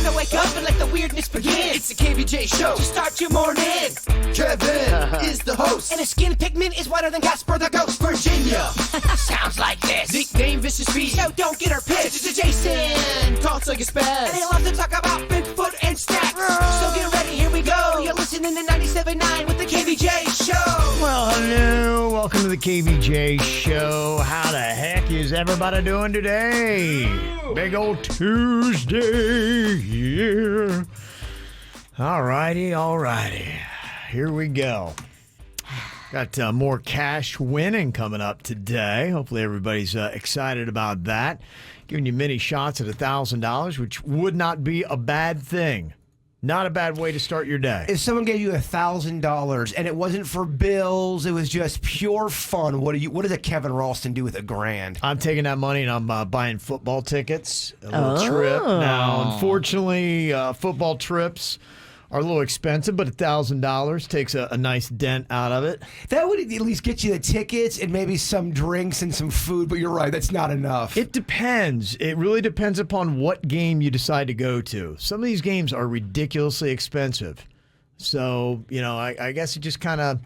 Time to wake up and let the weirdness begin. It's the KVJ show to start your morning. Kevin is the host, and his skin pigment is whiter than Casper the Ghost. Virginia sounds like this. Nickname Vicious Beast, so don't get her pissed. It's Jason, talks like a spaz, and he loves to talk about Bigfoot and stacks. So get ready, here we go. You're listening to 97.9 with the KVJ show. Well, hello, welcome to the KVJ show. How the heck is everybody doing today? Big old Tuesday, yeah. All righty. Here we go. Got more cash winning coming up today. Hopefully everybody's excited about that. Giving you many shots at $1,000, which would not be a bad thing. Not a bad way to start your day. If someone gave you $1,000 and it wasn't for bills, it was just pure fun, what does a Kevin Ralston do with $1,000? I'm taking that money and I'm buying football tickets, a little trip. Now, unfortunately, football trips are a little expensive, but $1,000 takes a nice dent out of it. That would at least get you the tickets and maybe some drinks and some food, but you're right, that's not enough. It depends. It really depends upon what game you decide to go to. Some of these games are ridiculously expensive. So, I guess you just kind of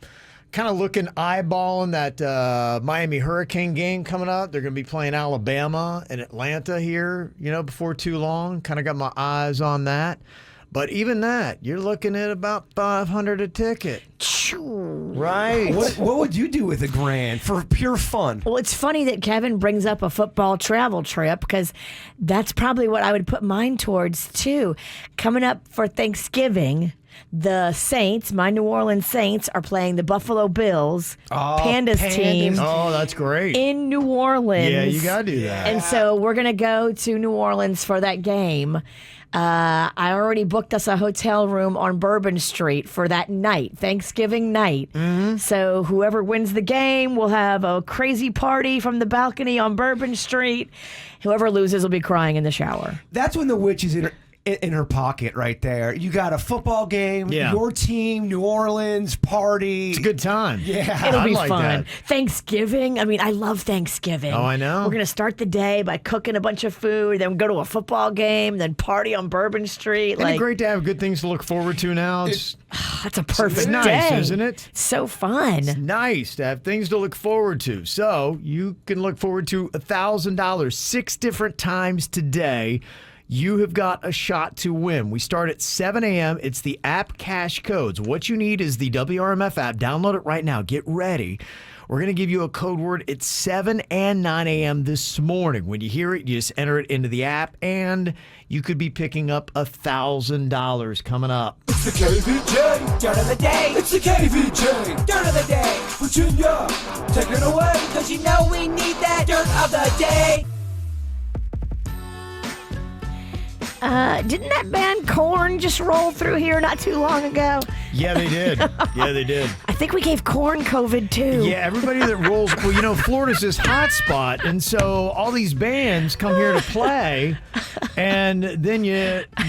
looking, eyeballing that Miami Hurricane game coming up. They're going to be playing Alabama and Atlanta here, before too long. Kind of got my eyes on that. But even that, you're looking at about $500 a ticket. Right. What would you do with $1,000 for pure fun? Well, it's funny that Kevin brings up a football travel trip because that's probably what I would put mine towards, too. Coming up for Thanksgiving, the Saints, my New Orleans Saints, are playing the Buffalo Bills, Pandas team. Oh, that's great. In New Orleans. Yeah, you got to do that. And so we're going to go to New Orleans for that game. I already booked us a hotel room on Bourbon Street for that night, Thanksgiving night. Mm-hmm. So whoever wins the game will have a crazy party from the balcony on Bourbon Street. Whoever loses will be crying in the shower. That's when the witch is in her pocket right there. You got a football game, your team, New Orleans, party. It's a good time. Yeah. It'll be like fun. that. Thanksgiving. I mean, I love Thanksgiving. Oh, I know. We're going to start the day by cooking a bunch of food, then go to a football game, then party on Bourbon Street. Isn't it great to have good things to look forward to now? That's a perfect nice, day. Isn't it? So fun. It's nice to have things to look forward to. So you can look forward to $1,000 6 different times today. You have got a shot to win. We start at 7 a.m. It's the app Cash Codes. What you need is the WRMF app. Download it right now. Get ready. We're going to give you a code word at 7 and 9 a.m. this morning. When you hear it, you just enter it into the app, and you could be picking up $1,000 coming up. It's the KVJ dirt of the day. It's the KVJ dirt of the day. Virginia, take it away, because you know we need that dirt of the day. Didn't that band Korn just roll through here not too long ago? Yeah, they did. I think we gave Korn COVID, too. Yeah, everybody that rolls... Well, Florida's this hot spot, and so all these bands come here to play, and then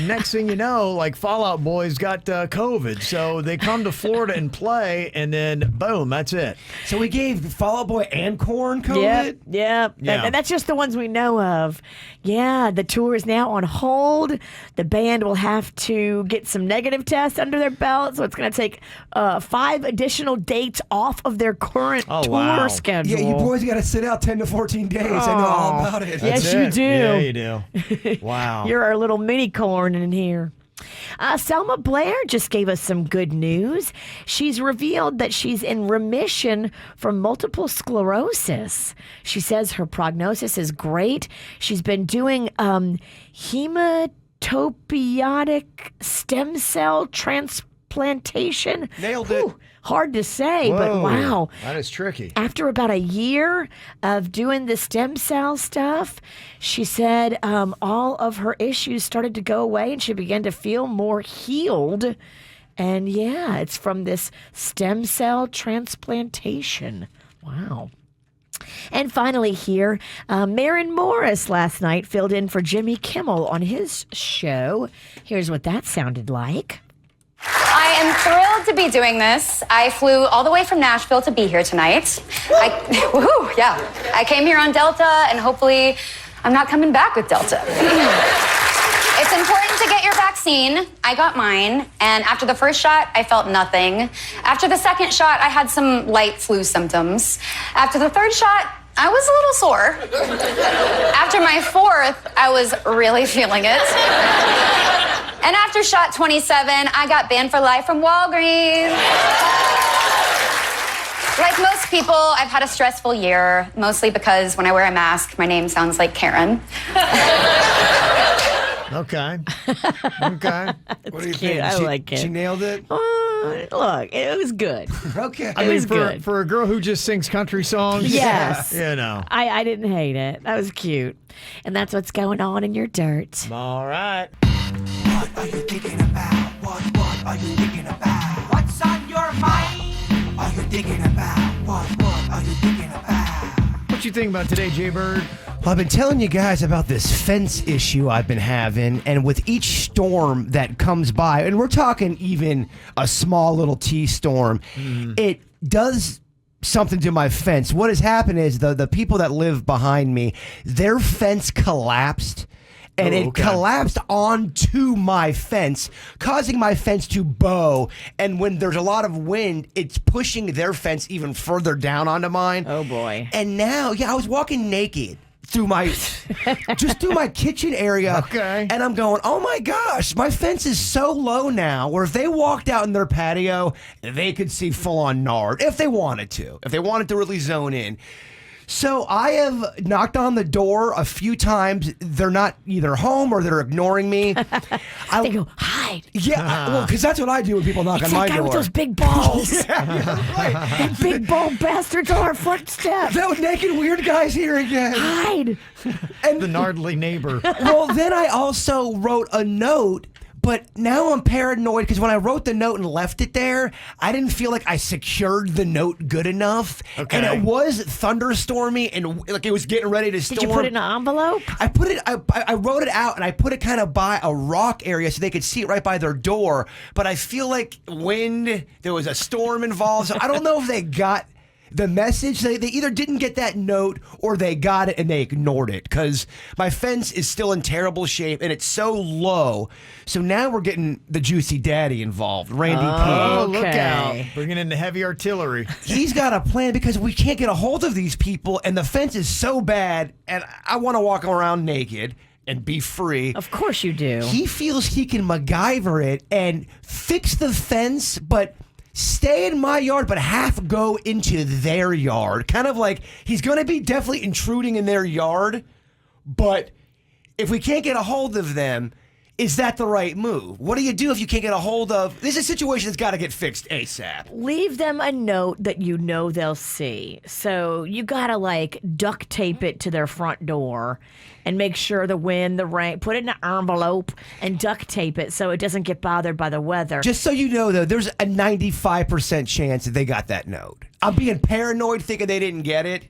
next thing you know, like Fall Out Boy's got COVID, so they come to Florida and play, and then, boom, that's it. So we gave Fall Out Boy and Korn COVID? Yep. And that's just the ones we know of. Yeah, the tour is now on hold. The band will have to get some negative tests under their belt, so it's going to take 5 additional dates off of their current tour schedule. Yeah, you boys got to sit out 10 to 14 days. I know all about it. Yes, you do. Yeah, you do. Wow. You're our little mini Korn in here. Selma Blair just gave us some good news. She's revealed that she's in remission from multiple sclerosis. She says her prognosis is great. She's been doing hematopoietic stem cell transplantation. Nailed it. Hard to say, but wow. That is tricky. After about a year of doing the stem cell stuff, she said all of her issues started to go away and she began to feel more healed. And yeah, it's from this stem cell transplantation. Wow. And finally here, Maren Morris last night filled in for Jimmy Kimmel on his show. Here's what that sounded like. I am thrilled to be doing this. I flew all the way from Nashville to be here tonight. I came here on Delta, and hopefully I'm not coming back with Delta. It's important to get your vaccine. I got mine, and after the first shot, I felt nothing. After the second shot, I had some light flu symptoms. After the third shot, I was a little sore. After my fourth, I was really feeling it. And after shot 27, I got banned for life from Walgreens. Like most people, I've had a stressful year, mostly because when I wear a mask, my name sounds like Karen. Okay. Okay. What do you cute. think? I like it. She nailed it? Look, it was good. Okay. I mean, was good. for a girl who just sings country songs, Yes. you know. I didn't hate it. That was cute. And that's what's going on in your dirt. All right. What are you thinking about? What are you thinking about? What's on your mind? Are you thinking about? What are you thinking about? What you think about today, Jay-Bird? Well, I've been telling you guys about this fence issue I've been having, and with each storm that comes by, and we're talking even a small little T-storm, it does something to my fence. What has happened is the people that live behind me, their fence collapsed. And Oh, it okay. collapsed onto my fence, causing my fence to bow. And when there's a lot of wind, it's pushing their fence even further down onto mine. Oh, boy. And now, I was walking naked through my just through my kitchen area. Okay. And I'm going, oh my gosh, my fence is so low now where if they walked out in their patio, they could see full on nard if they wanted to really zone in. So I have knocked on the door a few times. They're not either home or they're ignoring me. They go, hide. Yeah, well, because that's what I do when people knock It's on my that guy door. with those big balls. Right. That big bald bastard's on our front step. That naked weird guy's here again. Hide. The gnarly neighbor. Well, then I also wrote a note, but now I'm paranoid because when I wrote the note and left it there, I didn't feel like I secured the note good enough. Okay. And it was thunderstormy and like it was getting ready to storm. Did you put it in an envelope? I put it. I wrote it out and I put it kind of by a rock area so they could see it right by their door. But I feel like wind. There was a storm involved, so I don't know if they got the message. They either didn't get that note or they got it and they ignored it because my fence is still in terrible shape and it's so low. So now we're getting the juicy daddy involved, Randy P. Oh, look Okay. out. Bringing in the heavy artillery. He's got a plan because we can't get a hold of these people and the fence is so bad and I want to walk around naked and be free. Of course you do. He feels he can MacGyver it and fix the fence, but stay in my yard, but half go into their yard. Kind of like he's going to be definitely intruding in their yard, but if we can't get a hold of them, is that the right move? What do you do if you can't get a hold of? This is a situation that's got to get fixed ASAP. Leave them a note that you know they'll see. So you gotta like duct tape it to their front door and make sure the wind, the rain, put it in an envelope and duct tape it so it doesn't get bothered by the weather. Just so you know, though, there's a 95% chance that they got that note. I'm being paranoid thinking they didn't get it.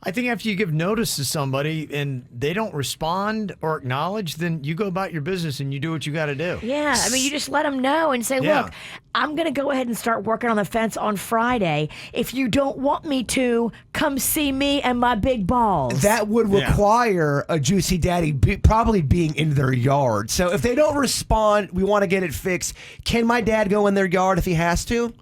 I think after you give notice to somebody and they don't respond or acknowledge, then you go about your business and you do what you got to do. Yeah, I mean, you just let them know and say, Yeah. look, I'm going to go ahead and start working on the fence on Friday. If you don't want me to, come see me and my big balls. That would Yeah. require a juicy daddy probably being in their yard. So if they don't respond, we want to get it fixed. Can my dad go in their yard if he has to?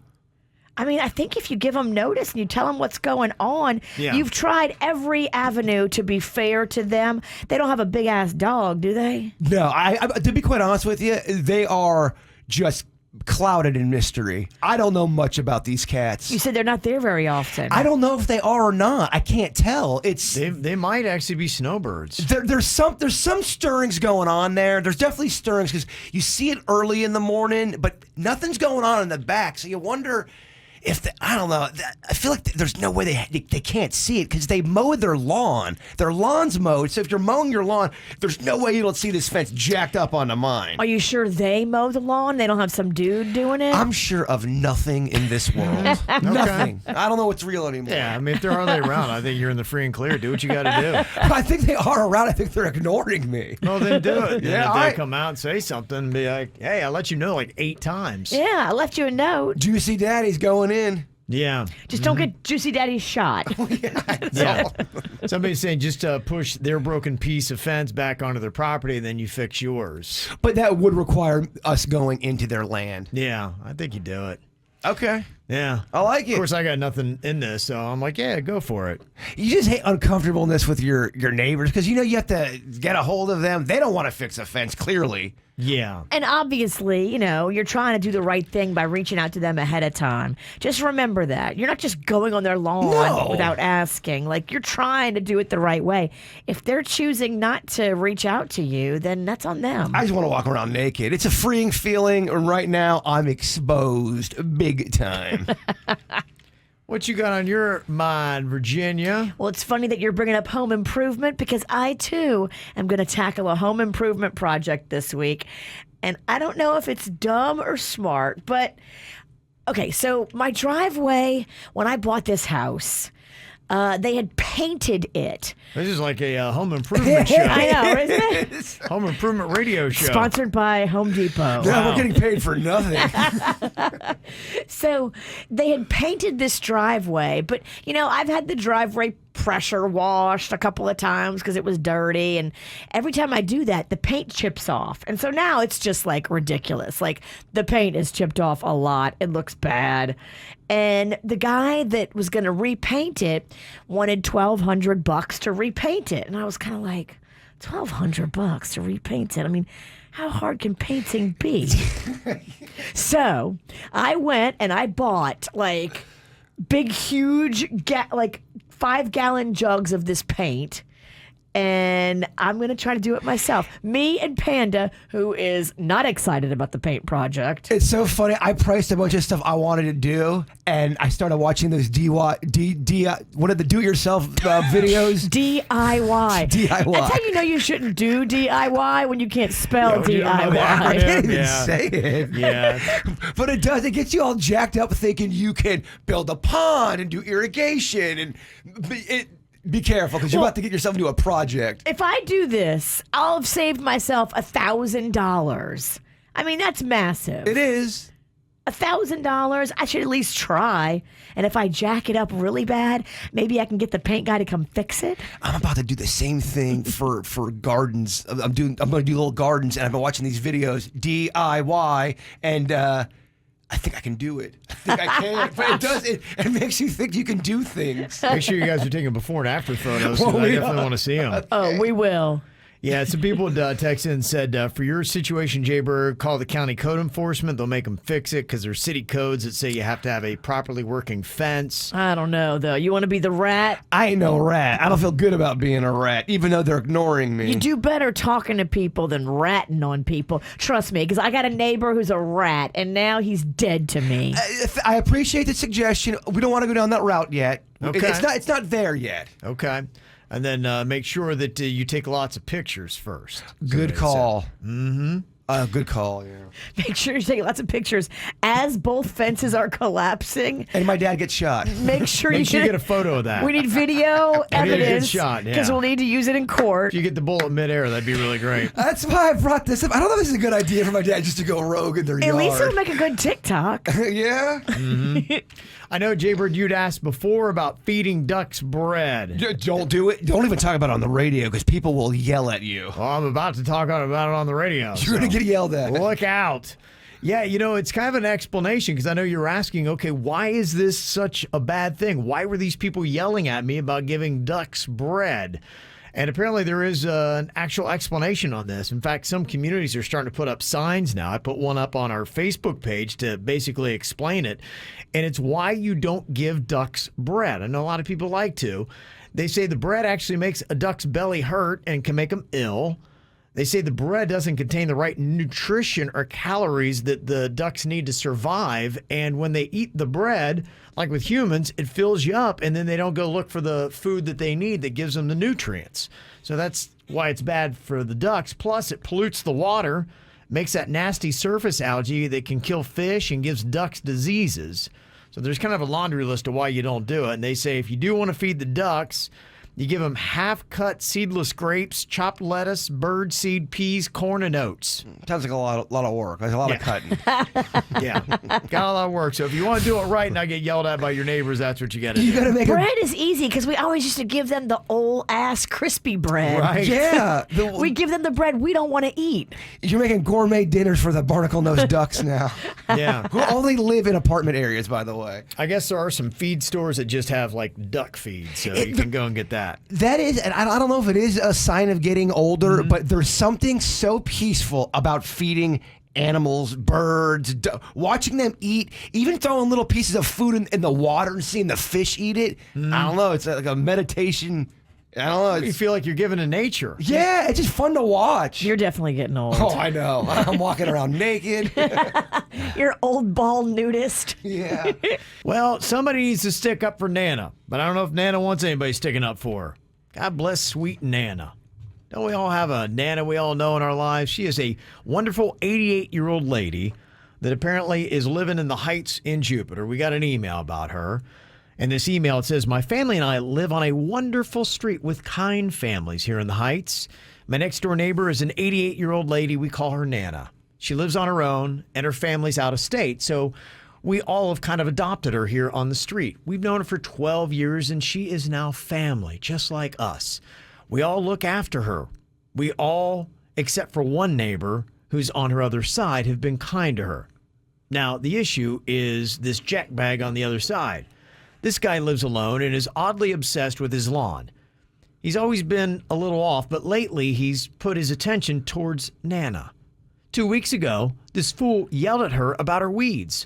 I mean, I think if you give them notice and you tell them what's going on, Yeah. you've tried every avenue to be fair to them. They don't have a big ass dog, do they? No, I to be quite honest with you, they are just clouded in mystery. I don't know much about these cats. You said they're not there very often. I don't know if they are or not. I can't tell. It's They might actually be snowbirds. there's some stirrings going on there. There's definitely stirrings because you see it early in the morning, but nothing's going on in the back. So you wonder if I don't know. I feel like there's no way they can't see it because they mowed their lawn. Their lawn's mowed. So if you're mowing your lawn, there's no way you don't see this fence jacked up onto mine. Are you sure they mow the lawn? They don't have some dude doing it? I'm sure of nothing in this world. Nothing. I don't know what's real anymore. Yeah, I mean, if they're hardly around, I think you're in the free and clear. Do what you got to do. I think they are around. I think they're ignoring me. Well, then do it. Yeah, And if all they right. come out and say something and be like, hey, I let you know like 8 times. Yeah, I left you a note. Juicy Daddy's going in. Yeah. Just don't get Juicy Daddy shot. Yeah. Somebody's saying just push their broken piece of fence back onto their property, and then you fix yours. But that would require us going into their land. Yeah, I think you do it. Okay. Yeah. I like it. Of course, I got nothing in this, so I'm like, yeah, go for it. You just hate uncomfortableness with your neighbors because you have to get a hold of them. They don't want to fix a fence, clearly. Yeah. And obviously, you're trying to do the right thing by reaching out to them ahead of time. Just remember that. You're not just going on their lawn without asking. Like, you're trying to do it the right way. If they're choosing not to reach out to you, then that's on them. I just want to walk around naked. It's a freeing feeling. And right now, I'm exposed big time. What you got on your mind, Virginia? Well, it's funny that you're bringing up home improvement because I, too, am going to tackle a home improvement project this week. And I don't know if it's dumb or smart, but okay, so my driveway, when I bought this house, they had painted it. This is like a home improvement show. I know, isn't it? Home improvement radio show. Sponsored by Home Depot. Yeah, we're getting paid for nothing. So they had painted this driveway, but I've had the driveway pressure washed a couple of times because it was dirty, and every time I do that, the paint chips off. And so now it's just like ridiculous. Like, the paint is chipped off a lot. It looks bad. And the guy that was going to repaint it wanted $1,200 to repaint it. And I was kind of like, $1,200 to repaint it? I mean, how hard can painting be? So I went and I bought like big, huge, 5-gallon jugs of this paint. And I'm going to try to do it myself. Me and Panda, who is not excited about the paint project. It's so funny. I priced a bunch of stuff I wanted to do, and I started watching those what are the do-it-yourself videos? DIY. DIY. That's how you know you shouldn't do DIY when you can't spell when you don't know DIY. the acronym. I can't even Yeah. say it. Yeah. But it does. It gets you all jacked up thinking you can build a pond and do irrigation. And be careful because you're about to get yourself into a project. If I do this, I'll have saved myself $1,000. I mean, that's massive. It is. $1,000. I should at least try. And if I jack it up really bad, maybe I can get the paint guy to come fix it. I'm about to do the same thing for gardens. I'm going to do little gardens, and I've been watching these videos, DIY, and I think I can do it. I think I can. But it does. It makes you think you can do things. Make sure you guys are taking before and after photos. Well, I we definitely are. want to see them. Oh, we will. Yeah, some people texted and said, for your situation, Jayberg, call the county code enforcement. They'll make them fix it because there's city codes that say you have to have a properly working fence. I don't know, though. You want to be the rat? I ain't no rat. I don't feel good about being a rat, even though they're ignoring me. You do better talking to people than ratting on people. Trust me, because I got a neighbor who's a rat, and now he's dead to me. I appreciate the suggestion. We don't want to go down that route yet. Okay. It's not there yet. Okay. And then make sure that you take lots of pictures first. Good call. Mm-hmm. Good call, yeah. Make sure you take lots of pictures as both fences are collapsing. And my dad gets shot. Make sure Make sure you get a photo of that. We need video need a good evidence shot, yeah. because we'll need to use it in court. If you get the bullet midair, that'd be really great. That's why I brought this up. I don't know if this is a good idea for my dad just to go rogue in their At yard. least it'll make a good TikTok. Yeah? I know, Jaybird, you'd asked before about feeding ducks bread. Don't do it. Don't even talk about it on the radio because people will yell at you. Well, I'm about to talk about it on the radio. You're going to get yelled at. Look out. Yeah, it's kind of an explanation because I know you're asking, okay, why is this such a bad thing? Why were these people yelling at me about giving ducks bread? And apparently there is an actual explanation on this. In fact, some communities are starting to put up signs now. I put one up on our Facebook page to basically explain it. And it's why you don't give ducks bread. I know a lot of people like to. They say the bread actually makes a duck's belly hurt and can make them ill. They say the bread doesn't contain the right nutrition or calories that the ducks need to survive. And when they eat the bread, like with humans, it fills you up and then they don't go look for the food that they need that gives them the nutrients. So that's why it's bad for the ducks. Plus, it pollutes the water, makes that nasty surface algae that can kill fish and gives ducks diseases. So there's kind of a laundry list of why you don't do it. And they say if you do want to feed the ducks, You give them half-cut seedless grapes, chopped lettuce, bird seed, peas, corn, and oats. Sounds like a lot of work. There's a lot of cutting. Yeah, got a lot of work. So if you want to do it right and not get yelled at by your neighbors, that's what you got to do. You got to make Bread is easy because we always used to give them the old ass crispy bread. Right. Yeah. We give them the bread we don't want to eat. You're making gourmet dinners for the barnacle-nosed ducks now. Yeah. Who only live in apartment areas, by the way. I guess there are some feed stores that just have like duck feed, so you can go and get that. That is, and I don't know if it is a sign of getting older, but there's something so peaceful about feeding animals, birds, watching them eat, even throwing little pieces of food in the water and seeing the fish eat it. I don't know. It's like a meditation. I don't know. You feel like you're giving to nature. Yeah, it's just fun to watch. You're definitely getting old. Oh, I know. I'm walking around naked. You're old bald nudist. Yeah. Well, somebody needs to stick up for Nana, but I don't know if Nana wants anybody sticking up for her. God bless sweet Nana. Don't we all have a Nana we all know in our lives? She is a wonderful 88-year-old lady that apparently is living in the Heights in Jupiter. We got an email about her. In this email, it says, my family and I live on a wonderful street with kind families here in the Heights. My next-door neighbor is an 88-year-old lady. We call her Nana. She lives on her own, and her family's out of state, so we all have kind of adopted her here on the street. We've known her for 12 years, and she is now family, just like us. We all look after her. We all, except for one neighbor who's on her other side, have been kind to her. Now, the issue is this jackbag on the other side. This guy lives alone and is oddly obsessed with his lawn. He's always been a little off, but lately he's put his attention towards Nana. 2 weeks ago, this fool yelled at her about her weeds.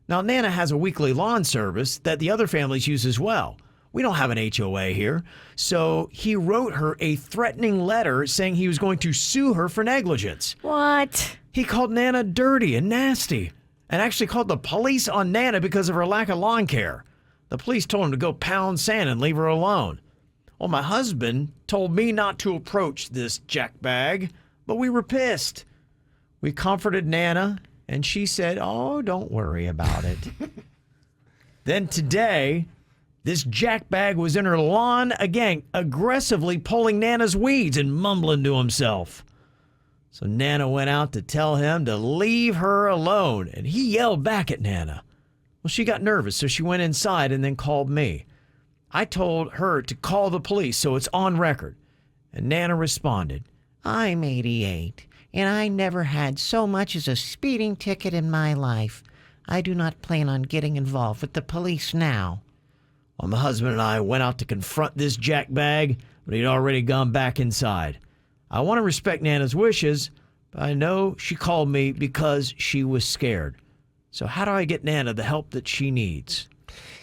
Now, Nana has a weekly lawn service that the other families use as well. We don't have an HOA here, so he wrote her a threatening letter saying he was going to sue her for negligence. What? He called Nana dirty and nasty and actually called the police on Nana because of her lack of lawn care. The police told him to go pound sand and leave her alone. Well, my husband told me not to approach this jackbag, but we were pissed. We comforted Nana, and she said, oh, don't worry about it. Then today, this jackbag was in her lawn again, aggressively pulling Nana's weeds and mumbling to himself. So Nana went out to tell him to leave her alone, and he yelled back at Nana. Well, she got nervous, so she went inside and then called me. I told her to call the police, so it's on record. And Nana responded, I'm 88, and I never had so much as a speeding ticket in my life. I do not plan on getting involved with the police now. Well, my husband and I went out to confront this jackbag, but he'd already gone back inside. I want to respect Nana's wishes, but I know she called me because she was scared. So how do I get Nana the help that she needs?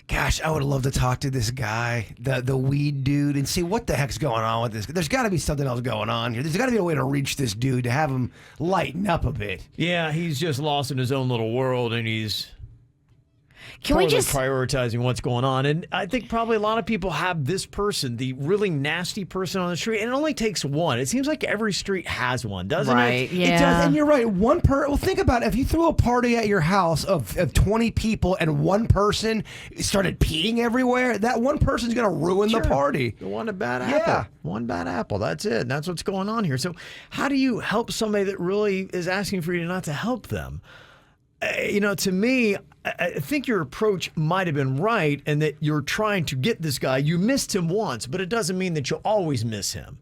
Gosh, I would love to talk to this guy, the weed dude, and see what the heck's going on with this. There's got to be something else going on here. There's got to be a way to reach this dude to have him lighten up a bit. Yeah, he's just lost in his own little world, and he's Can we poorly just prioritizing what's going on. And I think probably a lot of people have this person, the really nasty person on the street, and it only takes one. It seems like every street has one, doesn't right? it? Yeah. It does, and you're right. Well, think about it. If you threw a party at your house of 20 people and one person started peeing everywhere, that one person's going to ruin the party. The one bad apple. Yeah. One bad apple. That's it. That's what's going on here. So how do you help somebody that really is asking for you not to help them? To me, I think your approach might have been right and that you're trying to get this guy. You missed him once, but it doesn't mean that you'll always miss him.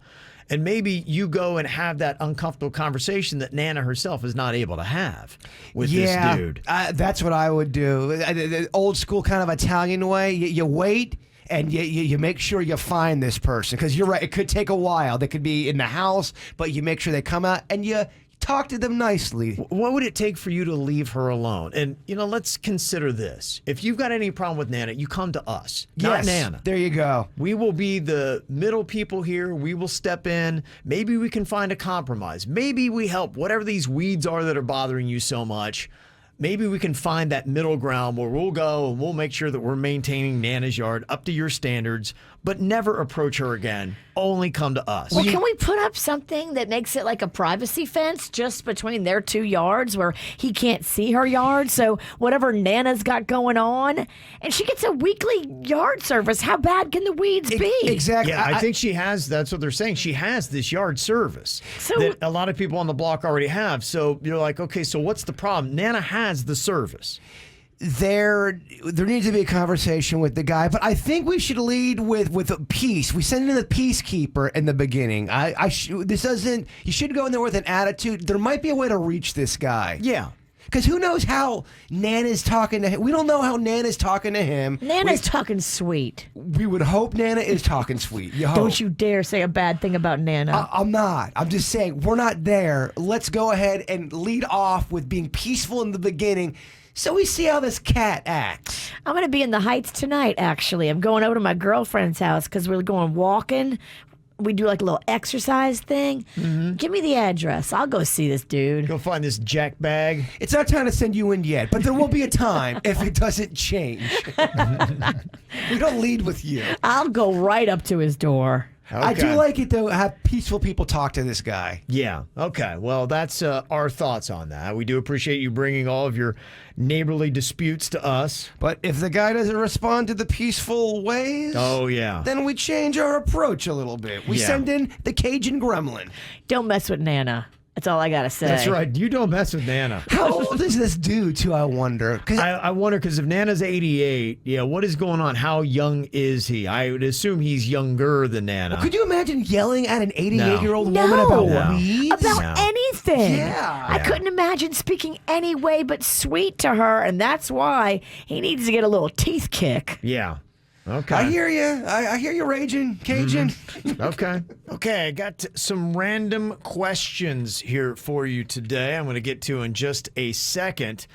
And maybe you go and have that uncomfortable conversation that Nana herself is not able to have with this dude. That's what I would do. The old school kind of Italian way. You wait. And you make sure you find this person. Because you're right, it could take a while. They could be in the house, but you make sure they come out and you talk to them nicely. What would it take for you to leave her alone? And, let's consider this. If you've got any problem with Nana, you come to us, not Nana. There you go. We will be the middle people here. We will step in. Maybe we can find a compromise. Maybe we help whatever these weeds are that are bothering you so much. maybe we can find that middle ground where we'll go and we'll make sure that we're maintaining Nana's yard up to your standards, but never approach her again. Only come to us. Well, can we put up something that makes it like a privacy fence just between their 2 yards where he can't see her yard? So whatever Nana's got going on, and she gets a weekly yard service. How bad can the weeds be? Exactly. Yeah, I think she has, that's what they're saying. She has this yard service that a lot of people on the block already have. So you're like, okay, so what's the problem? Nana has the service. There needs to be a conversation with the guy, but I think we should lead with a peace. We send in the peacekeeper in the beginning. This doesn't. You should go in there with an attitude. There might be a way to reach this guy. Yeah. Because who knows how Nana's talking to him? We don't know how Nana's talking to him. Nana's talking sweet. We would hope Nana is talking sweet. You hope. Don't you dare say a bad thing about Nana. I'm not. I'm just saying we're not there. Let's go ahead and lead off with being peaceful in the beginning. So we see how this cat acts. I'm going to be in the Heights tonight, actually. I'm going over to my girlfriend's house because we're going walking. We do like a little exercise thing. Mm-hmm. Give me the address. I'll go see this dude. Go find this jack bag. It's not time to send you in yet, but there will be a time if it doesn't change. We don't lead with you. I'll go right up to his door. Okay. I do like it, though, have peaceful people talk to this guy. Yeah. Okay. Well, that's our thoughts on that. We do appreciate you bringing all of your neighborly disputes to us. But if the guy doesn't respond to the peaceful ways, oh yeah, then we change our approach a little bit. We send in the Cajun gremlin. Don't mess with Nana. That's all I got to say. That's right. You don't mess with Nana. How old is this dude, too, I wonder? I wonder, because if Nana's 88, what is going on? How young is he? I would assume he's younger than Nana. Well, could you imagine yelling at an 88-year-old woman about weeds? About anything. Yeah. I couldn't imagine speaking any way but sweet to her, and that's why he needs to get a little teeth kick. Yeah. Okay. I hear you. I hear you raging, Cajun. Mm-hmm. Okay, I got some random questions here for you today. I'm going to get to in just a second.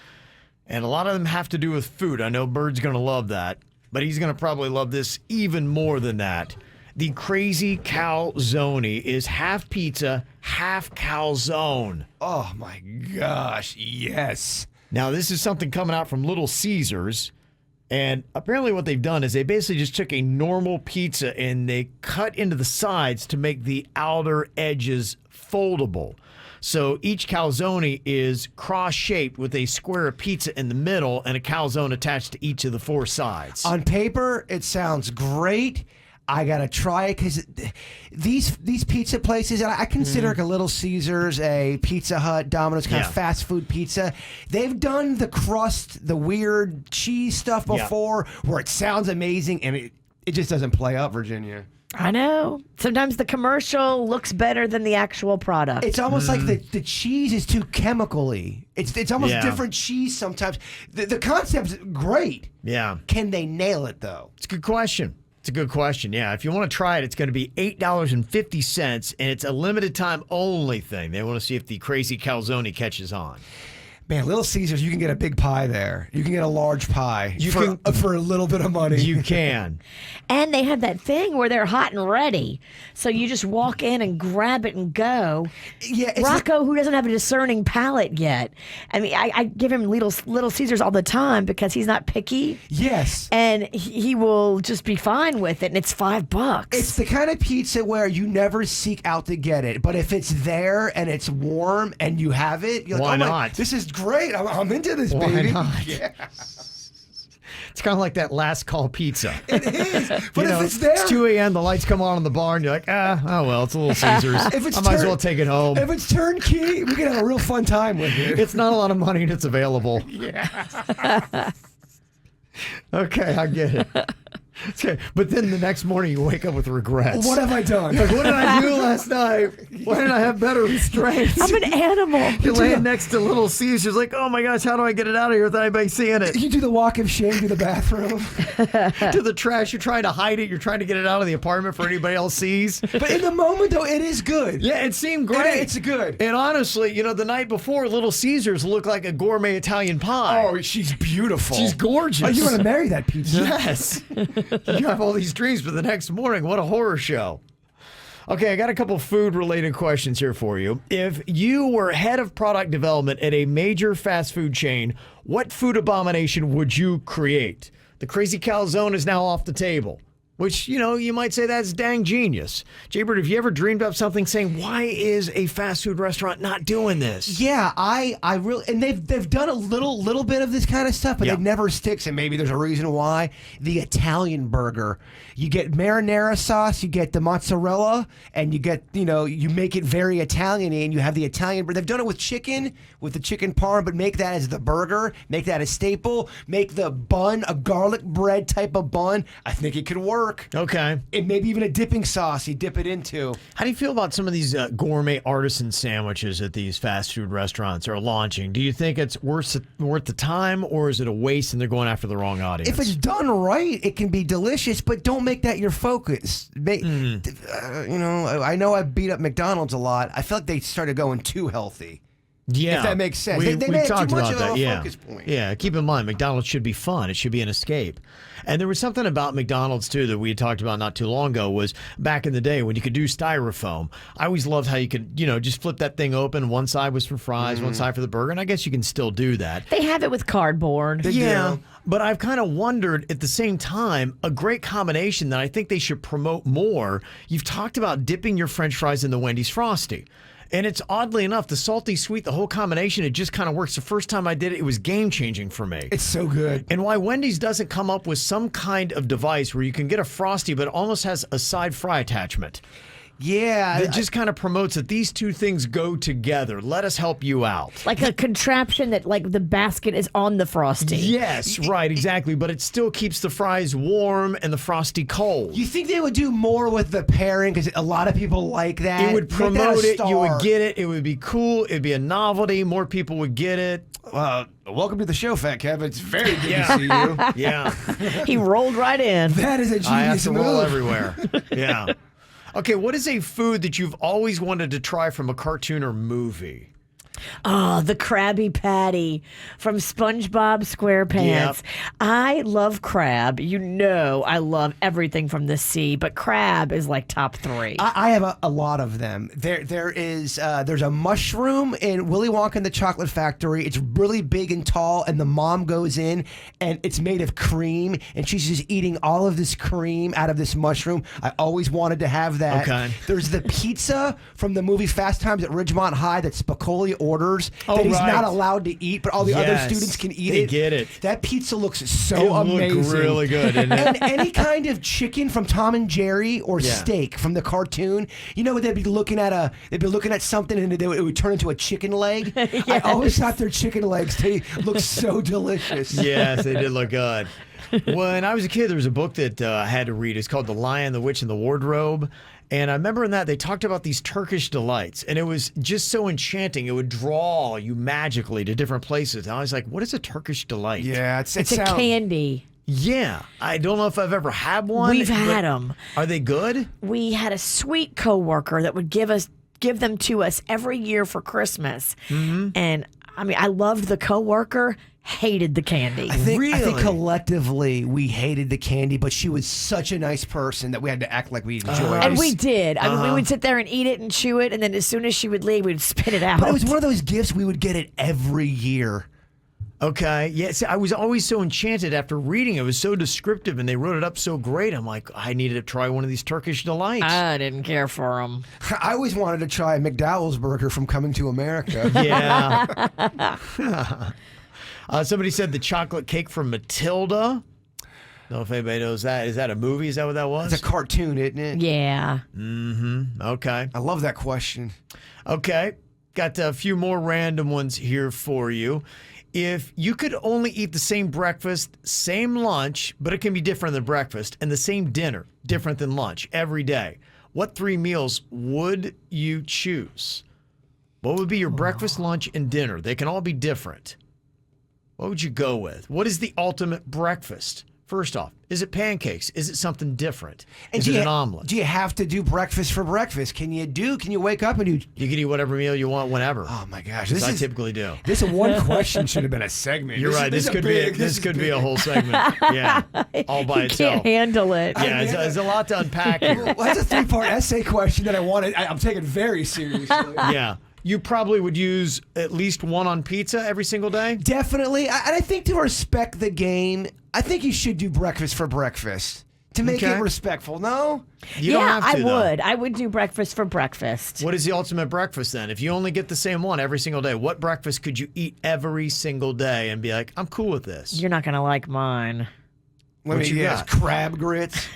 And a lot of them have to do with food. I know Bird's going to love that, but he's going to probably love this even more than that. The crazy calzone is half pizza, half calzone. Oh, my gosh. Yes. Now, this is something coming out from Little Caesars. And apparently what they've done is they basically just took a normal pizza and they cut into the sides to make the outer edges foldable. So each calzone is cross-shaped with a square of pizza in the middle and a calzone attached to each of the 4 sides. On paper, it sounds great. I gotta try it because these pizza places, and I consider like a Little Caesars, a Pizza Hut, Domino's kind of fast food pizza. They've done the crust, the weird cheese stuff before, where it sounds amazing, and it just doesn't play up, Virginia. I know. Sometimes the commercial looks better than the actual product. It's almost like the cheese is too chemically. It's almost different cheese sometimes. The concept's great. Yeah. Can they nail it though? It's a good question. It's a good question. Yeah, if you want to try it, it's going to be $8.50, and it's a limited time only thing. They want to see if the crazy calzone catches on. Man, Little Caesars, you can get a big pie there. You can get a large pie for a little bit of money. You can. And they have that thing where they're hot and ready. So you just walk in and grab it and go. Yeah, Rocco, who doesn't have a discerning palate yet. I mean, I give him Little Caesars all the time because he's not picky. Yes. And he will just be fine with it. And it's $5. It's the kind of pizza where you never seek out to get it. But if it's there and it's warm and you have it, you're like, why not? This is great. I'm into this, baby. Why not? Yeah. It's kind of like that last call pizza. It is. But if it's there. It's 2 a.m., the lights come on in the bar, and you're like, oh, well, it's a Little Caesars. I might as well take it home. If it's turnkey, we can have a real fun time with it. It's not a lot of money, and it's available. Yeah. Okay, I get it. Okay, but then the next morning you wake up with regrets. What have I done? Like, what did I do last night? Why didn't I have better restraints? I'm an animal. You're laying next to Little Caesars, like, oh my gosh, how do I get it out of here without anybody seeing it? You do the walk of shame to the bathroom. To the trash, you're trying to hide it. You're trying to get it out of the apartment for anybody else sees. But in the moment, though, it is good. Yeah, it seemed great. It's good. And honestly, the night before, Little Caesars looked like a gourmet Italian pie. Oh, she's beautiful. She's gorgeous. Oh, you want to marry that pizza? Yes. You have all these dreams, but the next morning, what a horror show. Okay, I got a couple food-related questions here for you. If you were head of product development at a major fast food chain, what food abomination would you create? The crazy calzone is now off the table, which, you might say that's dang genius. Jaybird, have you ever dreamed up something saying, why is a fast food restaurant not doing this? Yeah, I really, and they've done a little bit of this kind of stuff, but Yeah. it never sticks, and maybe there's a reason why. The Italian burger, you get marinara sauce, you get the mozzarella, and you get, you make it very Italian-y, and you have the Italian burger. They've done it with the chicken parm, but make that as the burger, make that a staple, make the bun a garlic bread type of bun. I think it could work. Okay. And maybe even a dipping sauce you dip it into. How do you feel about some of these gourmet artisan sandwiches that these fast food restaurants are launching? Do you think it's worth the time, or is it a waste and they're going after the wrong audience? If it's done right, it can be delicious, but don't make that your focus. I know I beat up McDonald's a lot. I feel like they started going too healthy. Yeah, if that makes sense. We They made it talked too much about of that. a Yeah, focus point. yeah. Keep in mind, McDonald's should be fun. It should be an escape. And there was something about McDonald's too that we had talked about not too long ago. Was back in the day when you could do styrofoam. I always loved how you could, just flip that thing open. One side was for fries, one side for the burger, and I guess you can still do that. They have it with cardboard. Yeah, but I've kind of wondered at the same time, a great combination that I think they should promote more. You've talked about dipping your French fries in the Wendy's Frosty. And it's oddly enough, the salty sweet, the whole combination, it just kind of works. The first time I did it, it was game changing for me. It's so good. And why Wendy's doesn't come up with some kind of device where you can get a Frosty, but it almost has a side fry attachment. Yeah. That just kind of promotes that these two things go together. Let us help you out. Like a contraption that, like, the basket is on the Frosty. Yes, right, exactly. But it still keeps the fries warm and the Frosty cold. You think they would do more with the pairing, because a lot of people like that? It would Make that a promote it. You would star. get it. It would be cool. It'd be a novelty. More people would get it. Welcome to the show, Fat Kev. It's very good Yeah. to see you. Yeah. He rolled right in. That is a I have genius to roll move. everywhere. Yeah. Okay, what is a food that you've always wanted to try from a cartoon or movie? Oh, the Krabby Patty from SpongeBob SquarePants. Yep. I love crab. I love everything from the sea, but crab is like top 3. I have a lot of them. There's a mushroom in Willy Wonka and the Chocolate Factory. It's really big and tall, and the mom goes in, and it's made of cream, and she's just eating all of this cream out of this mushroom. I always wanted to have that. Okay. There's the pizza from the movie Fast Times at Ridgemont High that Spicoli orders Oh, that he's right. not allowed to eat, but all the other Yes, students can eat they it. get it. That pizza looks It so looked amazing. really good, didn't it? And any kind of chicken from Tom and Jerry or Yeah. steak from the cartoon, they'd be looking at something and it would turn into a chicken leg. I always thought their chicken legs looked so delicious. Yes, they did look good. When I was a kid, there was a book that I had to read. It's called The Lion, the Witch, and the Wardrobe. And I remember in that they talked about these Turkish delights, and it was just so enchanting. It would draw you magically to different places. And I was like, what is a Turkish delight? Yeah, It's a candy. Yeah. I don't know if I've ever had one. We've but had them. Are they good? We had a sweet coworker that would give them to us every year for Christmas. And I loved the coworker, hated the candy. I think Really? collectively we hated the candy, but she was such a nice person that we had to act like we enjoyed it. And we did. We would sit there and eat it and chew it, and then as soon as she would leave, we'd spit it out. But it was one of those gifts we would get it every year. Okay. Yeah. See, I was always so enchanted after reading it. It was so descriptive, and they wrote it up so great. I'm like, I needed to try one of these Turkish delights. I didn't care for them. I always wanted to try a McDowell's burger from Coming to America. Yeah. Somebody said the chocolate cake from Matilda. Don't know if anybody knows that. Is that a movie? Is that what that was? It's a cartoon, isn't it? Yeah. Okay. I love that question. Okay. Got a few more random ones here for you. If you could only eat the same breakfast, same lunch, but it can be different than breakfast, and the same dinner, different than lunch, every day, what 3 meals would you choose? What would be your breakfast, lunch, and dinner? They can all be different. What would you go with? What is the ultimate breakfast? First off, is it pancakes? Is it something different? And Is it an omelet? Do you have to do breakfast for breakfast? Can you wake up and do? You can eat whatever meal you want whenever. Oh my gosh, I typically do. This one question should have been a segment. You're right. This could be a whole segment. Yeah, all by You itself. can't handle it. Yeah, it's a lot to unpack here. Well, that's a 3-part essay question that I'm taking very seriously. Yeah. You probably would use at least one on pizza every single day? Definitely. And I think to respect the game, I think you should do breakfast for breakfast to make it respectful. No? You don't have to, though. I would do breakfast for breakfast. What is the ultimate breakfast then? If you only get the same one every single day, what breakfast could you eat every single day and be like, I'm cool with this? You're not going to like mine. Let me guess. Crab grits.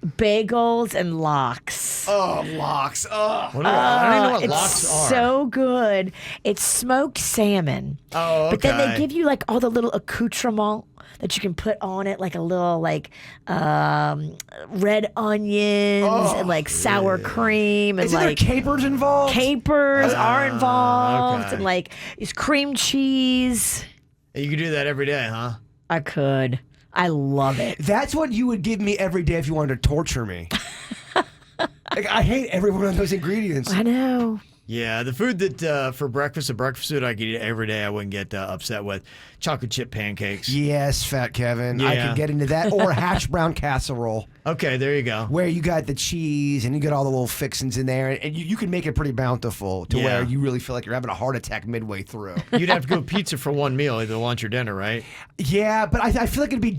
Bagels and lox. Oh, lox. Oh. I don't even know what It's lox are. so good. It's smoked salmon. Oh, okay. But then they give you like all the little accoutrements that you can put on it, like a little red onions and like sour cream and Is there like capers involved? capers are involved okay. and like it's cream cheese. You could do that every day, huh? I could. I love it. That's what you would give me every day if you wanted to torture me. Like, I hate every one of those ingredients. I know. Yeah, the food that for breakfast, a breakfast food I could eat every day, I wouldn't get upset with. Chocolate chip pancakes. Yes, Fat Kevin. I Yeah. could get into that. Or hash brown casserole, Okay, there you go. where you got the cheese and you got all the little fixings in there. And you can make it pretty bountiful to Yeah. where you really feel like you're having a heart attack midway through. You'd have to go pizza for one meal, either lunch or dinner, right? Yeah, but I feel like it'd be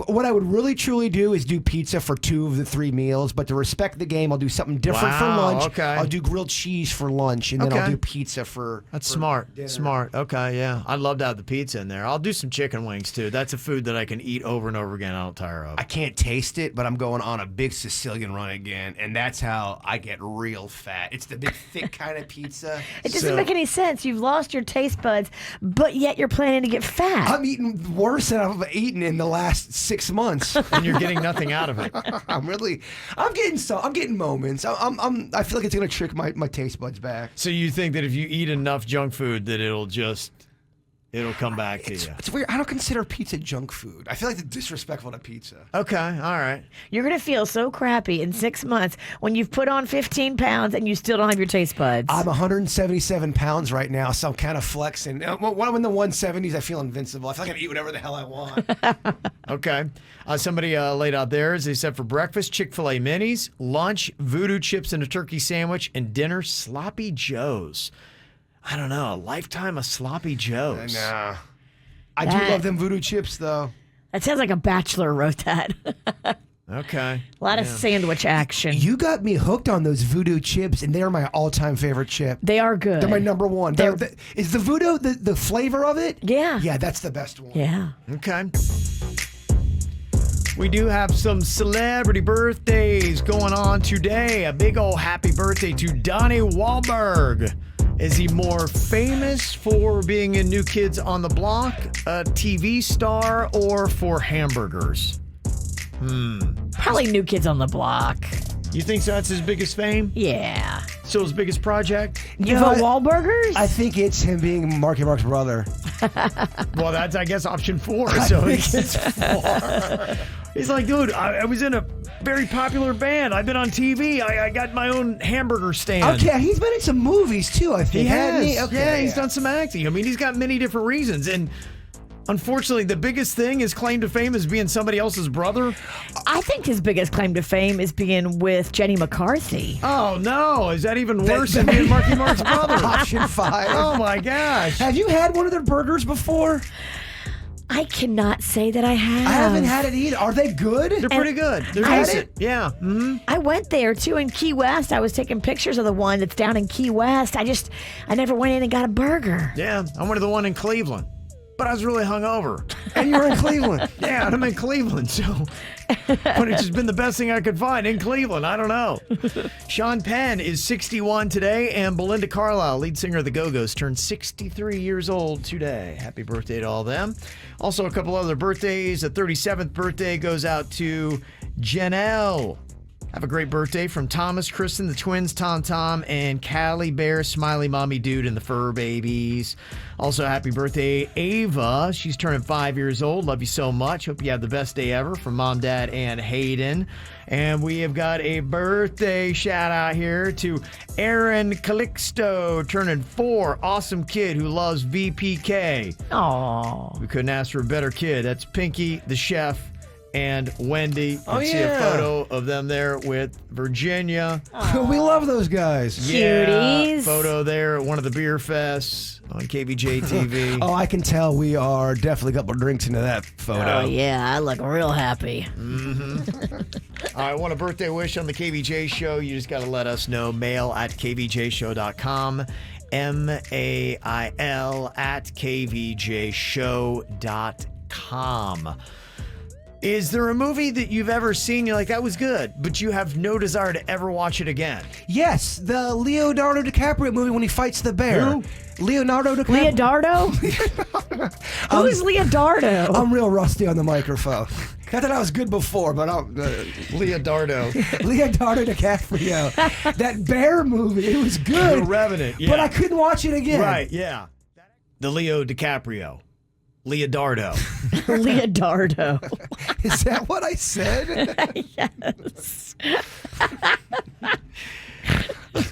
what I would really truly do is do pizza for 2 of the 3 meals. But to respect the game, I'll do something different for Wow, lunch. okay. I'll do grilled cheese for lunch, and then I'll Okay. do pizza for. That's for smart. dinner. Smart. Okay, yeah. I'd love to have the pizza in there. I'll do some chicken wings too. That's a food that I can eat over and over again. I don't tire of. I can't taste it, but I'm going on a big Sicilian run again, and that's how I get real fat. It's the big, thick kind of pizza. It doesn't So- make any sense. You've lost your taste buds, but yet you're planning to get fat. I'm eating worse than I've eaten in the last 6 months. And you're getting nothing out of it. I'm getting moments. I feel like it's gonna trick my taste buds back. So you think that if you eat enough junk food that it'll come back to you? It's weird. I don't consider pizza junk food. I feel like it's disrespectful to pizza. Okay, all right. You're going to feel so crappy in 6 months when you've put on 15 pounds and you still don't have your taste buds. I'm 177 pounds right now, so I'm kind of flexing. When I'm in the 170s, I feel invincible. I feel like I can eat whatever the hell I want. Okay. Somebody laid out theirs. They said for breakfast, Chick-fil-A minis, lunch, voodoo chips and a turkey sandwich, and dinner, sloppy joes. I don't know, a lifetime of sloppy joes. Nah. I do That- love them voodoo chips, though. That sounds like a bachelor wrote that. Okay. A lot of sandwich action. You got me hooked on those voodoo chips, and they're my all-time favorite chip. They are good. They're my number one. Is the voodoo the flavor of it? Yeah. Yeah, that's the best one. Yeah. Okay. We do have some celebrity birthdays going on today. A big old happy birthday to Donnie Wahlberg. Is he more famous for being in New Kids on the Block, a TV star, or for hamburgers? Probably New Kids on the Block. You think so? That's his biggest fame? Yeah. So his biggest project? You know, vote Wahlburgers? I think it's him being Marky Mark's brother. Well, that's, I guess, option 4. So he's 4. He's like, dude, I was in a very popular band. I've been on TV. I got my own hamburger stand. Okay, he's been in some movies, too, I think. He has. hasn't he? Okay, yeah, he's done some acting. I mean, he's got many different reasons. And unfortunately, the biggest thing, his claim to fame, is being somebody else's brother. I think his biggest claim to fame is being with Jenny McCarthy. Oh, no. Is that even worse than being Marky Mark's brother? Option 5. Oh, my gosh. Have you had one of their burgers before? I cannot say that I have. I haven't had it either. Are they good? They're pretty good. They're Had decent. it? Yeah. Mm-hmm. I went there too in Key West. I was taking pictures of the one that's down in Key West. I never went in and got a burger. Yeah. I went to the one in Cleveland. But I was really hungover. And you're in Cleveland. Yeah, and I'm in Cleveland, so. But it's just been the best thing I could find in Cleveland. I don't know. Sean Penn is 61 today, and Belinda Carlisle, lead singer of the Go-Go's, turned 63 years old today. Happy birthday to all them. Also, a couple other birthdays. The 37th birthday goes out to Janelle. Have a great birthday from Thomas, Kristen, the twins, Tom Tom, and Callie Bear, Smiley Mommy Dude, and the Fur Babies. Also, happy birthday, Ava. She's turning 5 years old. Love you so much. Hope you have the best day ever from Mom, Dad, and Hayden. And we have got a birthday shout out here to Aaron Calixto, turning 4. Awesome kid who loves VPK. Aww. We couldn't ask for a better kid. That's Pinky, the chef, and Wendy. You can see a yeah. photo of them there with Virginia. We love those guys. Cuties. Photo there at one of the beer fests on KVJ TV. Oh, I can tell we are definitely a couple drinks into that photo. Oh, yeah, I look real happy. All right, want a birthday wish on the KVJ show? You just got to let us know. Mail at kvjshow.com. mail at kvjshow.com. Is there a movie that you've ever seen, you're like, that was good, but you have no desire to ever watch it again? Yes, the Leonardo DiCaprio movie when he fights the bear. Who? Leonardo DiCaprio. Leonardo? Who is Leonardo? I'm real rusty on the microphone. Not that I was good before, but Leonardo. Leonardo DiCaprio. That bear movie, it was good. The Revenant, yeah. But I couldn't watch it again. Right, yeah. The Leo DiCaprio. Leonardo. Leonardo. Is that what I said? Yes.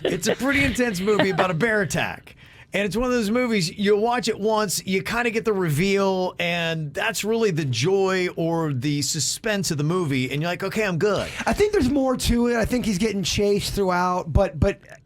It's a pretty intense movie about a bear attack. And it's one of those movies, you watch it once, you kind of get the reveal, and that's really the joy or the suspense of the movie. And you're like, okay, I'm good. I think there's more to it. I think he's getting chased throughout. But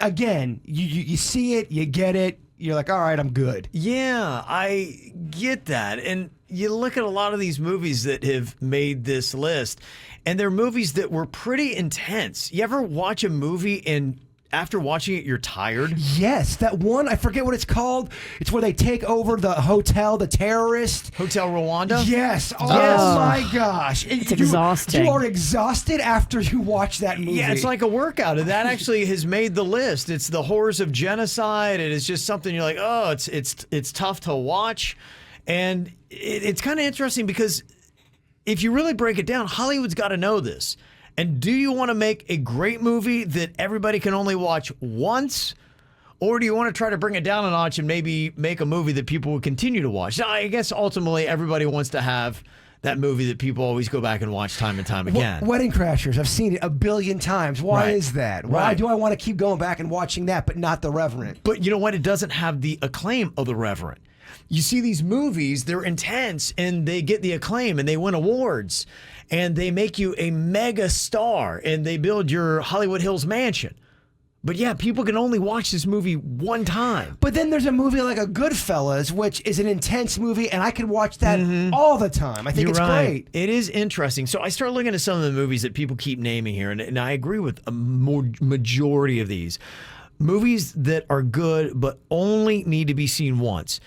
again, you see it, you get it. You're like, all right, I'm good. Yeah, I get that. And you look at a lot of these movies that have made this list, and they're movies that were pretty intense. You ever watch a movie and after watching it, you're tired? Yes, that one, I forget what it's called. It's where they take over the hotel, the terrorist. Hotel Rwanda? Yes. Oh, Yes. my gosh. It's exhausting. You are exhausted after you watch that movie. Yeah, it's like a workout, and that actually has made the list. It's the horrors of genocide, and it's just something you're like, oh, it's tough to watch. And it's kind of interesting because if you really break it down, Hollywood's got to know this. And do you want to make a great movie that everybody can only watch once? Or do you want to try to bring it down a notch and maybe make a movie that people will continue to watch? Now, I guess ultimately everybody wants to have that movie that people always go back and watch time and time again. Wedding Crashers. I've seen it a billion times. Why Right. is that? Why Right. do I want to keep going back and watching that, but not The Revenant? But you know what? It doesn't have the acclaim of The Reverend. You see these movies, they're intense, and they get the acclaim, and they win awards, and they make you a mega star, and they build your Hollywood Hills mansion. But yeah, people can only watch this movie one time. But then there's a movie like a Goodfellas, which is an intense movie, and I could watch that all the time. I think it's great. It is interesting. So I start looking at some of the movies that people keep naming here, and I agree with a majority of these. Movies that are good but only need to be seen once.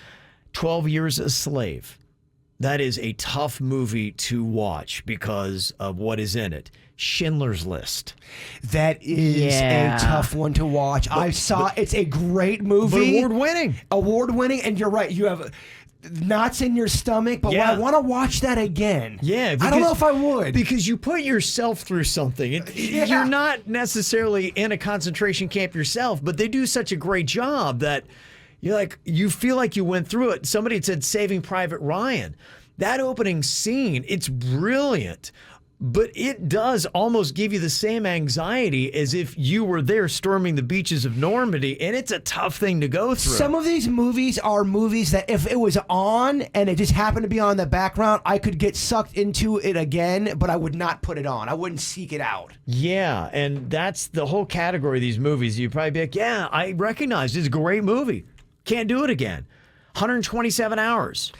12 Years a Slave. That is a tough movie to watch because of what is in it. Schindler's List. That is a tough one to watch. I saw it's a great movie. But award-winning. Award-winning, and you're right. You have knots in your stomach, but Yeah. I want to watch that again. Yeah. I don't know if I would. Because you put yourself through something. Yeah. You're not necessarily in a concentration camp yourself, but they do such a great job that you're like, you feel like you went through it. Somebody had said Saving Private Ryan. That opening scene, it's brilliant, but it does almost give you the same anxiety as if you were there storming the beaches of Normandy, and it's a tough thing to go through. Some of these movies are movies that if it was on and it just happened to be on the background, I could get sucked into it again, but I would not put it on. I wouldn't seek it out. Yeah, and that's the whole category of these movies. You'd probably be like, yeah, I recognize it's a great movie. Can't do it again. 127 hours.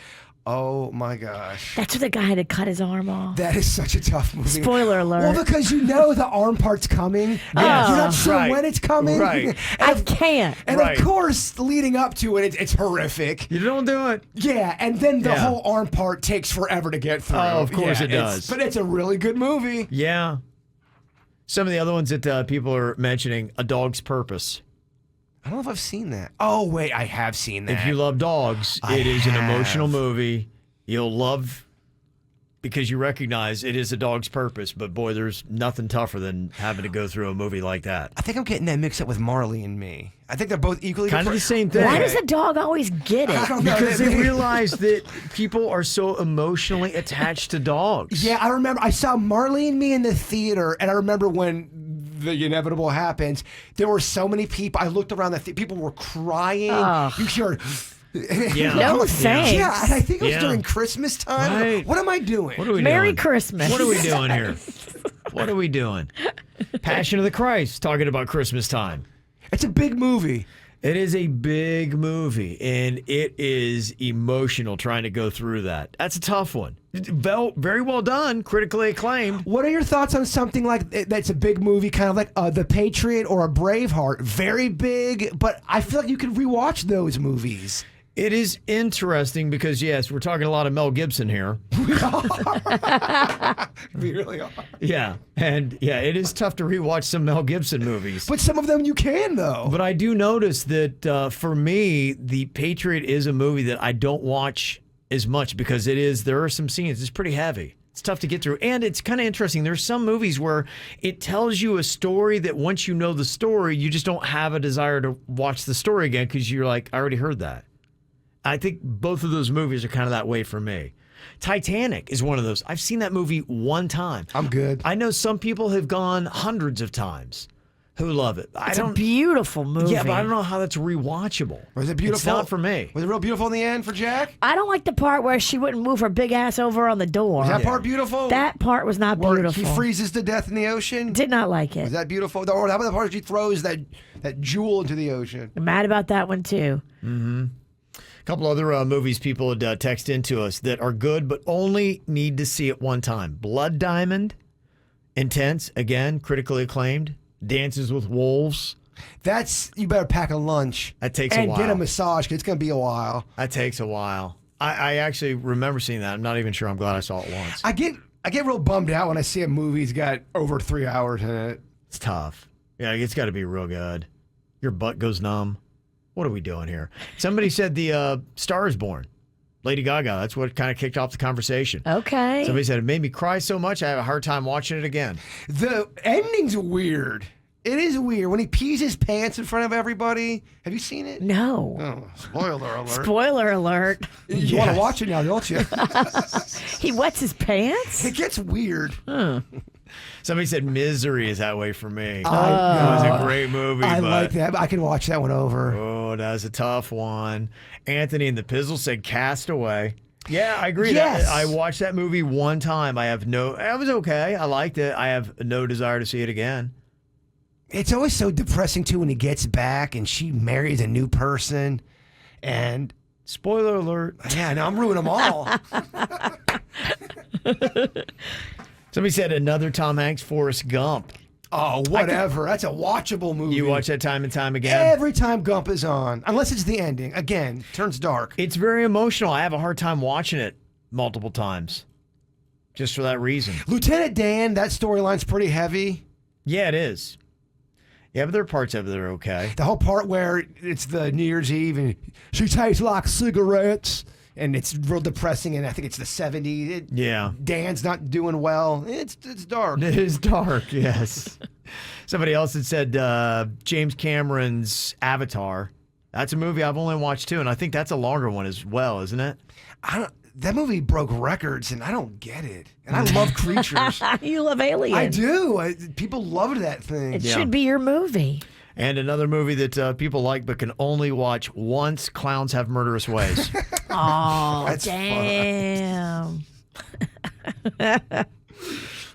Oh my gosh. That's where the guy had to cut his arm off. That is such a tough movie. Spoiler alert. Well, because you know the arm part's coming. Yes. You're not sure Right. when it's coming. Right. I can't. And Right. of course, leading up to it, it's horrific. You don't do it. Yeah, and then the Yeah. whole arm part takes forever to get through. Oh, of course it it's- does. But it's a really good movie. Yeah. Some of the other ones that people are mentioning, A Dog's Purpose. I don't know if I've seen that. Oh, wait, I have seen that. If you love dogs, I it is an have. emotional movie. You'll love because you recognize it is a dog's purpose. But boy, there's nothing tougher than having to go through a movie like that. I think I'm getting that mixed up with Marley and Me. I think they're both equally Kind of the same thing. Why does the dog always get I it? don't know. Because they realize that people are so emotionally attached to dogs. Yeah, I remember I saw Marley and Me in the theater, and I remember when the inevitable happens, there were so many people. I looked around the theater, people were crying. You heard. Yeah. No thanks. Yeah, and I think it was Yeah. during Christmas time. Right. What am I doing? What are we Merry doing? Christmas. What are we doing here? What are we doing? Passion of the Christ, talking about Christmas time. It's a big movie. It is a big movie, and it is emotional trying to go through that. That's a tough one. Very well done, critically acclaimed. What are your thoughts on something like that's a big movie, kind of like The Patriot or a Braveheart? Very big, but I feel like you can rewatch those movies. It is interesting because, yes, we're talking a lot of Mel Gibson here. We really are. Yeah, and yeah, it is tough to rewatch some Mel Gibson movies. But some of them you can, though. But I do notice that for me, The Patriot is a movie that I don't watch as much because there are some scenes, it's pretty heavy. It's tough to get through. And it's kind of interesting. There's some movies where it tells you a story that once you know the story, you just don't have a desire to watch the story again because you're like, I already heard that. I think both of those movies are kind of that way for me. Titanic is one of those. I've seen that movie one time. I'm good. I know some people have gone hundreds of times who love it. It's a beautiful movie. Yeah, but I don't know how that's rewatchable. Was it beautiful? It's not for me. Was it real beautiful in the end for Jack? I don't like the part where she wouldn't move her big ass over on the door. Was that part beautiful? That part was not Where beautiful. he freezes to death in the ocean? Did not like it. Was that beautiful? Or how about the part where she throws that jewel into the ocean? I'm mad about that one too. A couple other movies people had text into us that are good, but only need to see it one time. Blood Diamond, intense, again, critically acclaimed. Dances with Wolves. You better pack a lunch. That takes a while. And get a massage, 'cause it's going to be a while. That takes a while. I actually remember seeing that. I'm not even sure. I'm glad I saw it once. I get real bummed out when I see a movie's got over 3 hours in it. It's tough. Yeah, it's got to be real good. Your butt goes numb. What are we doing here? Somebody said the Star is Born. Lady Gaga. That's what kind of kicked off the conversation. Okay. Somebody said it made me cry so much I have a hard time watching it again. The ending's weird. It is weird when he pees his pants in front of everybody. Have you seen it? No. Oh, spoiler alert. Spoiler alert. You want to watch it now, don't you? He wets his pants? It gets weird. Somebody said Misery is that way for me. It I was a great movie. I but, like that. I can watch that one over. Oh, that's a tough one. Anthony and the Pizzle said Castaway. Yeah, I agree. Yes. I watched that movie one time. It was okay. I liked it. I have no desire to see it again. It's always so depressing, too, when he gets back and she marries a new person. And, Spoiler alert. yeah, no, I'm ruining them all. Somebody said another Tom Hanks, Forrest Gump. Oh, whatever. That's a watchable movie. You watch that time and time again? Every time Gump is on. Unless it's the ending. Again, turns dark. It's very emotional. I have a hard time watching it multiple times. Just for that reason. Lieutenant Dan, that storyline's pretty heavy. Yeah, it is. Yeah, but there are parts of it that are okay. The whole part where it's the New Year's Eve and she tastes like cigarettes. And it's real depressing, and I think it's the 70s. Yeah. Dan's not doing well. It's dark. It is dark, yes. Somebody else had said James Cameron's Avatar. That's a movie I've only watched two, and I think that's a longer one as well, isn't it? That movie broke records, and I don't get it. And I love creatures. You love Alien. I do. People loved that thing. It should be your movie. And another movie that people like but can only watch once, Clowns Have Murderous Ways. Oh, That's damn.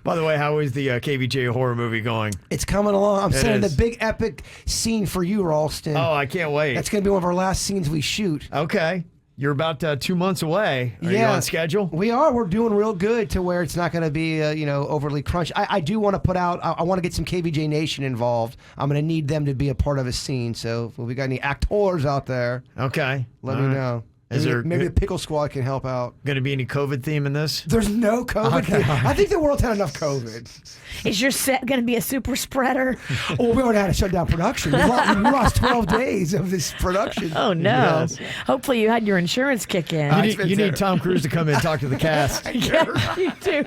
By the way, how is the KVJ horror movie going? It's coming along. I'm saying the is. big epic scene for you, Ralston. Oh, I can't wait. That's going to be one of our last scenes we shoot. Okay. You're about 2 months away. Are you on schedule? We are. We're doing real good to where it's not going to be, overly crunched. I do want to put out, I want to get some KVJ Nation involved. I'm going to need them to be a part of a scene. So if we got any actors out there, Okay. let me know. Is there Maybe the Pickle Squad can help out. going to be any COVID theme in this? There's no COVID. Okay. I think the world's had enough COVID. Is your set going to be a super spreader? Well, we already had to shut down production. We lost 12 days of this production. Oh, no. Yes. Hopefully you had your insurance kick in. You need Tom Cruise to come in and talk to the cast. Yeah, you do.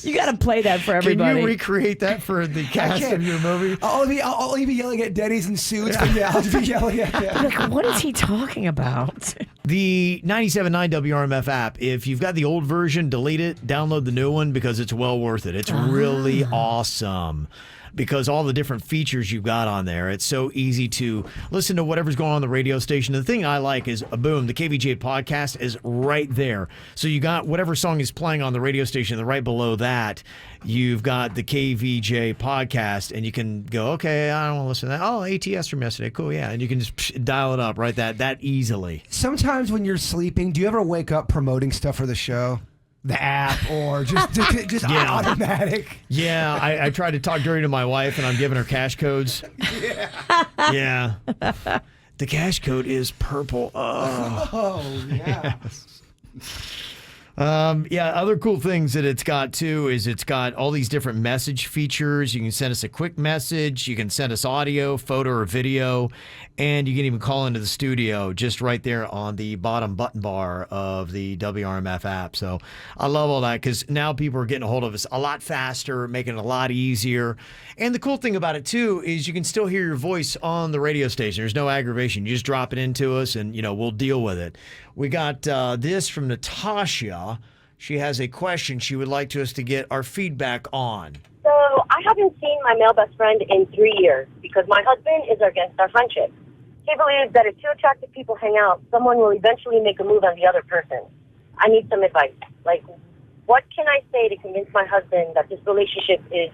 You got to play that for Can everybody. you recreate that for the cast can't. of your movie? I'll be yelling at Denny's in suits, but yeah, I'll just be yelling at them. Like, what is he talking about? The 97.9 WRMF app, if you've got the old version, delete it, download the new one because it's well worth it. It's really awesome because all the different features you've got on there. It's so easy to listen to whatever's going on the radio station. The thing I like is, boom, the KVJ podcast is right there. So you got whatever song is playing on the radio station, and right below that, you've got the KVJ podcast, and you can go, okay, I don't want to listen to that. Oh, ATS from yesterday. Cool, yeah. And you can just dial it up right that easily. Sometimes when you're sleeping, do you ever wake up promoting stuff for the show? The app or just Yeah. automatic? Yeah, I tried to talk dirty to my wife, and I'm giving her cash codes. Yeah. The cash code is purple. Oh, yeah. Other cool things that it's got too is it's got all these different message features. You can send us a quick message. You can send us audio, photo, or video. And you can even call into the studio just right there on the bottom button bar of the WRMF app. So I love all that because now people are getting a hold of us a lot faster, making it a lot easier. And the cool thing about it too is you can still hear your voice on the radio station. There's no aggravation. You just drop it into us and, we'll deal with it. We got this from Natasha. She has a question she would like us to get our feedback on. So I haven't seen my male best friend in 3 years because my husband is against our friendship. He believes that if two attractive people hang out, someone will eventually make a move on the other person. I need some advice. Like, what can I say to convince my husband that this relationship is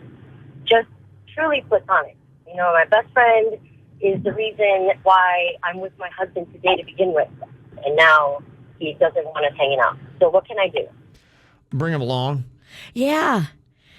just truly platonic? My best friend is the reason why I'm with my husband today to begin with. And now he doesn't want us hanging out. So what can I do? Bring him along. Yeah.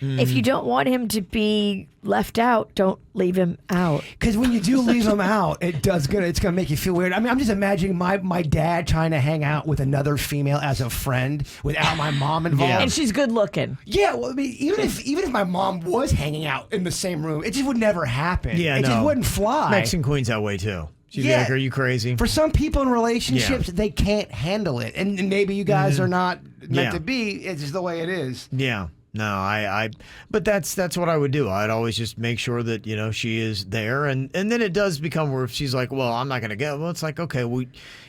If you don't want him to be left out, don't leave him out. Because when you do leave him out, it's gonna make you feel weird. I mean, I'm just imagining my dad trying to hang out with another female as a friend without my mom involved. Yeah. And she's good looking. Yeah, well, I mean, even if my mom was hanging out in the same room, it just would never happen. Yeah, it no. just wouldn't fly. Mexican Queen's that way too. She'd be like, are you crazy? For some people in relationships, they can't handle it, and maybe you guys are not meant to be. It's just the way it is. Yeah. No, but that's what I would do. I'd always just make sure that, she is there. And then it does become where if she's like, well, I'm not going to go. Well, it's like, okay,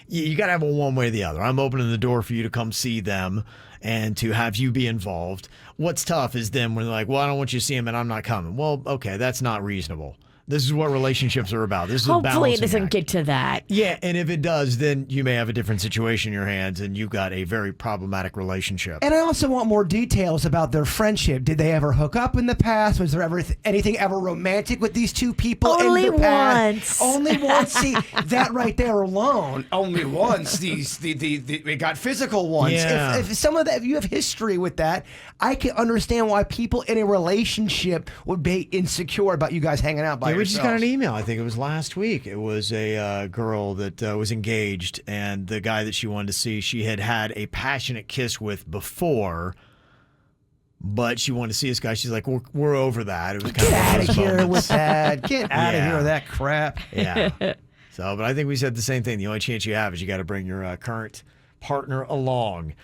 you got to have a one way or the other. I'm opening the door for you to come see them and to have you be involved. What's tough is then when they're like, well, I don't want you to see him and I'm not coming. Well, okay, that's not reasonable. This is what relationships are about. This is Hopefully it a doesn't act. get to that. Yeah, and if it does, then you may have a different situation in your hands and you've got a very problematic relationship. And I also want more details about their friendship. Did they ever hook up in the past? Was there ever anything ever romantic with these two people Only in the once. past? Only once. See, that right there alone, only once. We got physical ones. Yeah. If some of that, if you have history with that, I can understand why people in a relationship would be insecure about you guys hanging out by Yeah, we just got yourselves. an email. I think it was last week. It was a girl that was engaged, and the guy that she wanted to see, she had a passionate kiss with before, but she wanted to see this guy. She's like, we're over that. It was kind Get of one out of of those here moments. with that. Get out of Yeah. here with that crap. Yeah. So, but I think we said the same thing. The only chance you have is you got to bring your current partner along.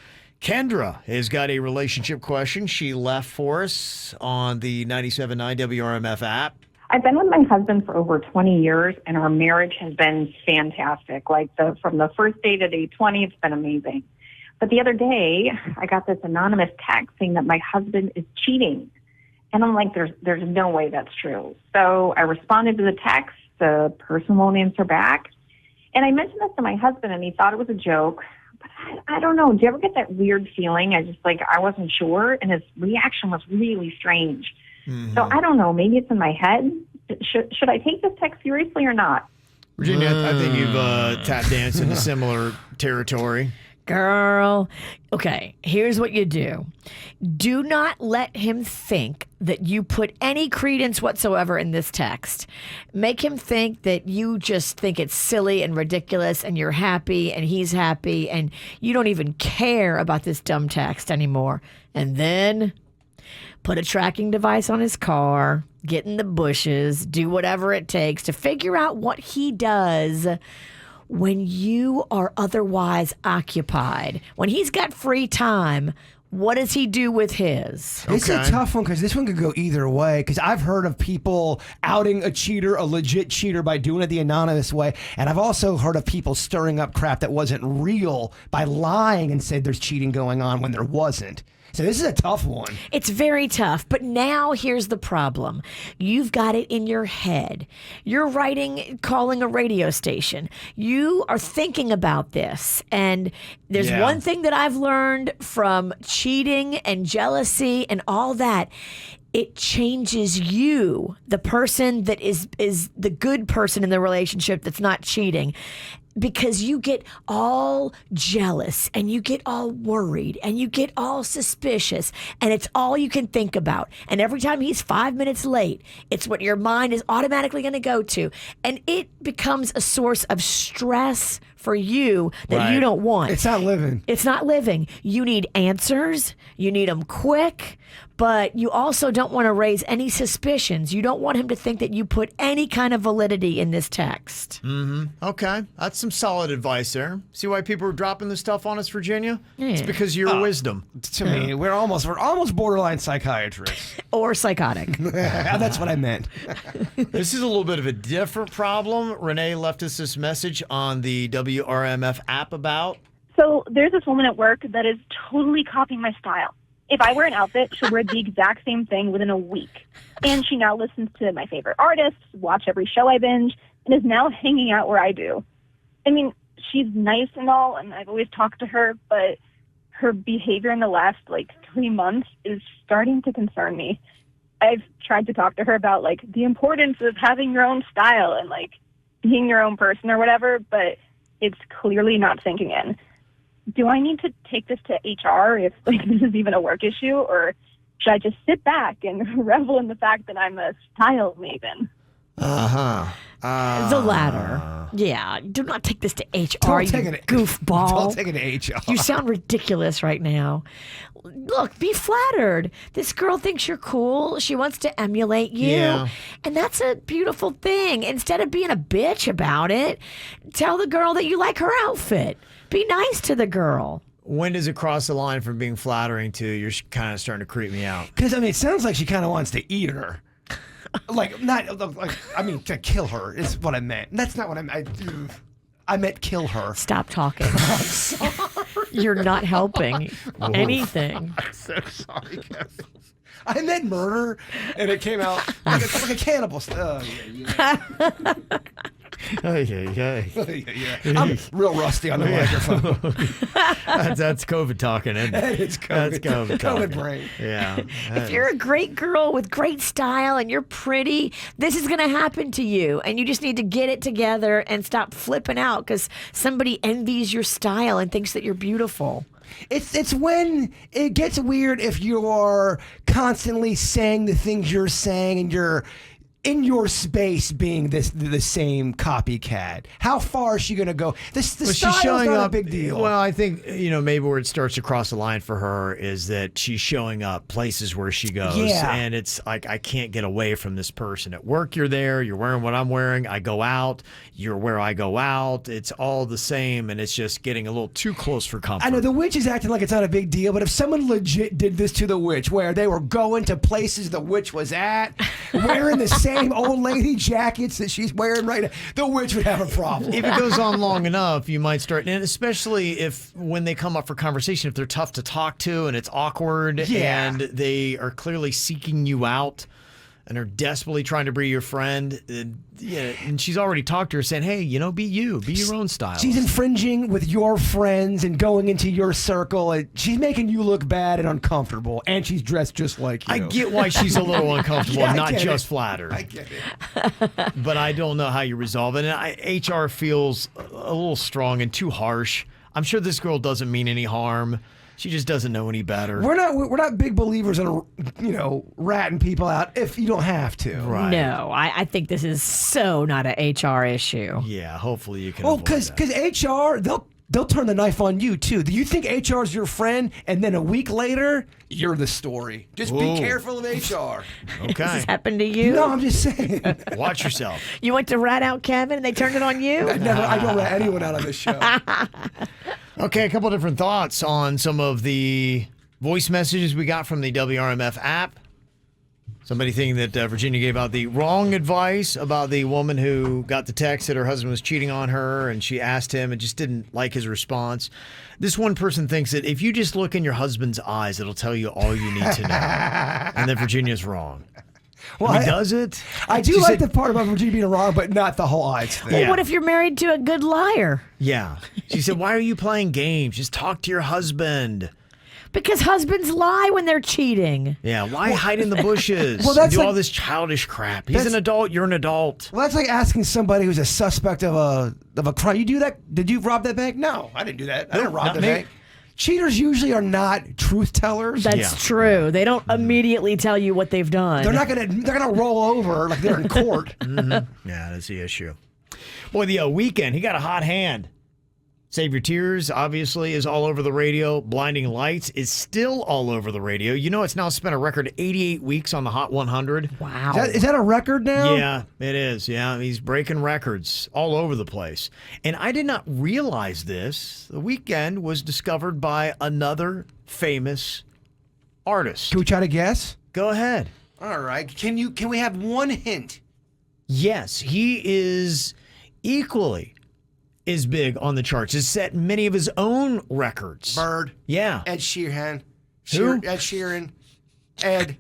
Kendra has got a relationship question she left for us on the 97.9 WRMF app. I've been with my husband for over 20 years, and our marriage has been fantastic. Like from the first day to day 20, it's been amazing. But the other day, I got this anonymous text saying that my husband is cheating. And I'm like, there's no way that's true. So I responded to the text. The person won't answer back. And I mentioned this to my husband, and he thought it was a joke. But I don't know. Do you ever get that weird feeling? I wasn't sure. And his reaction was really strange. Mm-hmm. So I don't know. Maybe it's in my head. Should I take this text seriously or not? Virginia, I think you've tap danced into similar territory. Girl, okay, here's what you do. Do not let him think that you put any credence whatsoever in this text. Make him think that you just think it's silly and ridiculous and you're happy and he's happy and you don't even care about this dumb text anymore. And then put a tracking device on his car, get in the bushes, do whatever it takes to figure out what he does when you are otherwise occupied. When he's got free time, what does he do with his? It's a tough one because this one could go either way. Because I've heard of people outing a cheater, a legit cheater, by doing it the anonymous way. And I've also heard of people stirring up crap that wasn't real by lying and said there's cheating going on when there wasn't. So this is a tough one. It's very tough, but now here's the problem. You've got it in your head. You're calling a radio station. You are thinking about this. And there's one thing that I've learned from cheating and jealousy and all that. It changes you, the person that is the good person in the relationship that's not cheating. Because you get all jealous and you get all worried and you get all suspicious and it's all you can think about. And every time he's 5 minutes late, it's what your mind is automatically going to go to. And it becomes a source of stress for you that you don't want. It's not living. It's not living. You need answers. You need them quick. But you also don't want to raise any suspicions. You don't want him to think that you put any kind of validity in this text. Okay, that's some solid advice there. See why people are dropping this stuff on us, Virginia? It's Yeah. because of your wisdom. To me, we're almost borderline psychiatrists. Or psychotic. That's what I meant. This is a little bit of a different problem. Renee left us this message on the WRMF app about. So there's this woman at work that is totally copying my style. If I wear an outfit, she'll wear the exact same thing within a week. And she now listens to my favorite artists, watch every show I binge, and is now hanging out where I do. I mean, she's nice and all, and I've always talked to her, but her behavior in the last, 3 months is starting to concern me. I've tried to talk to her about, the importance of having your own style and, being your own person or whatever, but it's clearly not sinking in. Do I need to take this to HR if this is even a work issue, or should I just sit back and revel in the fact that I'm a style maven? The latter. Yeah. Do not take this to HR, you goofball. Don't take it to HR. You sound ridiculous right now. Look, be flattered. This girl thinks you're cool. She wants to emulate you. Yeah. And that's a beautiful thing. Instead of being a bitch about it, tell the girl that you like her outfit. Be nice to the girl. When does it cross the line from being flattering to you're kind of starting to creep me out? Because, it sounds like she kind of wants to eat her. To kill her is what I meant. That's not what I meant. I meant kill her. Stop talking. I'm sorry. You're not helping anything. I'm so sorry, Kevin. I meant murder, and it came out like a cannibal. Yeah. I'm real rusty on the microphone. That's COVID talking, isn't it? It's COVID. That's COVID talking. COVID brain. Yeah. If you're a great girl with great style and you're pretty, this is going to happen to you. And you just need to get it together and stop flipping out because somebody envies your style and thinks that you're beautiful. It's when it gets weird if you are constantly saying the things you're saying and you're in your space being the same copycat. How far is she going to go? The style's not a big deal. Well, I think, maybe where it starts to cross the line for her is that she's showing up places where she goes. Yeah. And it's like, I can't get away from this person. At work, you're there. You're wearing what I'm wearing. I go out. You're where I go out. It's all the same. And it's just getting a little too close for comfort. I know the witch is acting like it's not a big deal, but if someone legit did this to the witch, where they were going to places the witch was at, wearing the same old lady jackets that she's wearing right now, the witch would have a problem. If it goes on long enough, you might start, and especially if when they come up for conversation, if they're tough to talk to and it's awkward and they are clearly seeking you out and are desperately trying to be your friend, and she's already talked to her saying, hey, be you, be your own style. She's infringing with your friends and going into your circle. And she's making you look bad and uncomfortable, and she's dressed just like you. I get why she's a little uncomfortable, not just flattered. I get it. But I don't know how you resolve it. And HR feels a little strong and too harsh. I'm sure this girl doesn't mean any harm. She just doesn't know any better. We're not big believers in ratting people out if you don't have to. Right. No, I think this is so not an HR issue. Yeah, hopefully you can. Well, because HR they'll turn the knife on you too. Do you think HR is your friend, and then a week later you're the story? Just Whoa. be careful of HR. Has Okay. this happened to you? No, I'm just saying. Watch yourself. You went to rat out Kevin and they turned it on you? I don't let anyone out of this show. Okay, a couple different thoughts on some of the voice messages we got from the WRMF app. Somebody thinking that Virginia gave out the wrong advice about the woman who got the text that her husband was cheating on her, and she asked him and just didn't like his response. This one person thinks that if you just look in your husband's eyes, it'll tell you all you need to know, and that Virginia's wrong. Well, I mean, does it? I do She like said- the part about Virginia being wrong, but not the whole odds thing. Well, Yeah. what if you're married to a good liar? Yeah. She said, why are you playing games? Just talk to your husband. Because husbands lie when they're cheating. Yeah, why hide in the bushes? Well, that's do like- all this childish crap. He's That's- an adult, you're an adult. Well, that's like asking somebody who's a suspect of a crime. You do that? Did you rob that bank? No, I didn't do that. I didn't rob not the me. bank. Cheaters usually are not truth tellers. That's Yeah. true. They don't immediately tell you what they've done. They're gonna roll over like they're in court. Yeah, that's the issue. Boy, the weekend, he got a hot hand. Save Your Tears, obviously, is all over the radio. Blinding Lights is still all over the radio. You know, it's now spent a record 88 weeks on the Hot 100. Wow. Is that a record now? Yeah, it is. Yeah, he's breaking records all over the place. And I did not realize this. The Weekend was discovered by another famous artist. Can we try to guess? Go ahead. All right. Can we have one hint? Yes, he is equally as big on the charts. Has set many of his own records. Bird. Yeah. Ed Sheeran. Who? Ed Sheeran. Ed.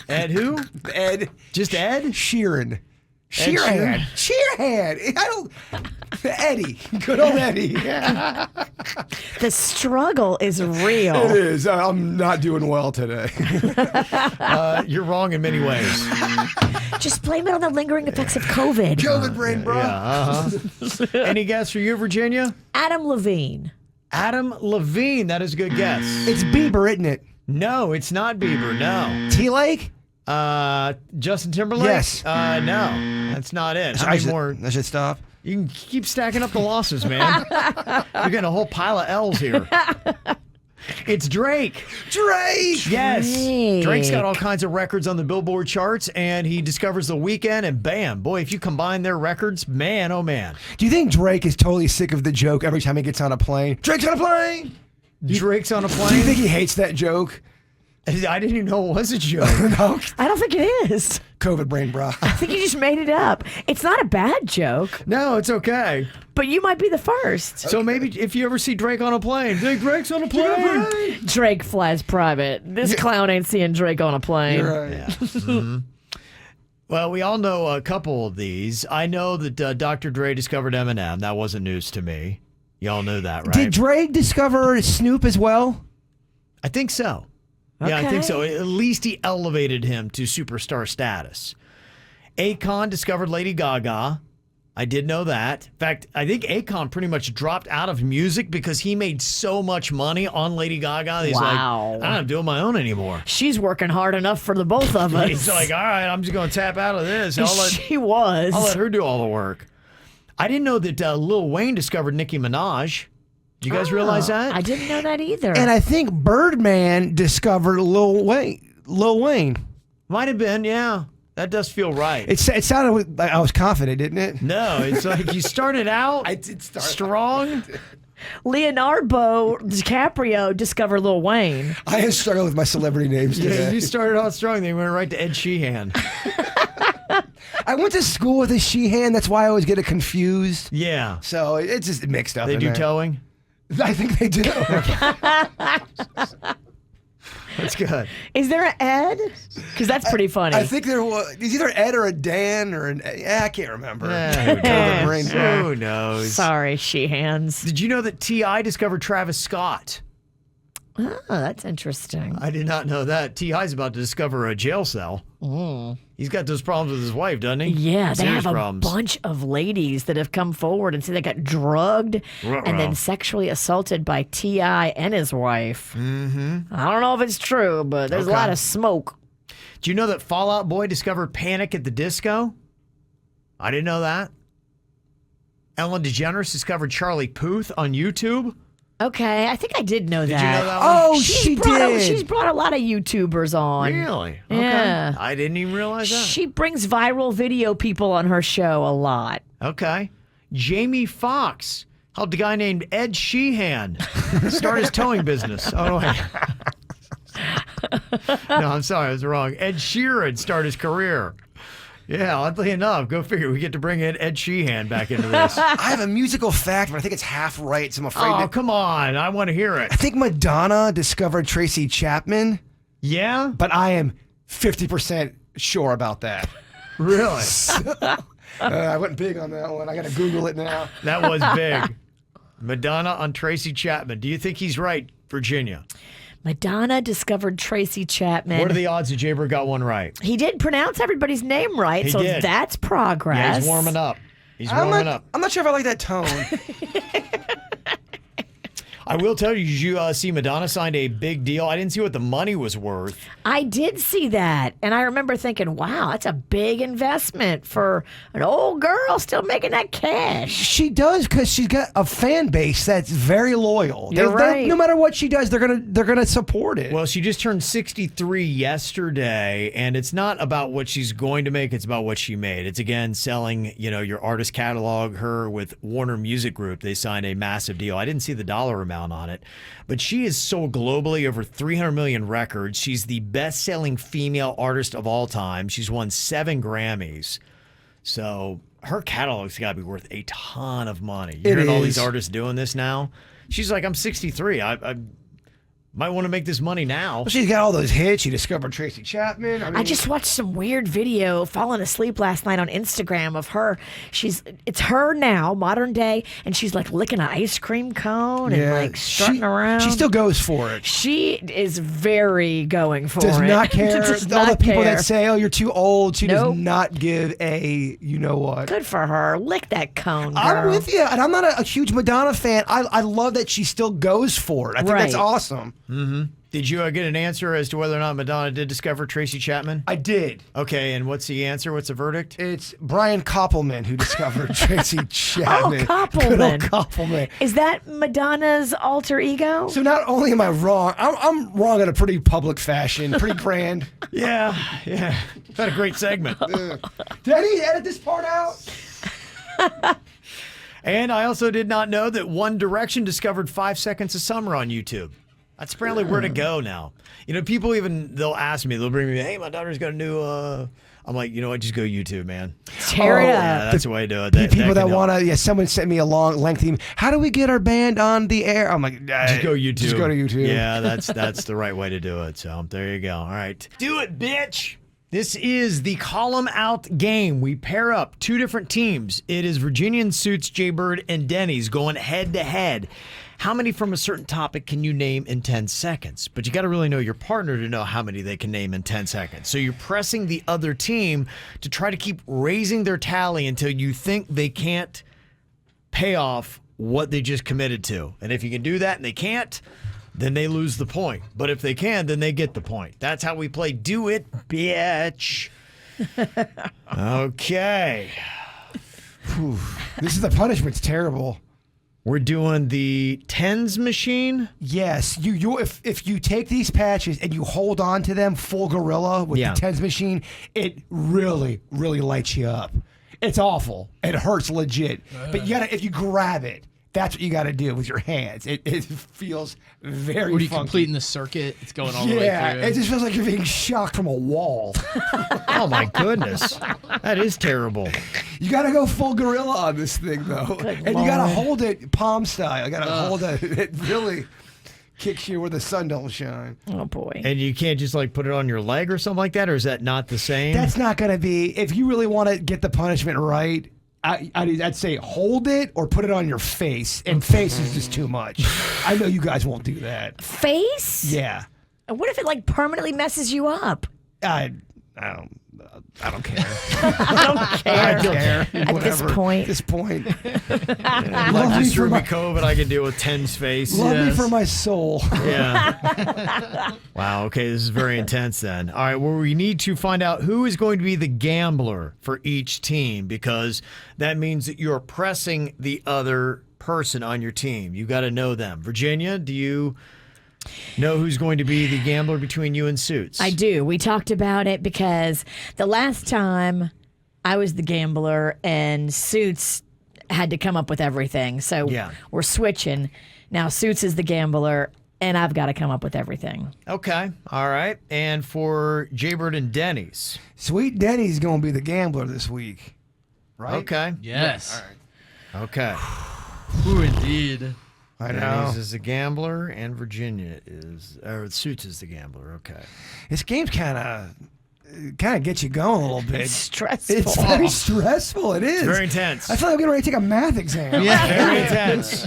Ed who? Ed Just Ed? Sheeran. Sheeran? Sheeran. I don't. Eddie. Good old Eddie. The struggle is real. It is. I'm not doing well today. You're wrong in many ways. Just blame it on the lingering effects of COVID. COVID brain, bro. Any guess for you, Virginia? Adam Levine. Adam Levine. That is a good guess. It's Bieber, isn't it? No, it's not Bieber. No. T-Lake? Justin Timberlake? Yes. No, that's not it. How many more? I should stop. You can keep stacking up the losses, man. You're getting a whole pile of L's here. It's Drake. Drake! Yes. Drake. Drake's got all kinds of records on the Billboard charts, and he discovers The Weeknd, and bam, boy, if you combine their records, man, oh man. Do you think Drake is totally sick of the joke every time he gets on a plane? Drake's on a plane! Drake's on a Do you plane. think he hates that joke? I didn't even know it was a joke. No. I don't think it is. COVID brain, bro. I think you just made it up. It's not a bad joke, No, it's okay. but you might be the first. So maybe if you ever see Drake on a plane, think Drake's on a plane. Drake flies private. This clown ain't seeing Drake on a plane. You're right. Yeah. Mhm. Well, we all know a couple of these. I know that Dr. Dre discovered Eminem. That wasn't news to me. Y'all knew that, right? Did Drake discover Snoop as well? I think so. Yeah, I think Okay. so. At least he elevated him to superstar status. Akon discovered Lady Gaga. I did know that. In fact, I think Akon pretty much dropped out of music because he made so much money on Lady Gaga. He's Wow. like, I'm not doing my own anymore. She's working hard enough for the both of us. He's like, all right, I'm just going to tap out of this. She was. I'll let her do all the work. I didn't know that Lil Wayne discovered Nicki Minaj. Did you guys realize that? I didn't know that either. And I think Birdman discovered Lil Wayne. Might have been, yeah. That does feel right. It sounded like I was confident, didn't it? No, it's like you started out I did start strong. Leonardo DiCaprio discovered Lil Wayne. I had struggled with my celebrity names Yeah, today. you started out strong. Then you went right to Ed Sheehan. I went to school with a Sheehan. That's why I always get it confused. Yeah. So it's just mixed up. They in do there. towing? I think they do. That's good. Is there an Ed? Because that's pretty funny. I think there was either Ed or a Dan or an. Yeah, I can't remember. Who Covid brain, knows? bro. Who knows? Sorry, she hands. Did you know that T.I. discovered Travis Scott? Oh, that's interesting. I did not know that. T.I.'s about to discover a jail cell. He's got those problems with his wife, doesn't he? Yeah, they Serious have a problems. bunch of ladies that have come forward and say they got drugged and then sexually assaulted by T.I. and his wife. Mm-hmm. I don't know if it's true, but there's a lot of smoke. Do you know that Fall Out Boy discovered Panic at the Disco? I didn't know that. Ellen DeGeneres discovered Charlie Puth on YouTube. Okay, I think I did know that. Did you know that one? Oh, She's brought a lot of YouTubers on. Really? Yeah. Okay. I didn't even realize that. She brings viral video people on her show a lot. Okay. Jamie Foxx helped a guy named Ed Sheehan start his towing business. Oh, wait. No, I'm sorry. I was wrong. Ed Sheeran started his career. Yeah, oddly enough, go figure. We get to bring in Ed Sheehan back into this. I have a musical fact, but I think it's half right, so I'm afraid Oh, that... come on. I want to hear it. I think Madonna discovered Tracy Chapman, Yeah? but I am 50% sure about that. Really? I went big on that one. I got to Google it now. That was big. Madonna on Tracy Chapman. Do you think he's right, Virginia? Madonna discovered Tracy Chapman. What are the odds that Jaybird got one right? He did pronounce everybody's name right, He so did. that's progress. Yeah, he's warming up. He's warming up. I'm not sure if I like that tone. I will tell you, did you see Madonna signed a big deal? I didn't see what the money was worth. I did see that, and I remember thinking, wow, that's a big investment for an old girl still making that cash. She does, because she's got a fan base that's very loyal. You're right. No matter what she does, they're gonna support it. Well, she just turned 63 yesterday, and it's not about what she's going to make, it's about what she made. It's, again, selling, your artist catalog. Her with Warner Music Group, they signed a massive deal. I didn't see the dollar amount on it, but she is sold globally over 300 million records. She's the best-selling female artist of all time. She's won 7 Grammys. So her catalog's got to be worth a ton of money. You're hearing all these artists doing this now. She's like, I'm 63. I might want to make this money now. Well, she's got all those hits. She discovered Tracy Chapman. I just watched some weird video falling asleep last night on Instagram of her. It's her now, modern day, and she's like licking an ice cream cone and like strutting around. She still goes for it. She is very going for Does it. not care. Does all not the people care. that say, "Oh, you're too old," she Nope. does not give a you know what. Good for her. Lick that cone, girl. I'm with you, and I'm not a huge Madonna fan. I love that she still goes for it. I think that's awesome. Mm-hmm. Did you get an answer as to whether or not Madonna did discover Tracy Chapman? I did. Okay, and what's the answer? What's the verdict? It's Brian Koppelman who discovered Tracy Chapman. Oh, Koppelman. Good old Koppelman. Is that Madonna's alter ego? So not only am I wrong, I'm wrong in a pretty public fashion, pretty grand. Yeah. Had a great segment. Did he edit this part out? And I also did not know that One Direction discovered 5 Seconds of Summer on YouTube. That's apparently where to go now. People they'll ask me, they'll bring me, hey, my daughter's got a new, I'm like, you know what, just go YouTube, man. Tear it up. Yeah, that's the way to do it. People that can help. want to, someone sent me a long, lengthy, how do we get our band on the air? I'm like, Just go YouTube. Just go to YouTube. Yeah, that's the right way to do it. So there you go. All right. Do it, bitch. This is the Column Out game. We pair up 2 different teams. It is Virginian Suits, Jaybird, and Denny's going head to head. How many from a certain topic can you name in 10 seconds? But you got to really know your partner to know how many they can name in 10 seconds. So you're pressing the other team to try to keep raising their tally until you think they can't pay off what they just committed to. And if you can do that and they can't, then they lose the point. But if they can, then they get the point. That's how we play Do It, bitch. Okay. Whew. This is the punishment's terrible. We're doing the tens machine. Yes, if you take these patches and you hold on to them full gorilla with the tens machine, it really, really lights you up. It's awful. It hurts legit. But if you grab it, that's what you got to do with your hands. It feels very What are you funky. completing the circuit? It's going all the way through. Yeah, it just feels like you're being shocked from a wall. Oh my goodness. That is terrible. You got to go full gorilla on this thing, though. And you got to hold it palm style. You got to hold it. It really kicks you where the sun don't shine. Oh, boy. And you can't just put it on your leg or something like that? Or is that not the same? That's not going to be, if you really want to get the punishment right, I'd say hold it or put it on your face, and face is just too much. I know you guys won't do that. Face? Yeah. And what if it like permanently messes you up? I don't care. I don't care. I don't care. At Whatever. this point. Like just through me COVID, I can deal with Ten's face. Love me for my soul. Yeah. Wow. Okay. This is very intense then. All right. Well, we need to find out who is going to be the gambler for each team, because that means that you're pressing the other person on your team. You got to know them. Virginia, do you know who's going to be the gambler between you and Suits? I do. We talked about it because the last time I was the gambler and Suits had to come up with everything. So we're switching. Now Suits is the gambler and I've got to come up with everything. Okay. All right. And for Jaybird and Denny's? Sweet Denny's going to be the gambler this week. Right? Okay. Yes. All right. Okay. Ooh, indeed. I know. Denny's is the gambler, and Virginia or Suits is the gambler. Okay. This game's kind of gets you going a little bit. It's stressful. It's very stressful. It is. It's very intense. I feel like I'm getting ready to take a math exam. Yeah. Very intense.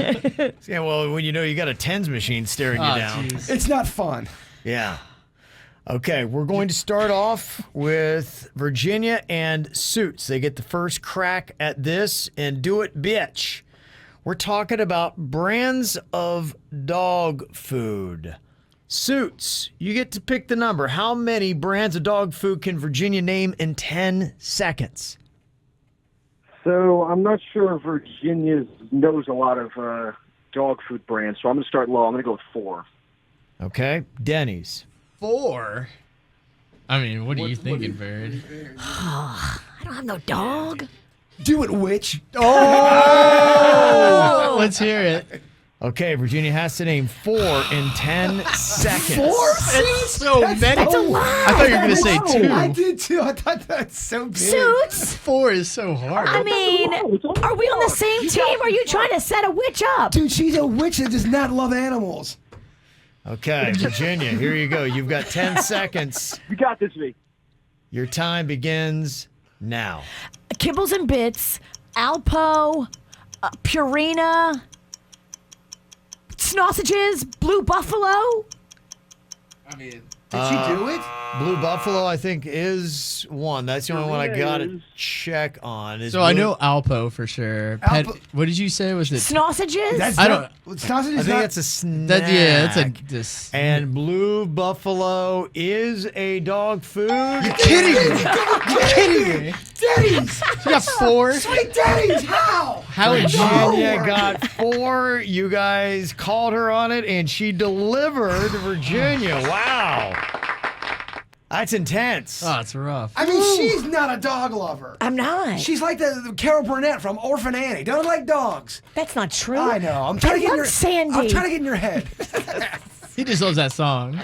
Yeah, well, when you know you got a tens machine staring you down. Geez. It's not fun. Yeah. Okay, we're going to start off with Virginia and Suits. They get the first crack at this, and do it, bitch. We're talking about brands of dog food. Suits, you get to pick the number. How many brands of dog food can Virginia name in 10 seconds? So I'm not sure Virginia knows a lot of dog food brands, so I'm going to start low. I'm going to go with 4. Okay, Denny's. 4? I mean, what are you thinking, Bird? I don't have no dog. Do it, witch. Oh! Let's hear it. Okay, Virginia has to name 4 in 10 seconds. 4? That's so many. That's a lot. I thought you were going to say 2. I did too. I thought that's so big. Suits? 4 is so hard. I mean, are we on the same team or are you trying to set a witch up? Dude, she's a witch that does not love animals. Okay, Virginia, here you go. You've got 10 seconds. You got this, V. Your time begins now. Kibbles and Bits, Alpo, Purina, Sausages, Blue Buffalo. I mean, Did she do it? Blue Buffalo, I think, is one. That's the only one I got to check on. So I know Alpo for sure. Pet, what did you say? Was it Sausages? I don't. Sausage I is think not. it's a snack. That's a this. And Blue Buffalo is a dog food. You're kidding me. You're kidding me. Denny's. You got 4. Sweet Denny's. How? How would Virginia got 4. You guys called her on it, and she delivered. Virginia, wow. That's intense. Oh, it's rough. I mean, she's not a dog lover. I'm not. She's like the Carol Burnett from Orphan Annie. Doesn't like dogs. That's not true. I know. I'm trying to get in love your Sandy. I'm trying to get in your head. He just loves that song.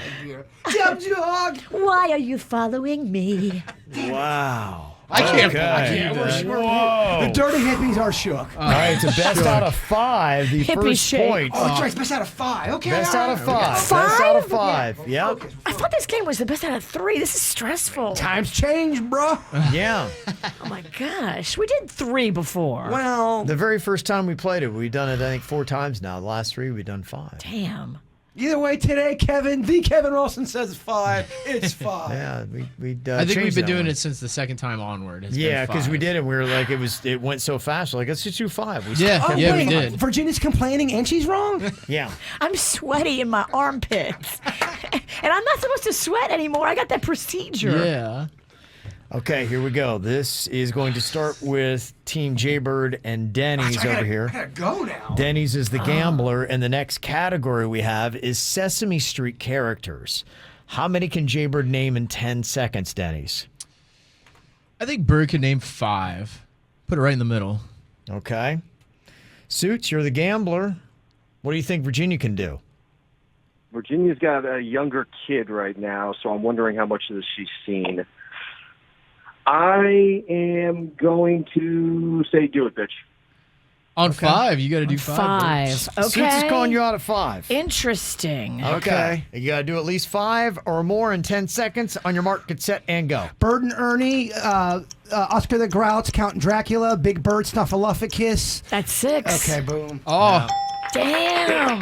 Jump dog. Why are you following me? Wow. I can't. Okay. I can't do that. Whoa. The dirty hippies are shook. All right, it's a best out of 5. The Hippie first shake. point. Oh, that's right. It's best out of 5. Okay. Best all out right. of 5. Best 5? out of 5. Yep. I thought this game was the best out of 3. This is stressful. Times change, bro. Yeah. Oh my gosh. We did 3 before. Well, The very first time we played it, we've done it, I think, 4 times now. The last 3, we've done 5. Damn. either way, today, Kevin Ralston says 5. It's 5. Yeah, we I think we've changed been that doing one. it since the second time onward. It's Yeah, been because 5. we did it. We were like, it went so fast. We're like, let's just do 5. We Yeah, Oh, yeah, wait, we did. Virginia's complaining and she's wrong? Yeah. I'm sweaty in my armpits. And I'm not supposed to sweat anymore. I got that procedure. Yeah. Okay, here we go. This is going to start with Team Jaybird and Denny's over here. I gotta go now. Denny's is the gambler, and the next category we have is Sesame Street characters. How many can Jaybird name in 10 seconds, Denny's? I think Bird could name 5. Put it right in the middle. Okay. Suits, you're the gambler. What do you think Virginia can do? Virginia's got a younger kid right now, so I'm wondering how much of this she's seen. I am going to say do it, bitch. On 5, you got to do 5. 5. Okay. Suits is calling you out at 5. Interesting. Okay. You got to do at least 5 or more in 10 seconds. On your mark, get set, and go. Bird and Ernie, Oscar the Grouch, Count Dracula, Big Bird, Snuffleupagus. That's 6. Okay, boom. Oh. Damn.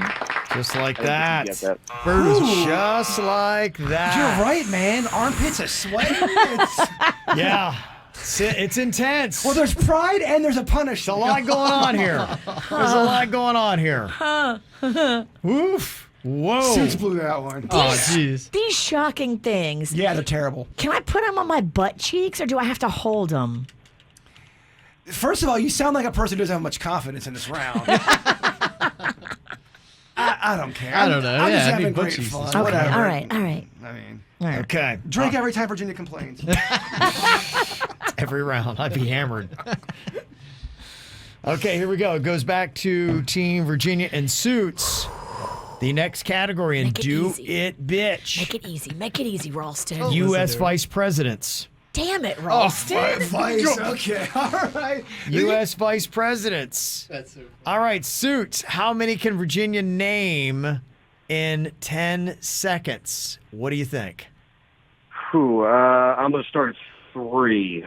Just like that. Get that. Bird is just like that. You're right, man. Armpits are sweating. Yeah. It's intense. Well, there's pride and there's a There's a punishment. lot going on here. There's a lot going on here. Oof. Whoa. Suits blew that one. Oh, jeez. These shocking things. Yeah, they're terrible. Can I put them on my butt cheeks or do I have to hold them? First of all, you sound like a person who doesn't have much confidence in this round. I don't care. I don't know. I'm Yeah, just I having think butt great cheeks is fun. fine. Okay. Whatever. All right. All right. I mean, Okay. drink every time Virginia complains. Every round. I'd be hammered. Okay, here we go. It goes back to Team Virginia and Suits. The next category in Make it Do easy. It Bitch. Make it easy. Make it easy, Ralston. U.S. Vice Presidents. Damn it, Ralston. Vice. Okay. All right. U.S. Vice Presidents. That's so funny. All right, Suits. How many can Virginia name in 10 seconds? What do you think? Whew, I'm going to start at 3.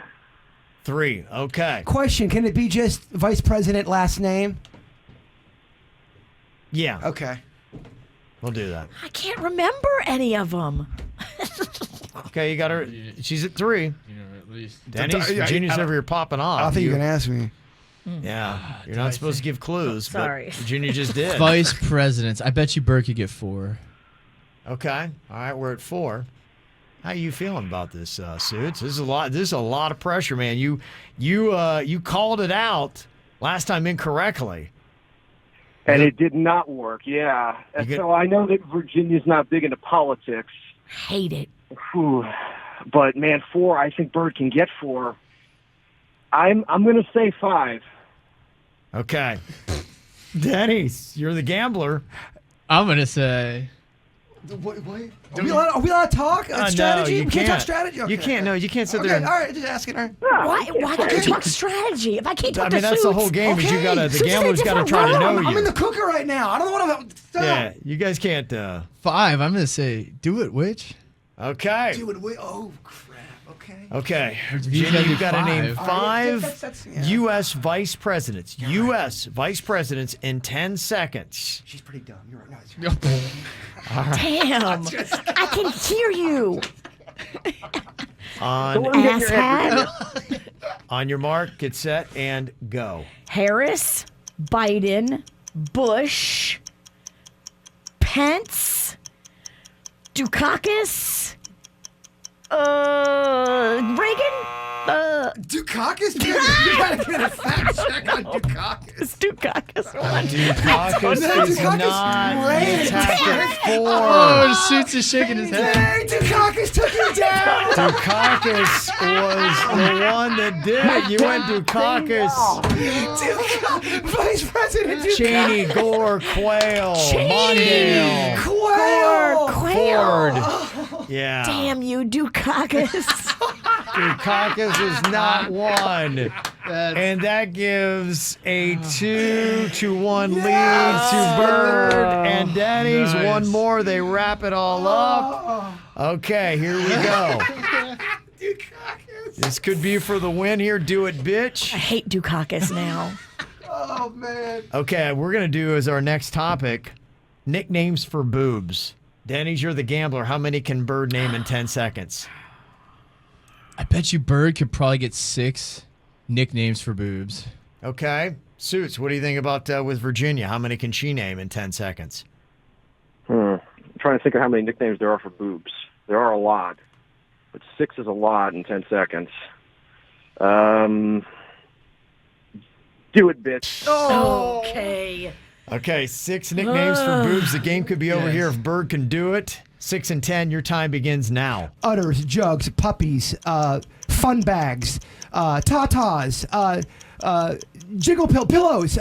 3. Okay. Question: can it be just Vice President last name? Yeah, Okay. we'll do that. I can't remember any of them. Okay, you got her. She's at 3. You know, at least. Denny's, Virginia's over here popping off. I think you're gonna ask me. Yeah, you're not supposed to give clues, but Sorry. Virginia just did. Vice presidents. I bet you Burke could get 4. Okay, all right, we're at 4. How you feeling about this, Suits? This is a lot. This is a lot of pressure, man. You called it out last time incorrectly. And it did not work, yeah. You get- So I know that Virginia's not big into politics. Hate it. Whew. But, man, 4, I think Bird can get 4. I'm going to say 5. Okay, Denny's, you're the gambler. I'm going to say. Wait. Are we allowed to talk? Strategy? No, you We can't. talk strategy? Okay. You can't. No, you can't sit Okay, there. And, all right, just asking. All right. Why can't you talk strategy? If I can't talk I mean, to that's Suits, the whole game. Is you gotta. The Suits is a gambler's got to different try to know world. you. I'm in the cooker right now. I don't know what I'm. Yeah, you guys can't. 5. I'm going to say, do it, witch. Okay. Dude, wait. Oh crap. Okay. Okay, You Virginia, gotta do you've got to name 5. 5 That's- yeah. U.S. vice presidents. U.S. vice presidents in 10 seconds. She's pretty dumb. You're right. No, it's- Damn. I can hear you. On Asshat. on your mark, get set, and go. Harris, Biden, Bush, Pence, Dukakis, Reagan, Dukakis? You gotta get a fact check on Dukakis. it's Dukakis one. Dukakis is Dukakis not ran. the attack at 4. Oh, Suits is shaking his head. Dang, Dukakis took you down. Dukakis was the one that did it. You went Dukakis. Vice President Dukakis. Cheney, Gore, Quayle, Mondale, Quayle. Ford. Yeah. Damn you, Dukakis. Dukakis is not one. And that gives a 2-1 lead to Bird and Denny's. Nice. One more. They wrap it all up. Okay, here we go. This could be for the win here. Do it, bitch. I hate Dukakis now. Oh, man. Okay, we're going to do as our next topic nicknames for boobs. Denny's, you're the gambler. How many can Bird name in 10 seconds? I bet you Bird could probably get 6 nicknames for boobs. Okay. Suits, what do you think about with Virginia? How many can she name in 10 seconds? I'm trying to think of how many nicknames there are for boobs. There are a lot. But 6 is a lot in 10 seconds. Do it, bitch. Okay. Okay, 6 nicknames for boobs. The game could be over Yes. here if Bird can do it. 6 and 10, your time begins now. Udders, jugs, puppies, fun bags, tatas, jiggle pillows,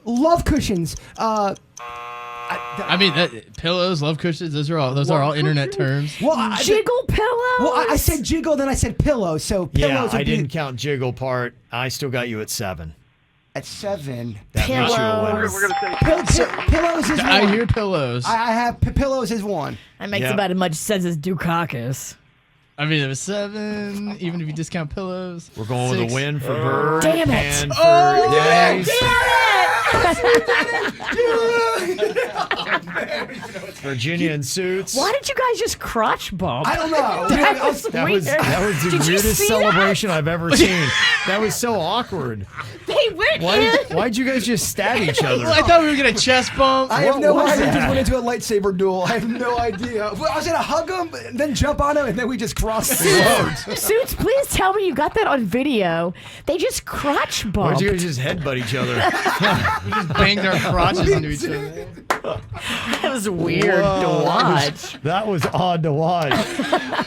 love cushions. I mean, pillows, love cushions, those are all internet terms. Well, Jiggle pillows. Well, I said jiggle, then I said pillow. So pillows Yeah, would I be- didn't count jiggle part. I still got you at 7. at 7. Pillows. We're gonna say Pillows is one. I hear pillows. I have pillows is one. That makes Yep. about as much sense as Dukakis. I mean, it was 7, even if you discount pillows. We're going 6. with a win for Bird. Damn it. And for Oh, Denise. Virginia and Suits. Why did you guys just crotch bump? I don't know. That was That weird. was the Did you weirdest see celebration I've ever seen. That was so awkward. They went in. Why'd you guys just stab each other? I thought we were going to chest bump. I have What no was idea. We that? just went into a lightsaber duel. I have no idea. I was gonna hug him, then jump on him, and then we just crossed the roads. Suits, please tell me you got that on video. They just crotch Why'd bumped. you guys just headbutt each other? We just banged our crotches into each other. That was weird to watch. That was odd to watch.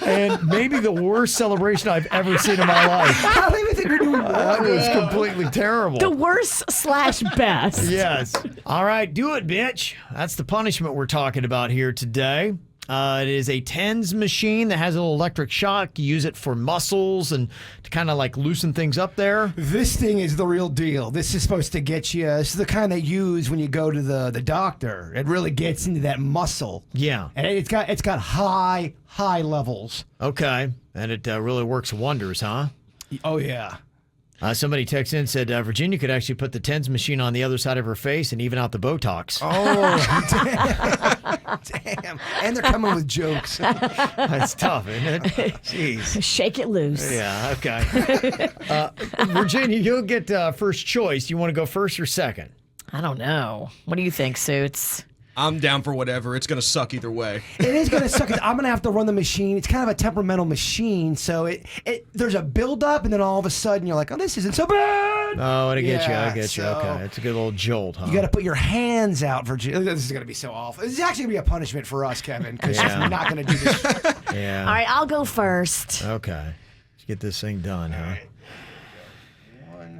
And maybe the worst celebration I've ever seen in my life. I don't even think we're doing That one. was completely terrible. The worst/best. Yes. All right, do it, bitch. That's the punishment we're talking about here today. It is a TENS machine that has a little electric shock. You use it for muscles and to kind of like loosen things up there. This thing is the real deal. This is supposed to get you. This is the kind they use when you go to the doctor. It really gets into that muscle. Yeah. And it's got high levels. Okay. And it really works wonders, huh? Oh yeah. Somebody texted in and said Virginia could actually put the TENS machine on the other side of her face and even out the Botox. Oh, damn. And they're coming with jokes. That's tough, isn't it? Jeez. Shake it loose. Yeah, okay. Virginia, you'll get first choice. You want to go first or second? I don't know. What do you think, Suits? I'm down for whatever. It's going to suck either way. It is going to suck. 'Cause I'm going to have to run the machine. It's kind of a temperamental machine, so there's a build-up, and then all of a sudden you're like, oh, this isn't so bad. Oh, I get you. I Yeah, get you. so- Okay. It's a good little jolt, huh? You got to put your hands out, Virginia. This is going to be so awful. This is actually going to be a punishment for us, Kevin, because Yeah. she's not going to do this. Yeah. All right, I'll go first. Okay. Let's get this thing done, huh?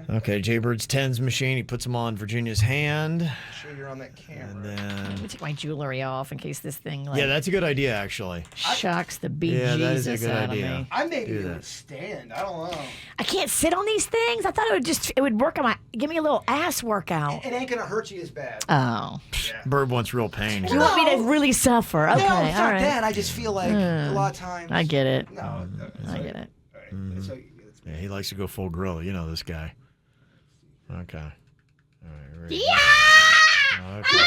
Okay, Jaybird's TENS machine. He puts them on Virginia's hand. Make sure you're on that camera. And Let me then... take my jewelry off in case this thing like Yeah, that's a good idea, actually. shocks the Yeah, that is bejesus a good out idea. of me. I may Do be able that. to stand. I don't know. I can't sit on these things. I thought it would work on my give me a little ass workout. It ain't going to hurt you as bad. Oh, Bird wants real pain. you want me to really suffer? Okay, No, all it's not right. that. I just feel like a lot of times. I get it. No, I get it. So, Yeah, he likes to go full gorilla. You know this guy. Okay. All right, ready? Yeah! Okay.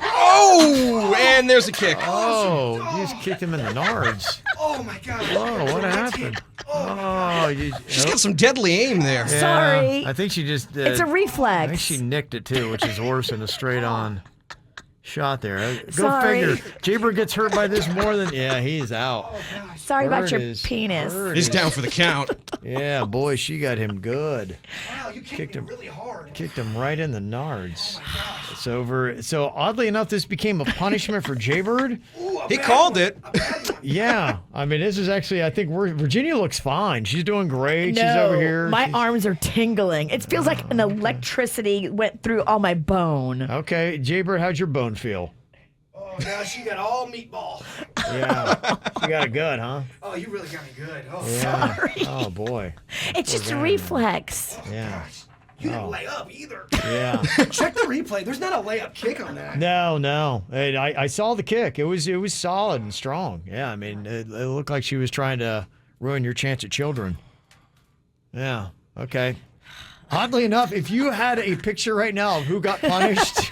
Oh, and there's a kick. Oh, you just kicked him in the nards. oh my God. Whoa, what happened? Oh, you... She's got some deadly aim there. Yeah, Sorry. I think she just... It's a I think reflex. she nicked it too, which is worse than a straight-on shot there. Go Sorry. figure. Jaybird gets hurt by this more than... Yeah, he's out. Sorry about Bird your is- penis. Bird He's is- down for the count. Yeah, boy, she got him good. Wow, you kicked him really hard. Kicked him right in the nards. It's over. So oddly enough, this became a punishment for Jaybird. He called it. Yeah, I mean, this is actually. I think Virginia looks fine. She's doing great. No, She's over here. my She's- arms are tingling. It feels like an electricity went through all my bone. Okay, Jaybird, how'd your bone feel? Oh, now she got all meatball. Yeah, she got it good, huh? Oh, you really got me good. Oh, Yeah. Sorry. Oh boy. It's just a guy. reflex. Yeah. you didn't lay up either. Yeah. Check the replay. There's not a layup kick on that. No. And I saw the kick. It was solid and strong. Yeah, I mean, it looked like she was trying to ruin your chance at children. Yeah. Okay. Oddly enough, if you had a picture right now of who got punished,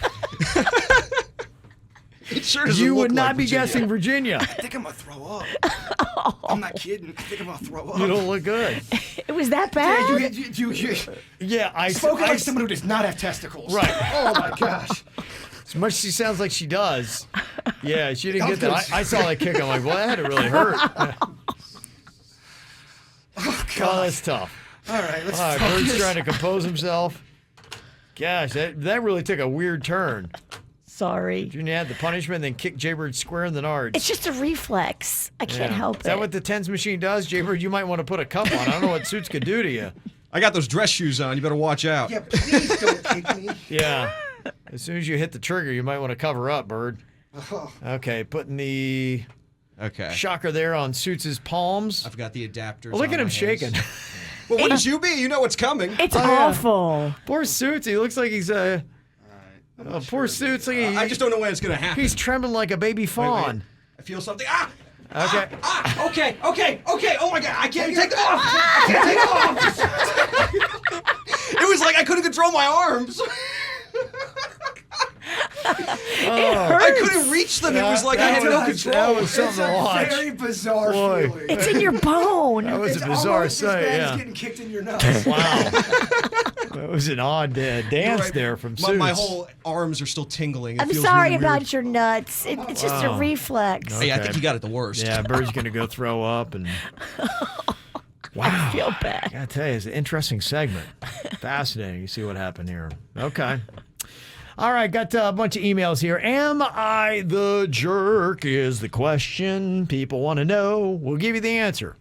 It sure doesn't you look would not like be Virginia. guessing Virginia. I think I'm going to throw up. I'm not kidding. I think I'm going to throw up. You don't look good. It was that bad? You Yeah, I spoken like someone who does not have testicles. Right. Oh, my gosh. As much as she sounds like she does. Yeah, she didn't I get was that. I saw that kick. I'm like, well, that had to really hurt. Oh, Oh, God. that's tough. All right, let's All right, focus. Bird's trying to compose himself. Gosh, that really took a weird turn. Sorry. Junior had the punishment, then kicked Jaybird square in the nards. It's just a reflex. I can't Yeah. help Is that it. what the TENS machine does? Jaybird, you might want to put a cup on. I don't know what Suits could do to you. I got those dress shoes on. You better watch out. Yeah, please don't kick me. Yeah. As soon as you hit the trigger, you might want to cover up, Bird. Oh. Okay, putting the Okay. shocker there on Suits' palms. I've got the adapters. Look on at him my shaking. hands. Well, wouldn't you be? You know what's coming. It's awful. Poor Suits. He looks like he's poor Suits. Like I just don't know when it's going to happen. he's trembling like a baby fawn. I feel something. Ah! Okay. Okay. Oh my God! I can't take them off. I can't take them off. It was like I couldn't control my arms. I couldn't reach them. It was like I had no control. That was something to watch. Very bizarre Boy. feeling. It's in your bone. That was It's a bizarre almost as sight. bad Yeah. as getting kicked in your nuts. Wow. That was an odd dance Right. there from my, Suits. my whole arms are still tingling. It I'm feels sorry really about weird. your nuts. It's just a reflex. Hey, I Okay. think you got it the worst. Yeah, Bird's gonna go throw up and. Wow. I feel bad. I gotta tell you, it's an interesting segment. Fascinating. You see what happened here. Okay. All right, got a bunch of emails here. Am I the jerk is the question people want to know. We'll give you the answer.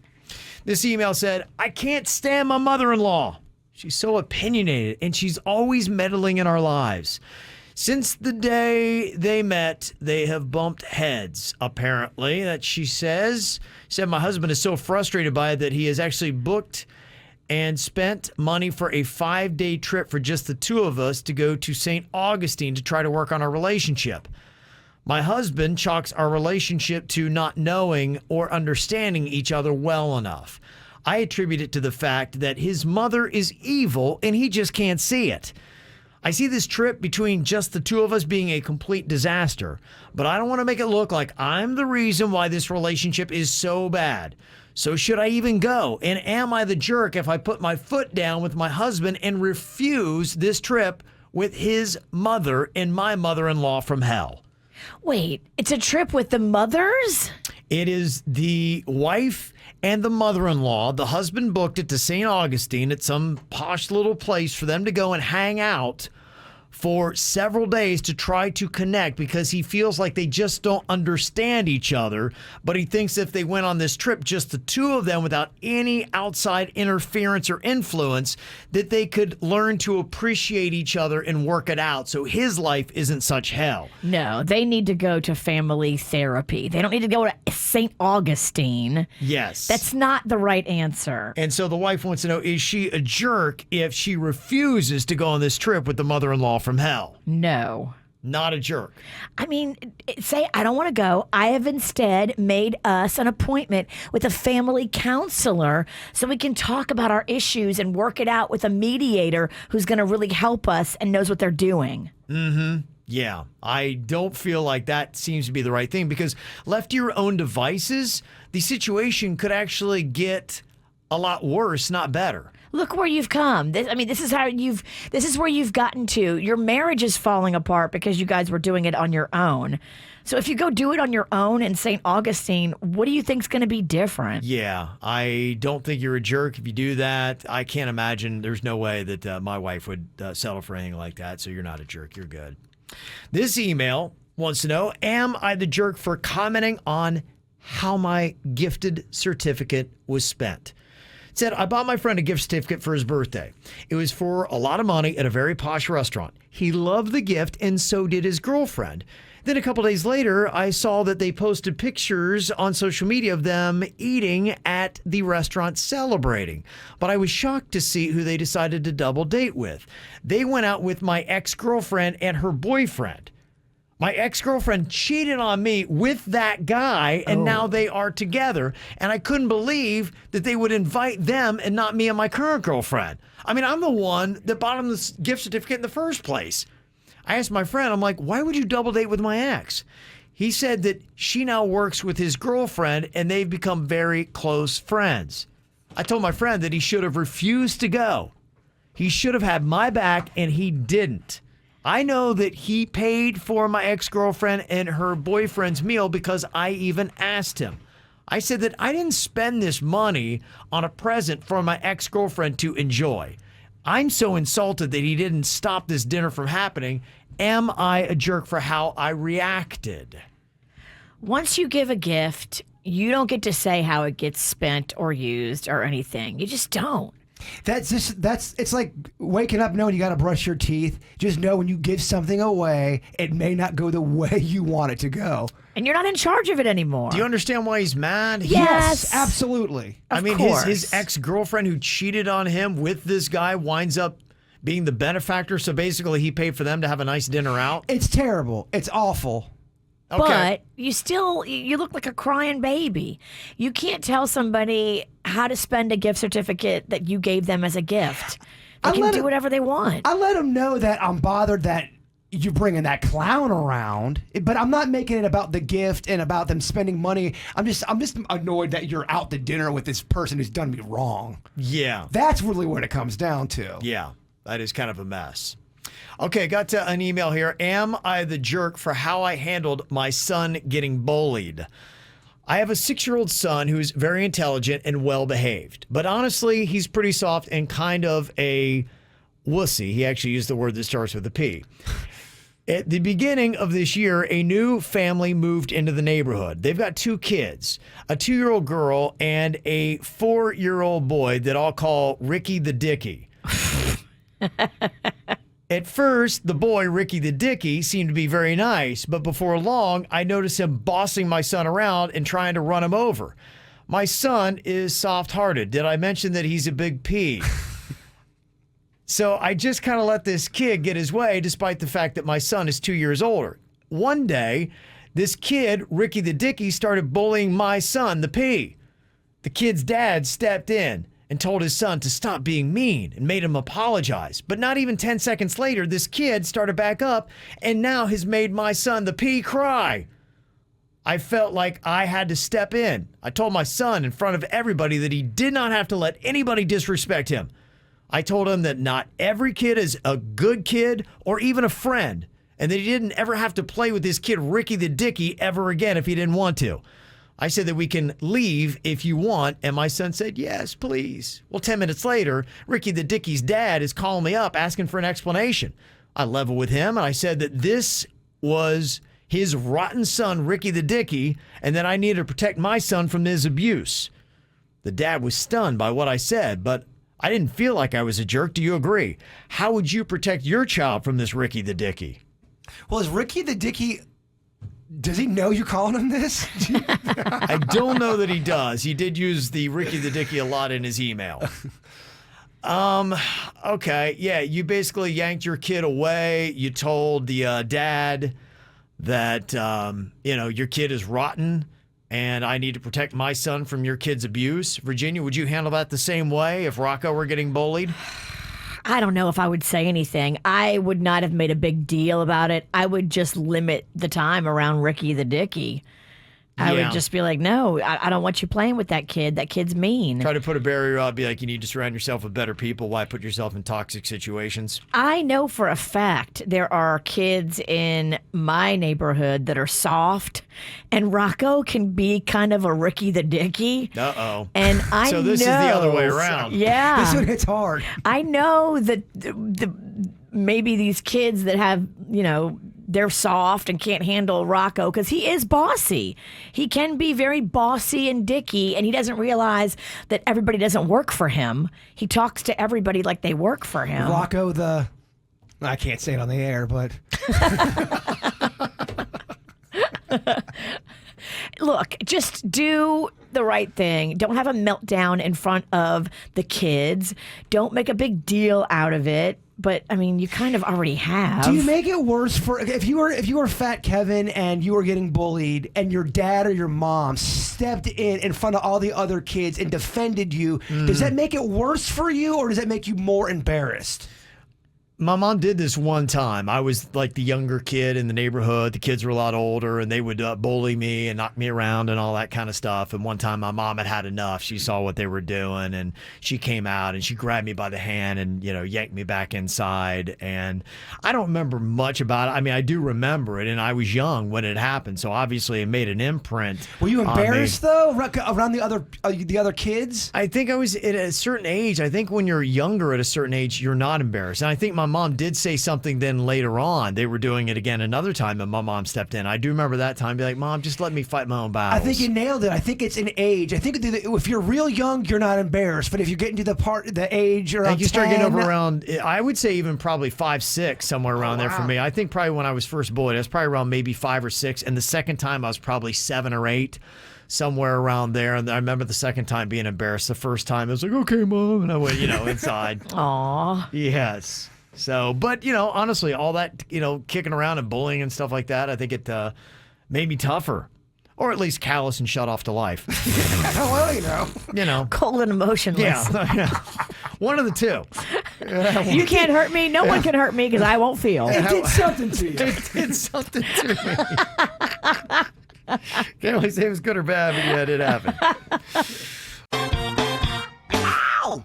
This email said, I can't stand my mother-in-law. She's so opinionated, and she's always meddling in our lives. Since the day they met, they have bumped heads, apparently, that she says. Said my husband is so frustrated by it that he has actually booked and spent money for a 5-day trip for just the two of us to go to St. Augustine to try to work on our relationship. My husband chalks our relationship to not knowing or understanding each other well enough. I attribute it to the fact that his mother is evil and he just can't see it. I see this trip between just the two of us being a complete disaster, but I don't want to make it look like I'm the reason why this relationship is so bad. So should I even go? And am I the jerk if I put my foot down with my husband and refuse this trip with his mother and my mother-in-law from hell? Wait, it's a trip with the mothers? It is the wife and the mother-in-law. The husband booked it to St. Augustine at some posh little place for them to go and hang out for several days to try to connect because he feels like they just don't understand each other. But he thinks if they went on this trip, just the two of them without any outside interference or influence, that they could learn to appreciate each other and work it out so his life isn't such hell. No, they need to go to family therapy. They don't need to go to St. Augustine. Yes. That's not the right answer. And so the wife wants to know, is she a jerk if she refuses to go on this trip with the mother-in-law from hell? No. Not a jerk. I mean, say I don't want to go. I have instead made us an appointment with a family counselor so we can talk about our issues and work it out with a mediator who's going to really help us and knows what they're doing. Mm-hmm. Yeah, I don't feel like that seems to be the right thing because left to your own devices, the situation could actually get a lot worse, not better. Look where you've come. This is where you've gotten to. Your marriage is falling apart because you guys were doing it on your own. So if you go do it on your own in St. Augustine, what do you think's going to be different? Yeah, I don't think you're a jerk if you do that. I can't imagine. There's no way that my wife would settle for anything like that. So you're not a jerk. You're good. This email wants to know, am I the jerk for commenting on how my gifted certificate was spent? It said, I bought my friend a gift certificate for his birthday. It was for a lot of money at a very posh restaurant. He loved the gift, and so did his girlfriend. Then a couple days later, I saw that they posted pictures on social media of them eating at the restaurant celebrating. But I was shocked to see who they decided to double date with. They went out with my ex-girlfriend and her boyfriend. My ex-girlfriend cheated on me with that guy, and now they are together. And I couldn't believe that they would invite them and not me and my current girlfriend. I mean, I'm the one that bought him this gift certificate in the first place. I asked my friend, I'm like, why would you double date with my ex? He said that she now works with his girlfriend, and they've become very close friends. I told my friend that he should have refused to go. He should have had my back, and he didn't. I know that he paid for my ex-girlfriend and her boyfriend's meal because I even asked him. I said that I didn't spend this money on a present for my ex-girlfriend to enjoy. I'm so insulted that he didn't stop this dinner from happening. Am I a jerk for how I reacted? Once you give a gift, you don't get to say how it gets spent or used or anything. You just don't. It's like waking up knowing you got to brush your teeth. Just know when you give something away, it may not go the way you want it to go. And you're not in charge of it anymore. Do you understand why he's mad? Yes. Absolutely. I mean, course. his ex-girlfriend who cheated on him with this guy winds up being the benefactor. So basically, he paid for them to have a nice dinner out. It's terrible. It's awful. Okay. But you look like a crying baby. You can't tell somebody how to spend a gift certificate that you gave them as a gift. They can do whatever they want. I let them know that I'm bothered that you're bringing that clown around, but I'm not making it about the gift and about them spending money. I'm just annoyed that you're out to dinner with this person who's done me wrong. Yeah. That's really what it comes down to. Yeah, that is kind of a mess. Okay, got to an email here. Am I the jerk for how I handled my son getting bullied? I have a 6-year-old son who's very intelligent and well-behaved. But honestly, he's pretty soft and kind of a wussy. He actually used the word that starts with a P. At the beginning of this year, a new family moved into the neighborhood. They've got 2 kids, a 2-year-old girl and a 4-year-old boy that I'll call Ricky the Dicky. At first, the boy, Ricky the Dicky, seemed to be very nice, but before long, I noticed him bossing my son around and trying to run him over. My son is soft-hearted. Did I mention that he's a big P? So I just kind of let this kid get his way, despite the fact that my son is 2 years older. One day, this kid, Ricky the Dicky, started bullying my son, the P. The kid's dad stepped in and told his son to stop being mean and made him apologize. But not even 10 seconds later, this kid started back up and now has made my son, the P, cry. I felt like I had to step in. I told my son in front of everybody that he did not have to let anybody disrespect him. I told him that not every kid is a good kid or even a friend, and that he didn't ever have to play with this kid Ricky the Dicky ever again if he didn't want to. I said that we can leave if you want, and my son said, yes, please. Well, 10 minutes later, Ricky the Dicky's dad is calling me up asking for an explanation. I leveled with him, and I said that this was his rotten son, Ricky the Dicky, and that I needed to protect my son from his abuse. The dad was stunned by what I said, but I didn't feel like I was a jerk. Do you agree? How would you protect your child from this Ricky the Dicky? Well, is Ricky the Dicky... Does he know you're calling him this? I don't know that he does. He did use the Ricky the Dicky a lot in his email. Okay. Yeah, you basically yanked your kid away. You told the dad that, your kid is rotten and I need to protect my son from your kid's abuse. Virginia, would you handle that the same way if Rocco were getting bullied? I don't know if I would say anything. I would not have made a big deal about it. I would just limit the time around Ricky the Dicky. I would just be like, no, I don't want you playing with that kid. That kid's mean. Try to put a barrier up, be like, you need to surround yourself with better people. Why put yourself in toxic situations? I know for a fact there are kids in my neighborhood that are soft, and Rocco can be kind of a Ricky the Dicky. Uh-oh. And I So this is the other way around. Yeah. This one hits hard. I know that maybe these kids that have, they're soft and can't handle Rocco because he is bossy. He can be very bossy and dicky, and he doesn't realize that everybody doesn't work for him. He talks to everybody like they work for him. Rocco I can't say it on the air, but... Look, just do the right thing. Don't have a meltdown in front of the kids. Don't make a big deal out of it. But I mean, you kind of already have. Do you make it worse for if you were Fat Kevin and you were getting bullied and your dad or your mom stepped in front of all the other kids and defended you? Does that make it worse for you, or does that make you more embarrassed? My mom did this one time. I was like the younger kid in the neighborhood. The kids were a lot older, and they would bully me and knock me around and all that kind of stuff. And one time my mom had had enough. She saw what they were doing, and she came out and she grabbed me by the hand and, yanked me back inside. And I don't remember much about it. I mean, I do remember it, and I was young when it happened. So obviously it made an imprint. Were you embarrassed, though, around the other kids? I think I was at a certain age. I think when you're younger at a certain age, you're not embarrassed. And I think my my mom did say something then later on. They were doing it again another time, and my mom stepped in. I do remember that time. Be like, Mom, just let me fight my own battles. I think you nailed it. I think it's an age. I think if you're real young, you're not embarrassed. But if you're getting to the age around you start getting 10, over around, I would say even probably 5, 6, somewhere around there for me. I think probably when I was first bullied, I was probably around maybe 5 or 6. And the second time I was probably 7 or 8. Somewhere around there. And I remember the second time being embarrassed. The first time, I was like, okay, Mom. And I went, inside. Aw. Yes. So, but, honestly, all that, kicking around and bullying and stuff like that, I think it made me tougher. Or at least callous and shut off to life. Well, Cold and emotionless. Yeah. One of the two. You can't hurt me. No one can hurt me because I won't feel. It did something to you. It did something to me. Can't really say it was good or bad, but yeah, it did happen. Ow!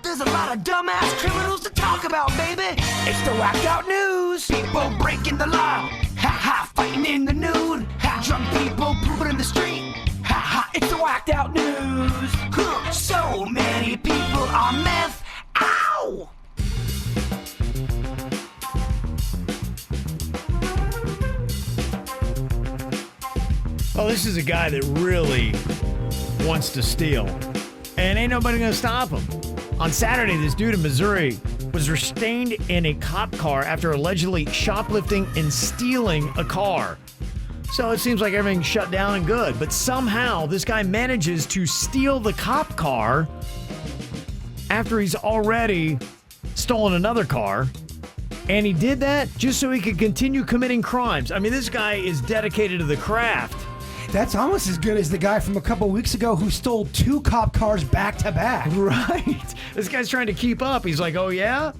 There's a lot of dumbass criminals to talk about, baby. It's the whacked out news. People breaking the law. Ha, fighting in the nude. Ha, drunk people pooping in the street. Ha, it's the whacked out news. So many people on meth. Ow! Oh, this is a guy that really wants to steal. And ain't nobody gonna stop him. On Saturday, this dude in Missouri was restrained in a cop car after allegedly shoplifting and stealing a car. So it seems like everything's shut down and good. But somehow, this guy manages to steal the cop car after he's already stolen another car. And he did that just so he could continue committing crimes. I mean, this guy is dedicated to the craft. That's almost as good as the guy from a couple weeks ago who stole 2 cop cars back to back. Right. This guy's trying to keep up. He's like, oh, yeah?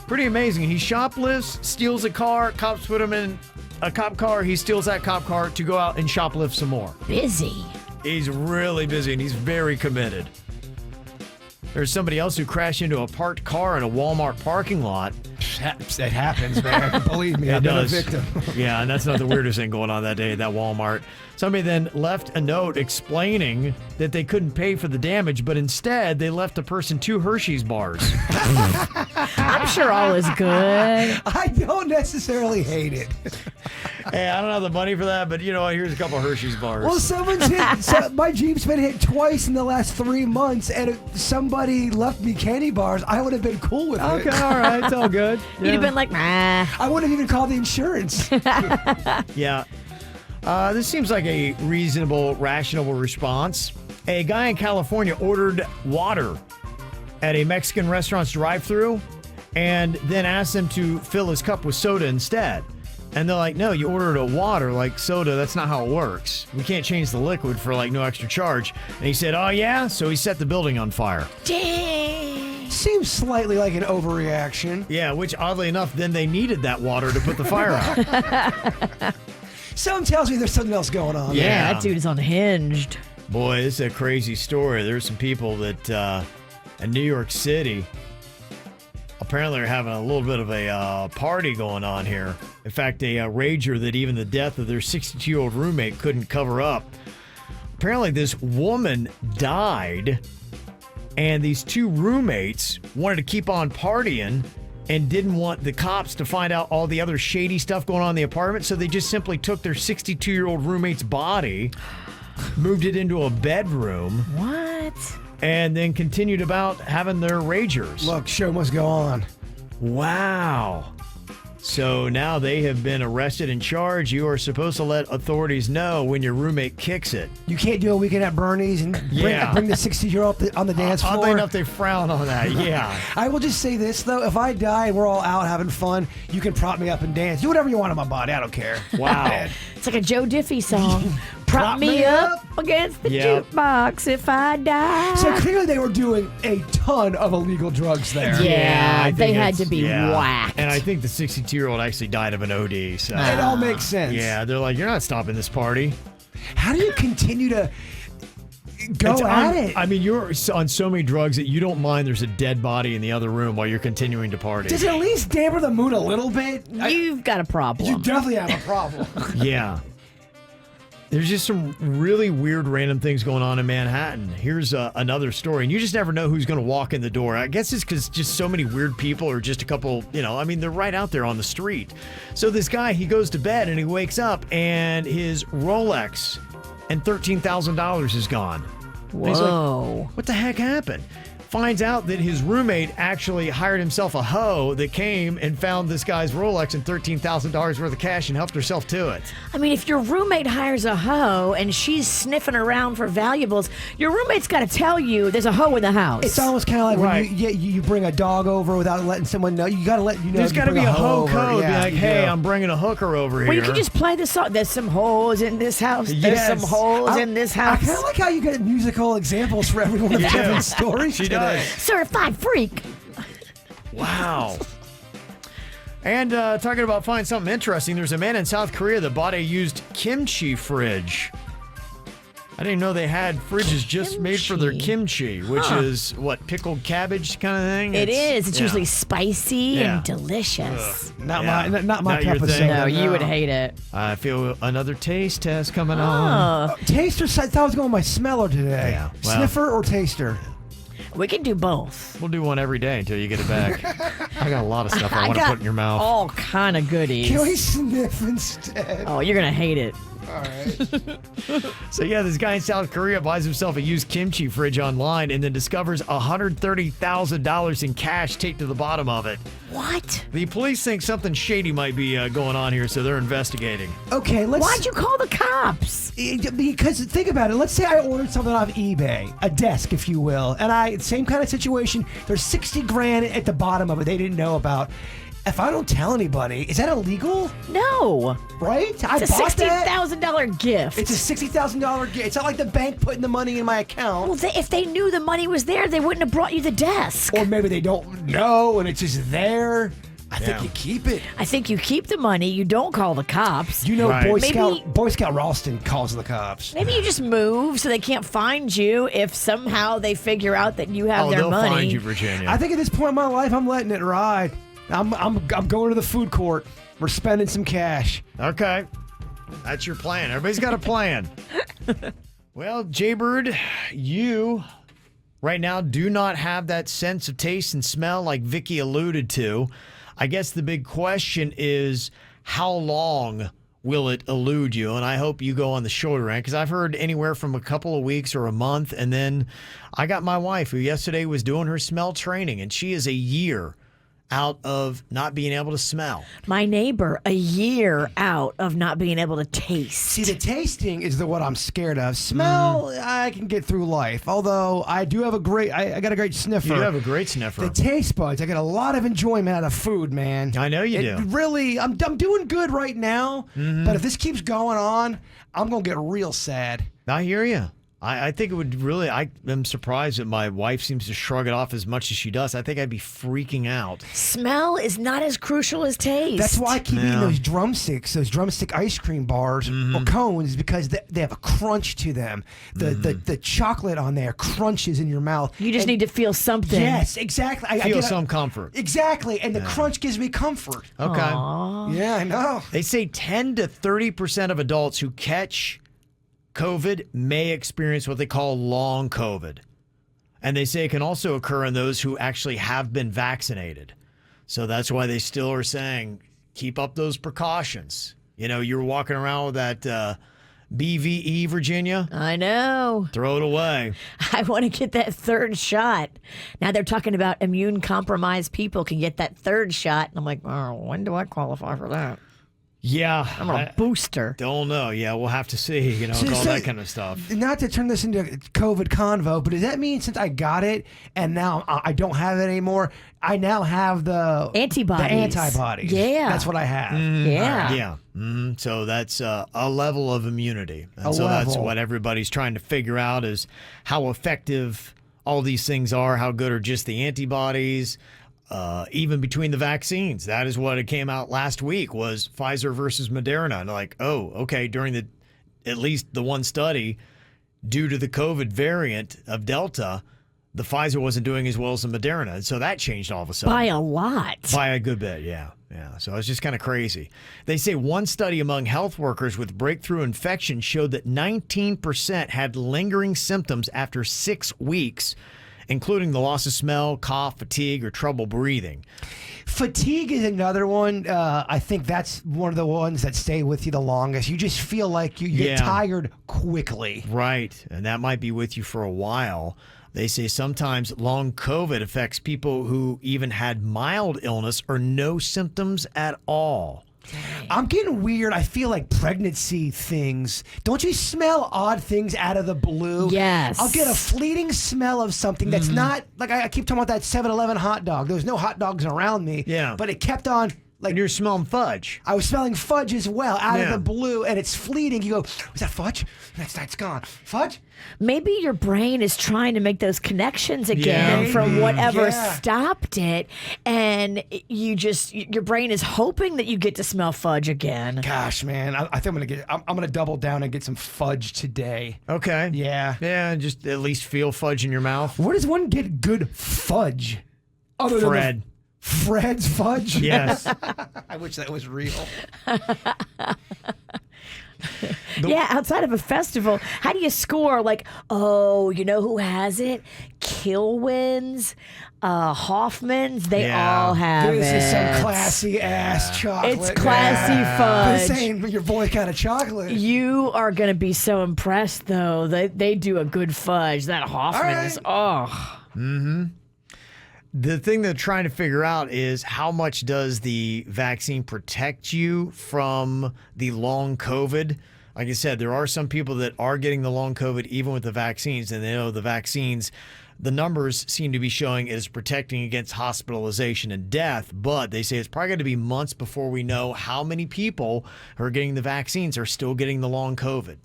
Pretty amazing. He shoplifts, steals a car, cops put him in a cop car. He steals that cop car to go out and shoplift some more. Busy. He's really busy, and he's very committed. There's somebody else who crashed into a parked car in a Walmart parking lot. It happens, man. Believe me, I've been a victim. Yeah, and that's not the weirdest thing going on that day at that Walmart. Somebody then left a note explaining that they couldn't pay for the damage, but instead they left the person 2 Hershey's bars. I'm sure all is good. I don't necessarily hate it. Hey, I don't have the money for that, but here's a couple Hershey's bars. Well, someone's hit. My Jeep's been hit twice in the last 3 months, and if somebody left me candy bars, I would have been cool with it. Okay, all right, it's all good. You'd have been like, nah. I wouldn't have even called the insurance. Yeah. This seems like a reasonable, rational response. A guy in California ordered water at a Mexican restaurant's drive-thru and then asked them to fill his cup with soda instead. And they're like, no, you ordered a water like soda. That's not how it works. We can't change the liquid for no extra charge. And he said, oh, yeah? So he set the building on fire. Dang. Seems slightly like an overreaction. Yeah, which oddly enough, then they needed that water to put the fire out. Something tells me there's something else going on. Yeah, that dude is unhinged. Boy, this is a crazy story. There's some people that in New York City apparently are having a little bit of a party going on here. In fact, a rager that even the death of their 62-year-old roommate couldn't cover up. Apparently, this woman died, and these 2 roommates wanted to keep on partying and didn't want the cops to find out all the other shady stuff going on in the apartment, so they just simply took their 62-year-old roommate's body, moved it into a bedroom. What? And then continued about having their ragers. Look, show must go on. Wow. So now they have been arrested and charged. You are supposed to let authorities know when your roommate kicks it. You can't do a weekend at Bernie's and bring the 60-year-old on the dance floor. Oddly enough, they frown on that, yeah. I will just say this, though. If I die and we're all out having fun, you can prop me up and dance. Do whatever you want on my body. I don't care. Wow. It's like a Joe Diffie song. Prop me up against the jukebox if I die. So clearly they were doing a ton of illegal drugs there. Yeah, they had to be whacked. And I think the 62-year-old actually died of an OD. So It all makes sense. Yeah, they're like, you're not stopping this party. How do you continue to go at it? I mean, you're on so many drugs that you don't mind there's a dead body in the other room while you're continuing to party. Does it at least damper the mood a little bit? You've got a problem. You definitely have a problem. Yeah. There's just some really weird random things going on in Manhattan. Here's another story, and you just never know who's going to walk in the door. I guess it's because just so many weird people, or just a couple, they're right out there on the street. So this guy, he goes to bed and he wakes up and his Rolex and $13,000 is gone. Whoa. He's like, what the heck happened? Finds out that his roommate actually hired himself a hoe that came and found this guy's Rolex and $13,000 worth of cash and helped herself to it. I mean, if your roommate hires a hoe and she's sniffing around for valuables, your roommate's got to tell you there's a hoe in the house. It's almost kind of like Right. when you bring a dog over without letting someone know. You got to let you know. There's got to be a hoe over. code. Yeah, be like, you hey, do. I'm bringing a hooker over here. Well, you can just play the song. There's some holes in this house. There's Yes. some holes in this I house. kind of like how you get musical examples for every one of You do. Kevin's stories She today. does. Certified freak. Wow. And talking about finding something interesting, there's a man in South Korea that bought a used kimchi fridge. I didn't know they had fridges just made for their kimchi, which is, what, pickled cabbage kind of thing? It is. It's yeah. usually spicy Yeah. and delicious. Not Yeah. my Not cup your of thing. soda. No, you would hate it. I feel another taste test coming on. Oh, Taster. I thought I was going with my smeller today. Yeah, well. Sniffer or taster? we can do both. We'll do one every day until you get it back. I got a lot of stuff I want to got put in your mouth. all kind of goodies. Can we sniff instead? Oh, you're gonna hate it. All right. So yeah, this guy in South Korea buys himself a used kimchi fridge online and then discovers $130,000 in cash taped to the bottom of it. What? The police think something shady might be going on here, so they're investigating. Okay, let's. Why'd you call the cops? Because think about it. Let's say I ordered something off eBay, a desk, if you will, and same kind of situation. There's 60 grand at the bottom of it they didn't know about. If I don't tell anybody, is that illegal? No. Right? It's a I bought that. $60,000 gift. It's a $60,000 gift. It's not like the bank putting the money in my account. Well, if they knew the money was there, they wouldn't have brought you the desk. Or maybe they don't know and it's just there. I think Yeah. you keep it. I think you keep the money. You don't call the cops. You know, Right. Boy Scout Ralston calls the cops. Maybe you just move so they can't find you if somehow they figure out that you have their they'll money. find you, Virginia. I think at this point in my life, I'm letting it ride. I'm going to the food court. We're spending some cash. Okay. That's your plan. Everybody's got a plan. Well, Jaybird, you right now do not have that sense of taste and smell like Vicky alluded to. I guess the big question is, how long will it elude you? And I hope you go on the shorter end, because I've heard anywhere from a couple of weeks or a month. And then I got my wife, who yesterday was doing her smell training, and she is a year out of not being able to smell. My neighbor, a year out of not being able to taste. See, the tasting is what I'm scared of. Smell, I can get through life. Although I do have I got a great sniffer. You do have a great sniffer. The taste buds, I get a lot of enjoyment out of food, man. I know you do. Really, I'm doing good right now. But if this keeps going on, I'm gonna get real sad. I hear you. I think it would really, I am surprised that my wife seems to shrug it off as much as she does. I think I'd be freaking out. Smell is not as crucial as taste. That's why I keep eating those drumstick ice cream bars or cones, because they have a crunch to them. The chocolate on there crunches in your mouth. You just need to feel something. Yes, exactly. I Feel get some comfort. Exactly, and the crunch gives me comfort. Okay. Yeah, I know. They say 10 to 30% of adults who catch COVID may experience what they call long COVID. And they say it can also occur in those who actually have been vaccinated. So that's why they still are saying, keep up those precautions. You know, you're walking around with that BVE, Virginia. I know. Throw it away. I want to get that third shot. Now they're talking about immune compromised people can get that third shot. And I'm like, oh, when do I qualify for that? Yeah. I'm a booster. Don't know. Yeah, we'll have to see, you know, So- all so- that kind of stuff. Not to turn this into COVID convo, but does that mean since I got it and now I don't have it anymore, I now have the Antibodies. The antibodies. Yeah. That's what I have. Yeah. Yeah. So that's a level of immunity. And A so that's level. what everybody's trying to figure out is how effective all these things are, how good are just the antibodies, even between the vaccines. That is what it came out last week was Pfizer versus Moderna. And like, oh, okay, during at least the one study, due to the COVID variant of Delta, the Pfizer wasn't doing as well as the Moderna. And so that changed all of a sudden. By a lot. By a good bit, yeah. Yeah. So it's just kind of crazy. They say one study among health workers with breakthrough infection showed that 19% had lingering symptoms after 6 weeks, including the loss of smell, cough, fatigue, or trouble breathing. Fatigue is another one. I think that's one of the ones that stay with you the longest. You just feel like you get tired quickly. Right. And that might be with you for a while. They say sometimes long COVID affects people who even had mild illness or no symptoms at all. I'm getting weird. I feel like pregnancy things. Don't you smell odd things out of the blue? Yes. I'll get a fleeting smell of something that's not, like I keep talking about that 7-Eleven hot dog. There was no hot dogs around me. Yeah. But it kept on. Like, and you're smelling fudge. I was smelling fudge as well out of the blue, and it's fleeting. You go, was that fudge? That's gone. Fudge? Maybe your brain is trying to make those connections again from whatever stopped it, and your brain is hoping that you get to smell fudge again. Gosh, man, I think I'm gonna double down and get some fudge today. Okay. Yeah. Yeah, just at least feel fudge in your mouth. Where does one get good fudge? Other Fred. Than Fred's fudge? Yes. I wish that was real. Yeah, outside of a festival, how do you score? Like, oh, you know who has it? Kilwins, Hoffman's, they all have it. This is some classy ass chocolate. It's classy fudge. This ain't your boy kind of chocolate. You are going to be so impressed, though. They do a good fudge. That Hoffman's, The thing they're trying to figure out is how much does the vaccine protect you from the long COVID? Like I said, there are some people that are getting the long COVID even with the vaccines, and they know the vaccines, the numbers seem to be showing it is protecting against hospitalization and death, but they say it's probably going to be months before we know how many people who are getting the vaccines are still getting the long COVID.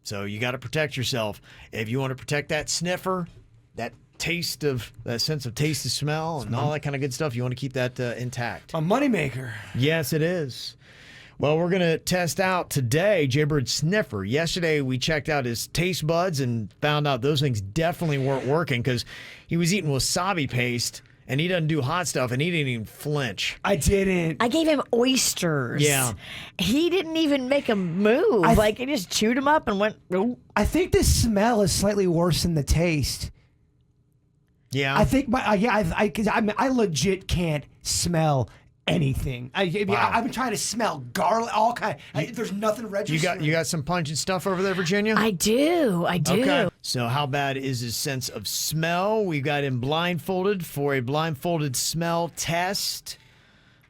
So you got to protect yourself. If you want to protect that sniffer, that sense of taste and smell and all that kind of good stuff, you want to keep that intact. A moneymaker. Yes, it is. Well, we're going to test out today Jaybird's sniffer. Yesterday, we checked out his taste buds and found out those things definitely weren't working because he was eating wasabi paste and he doesn't do hot stuff and he didn't even flinch. I didn't. I gave him oysters. Yeah. He didn't even make a move. He just chewed them up and went, oh. I think the smell is slightly worse than the taste. Yeah. I think I legit can't smell anything. I've been trying to smell garlic, all kind. There's nothing registering. You got some pungent stuff over there, Virginia? I do. Okay. So how bad is his sense of smell? We got him blindfolded for a blindfolded smell test.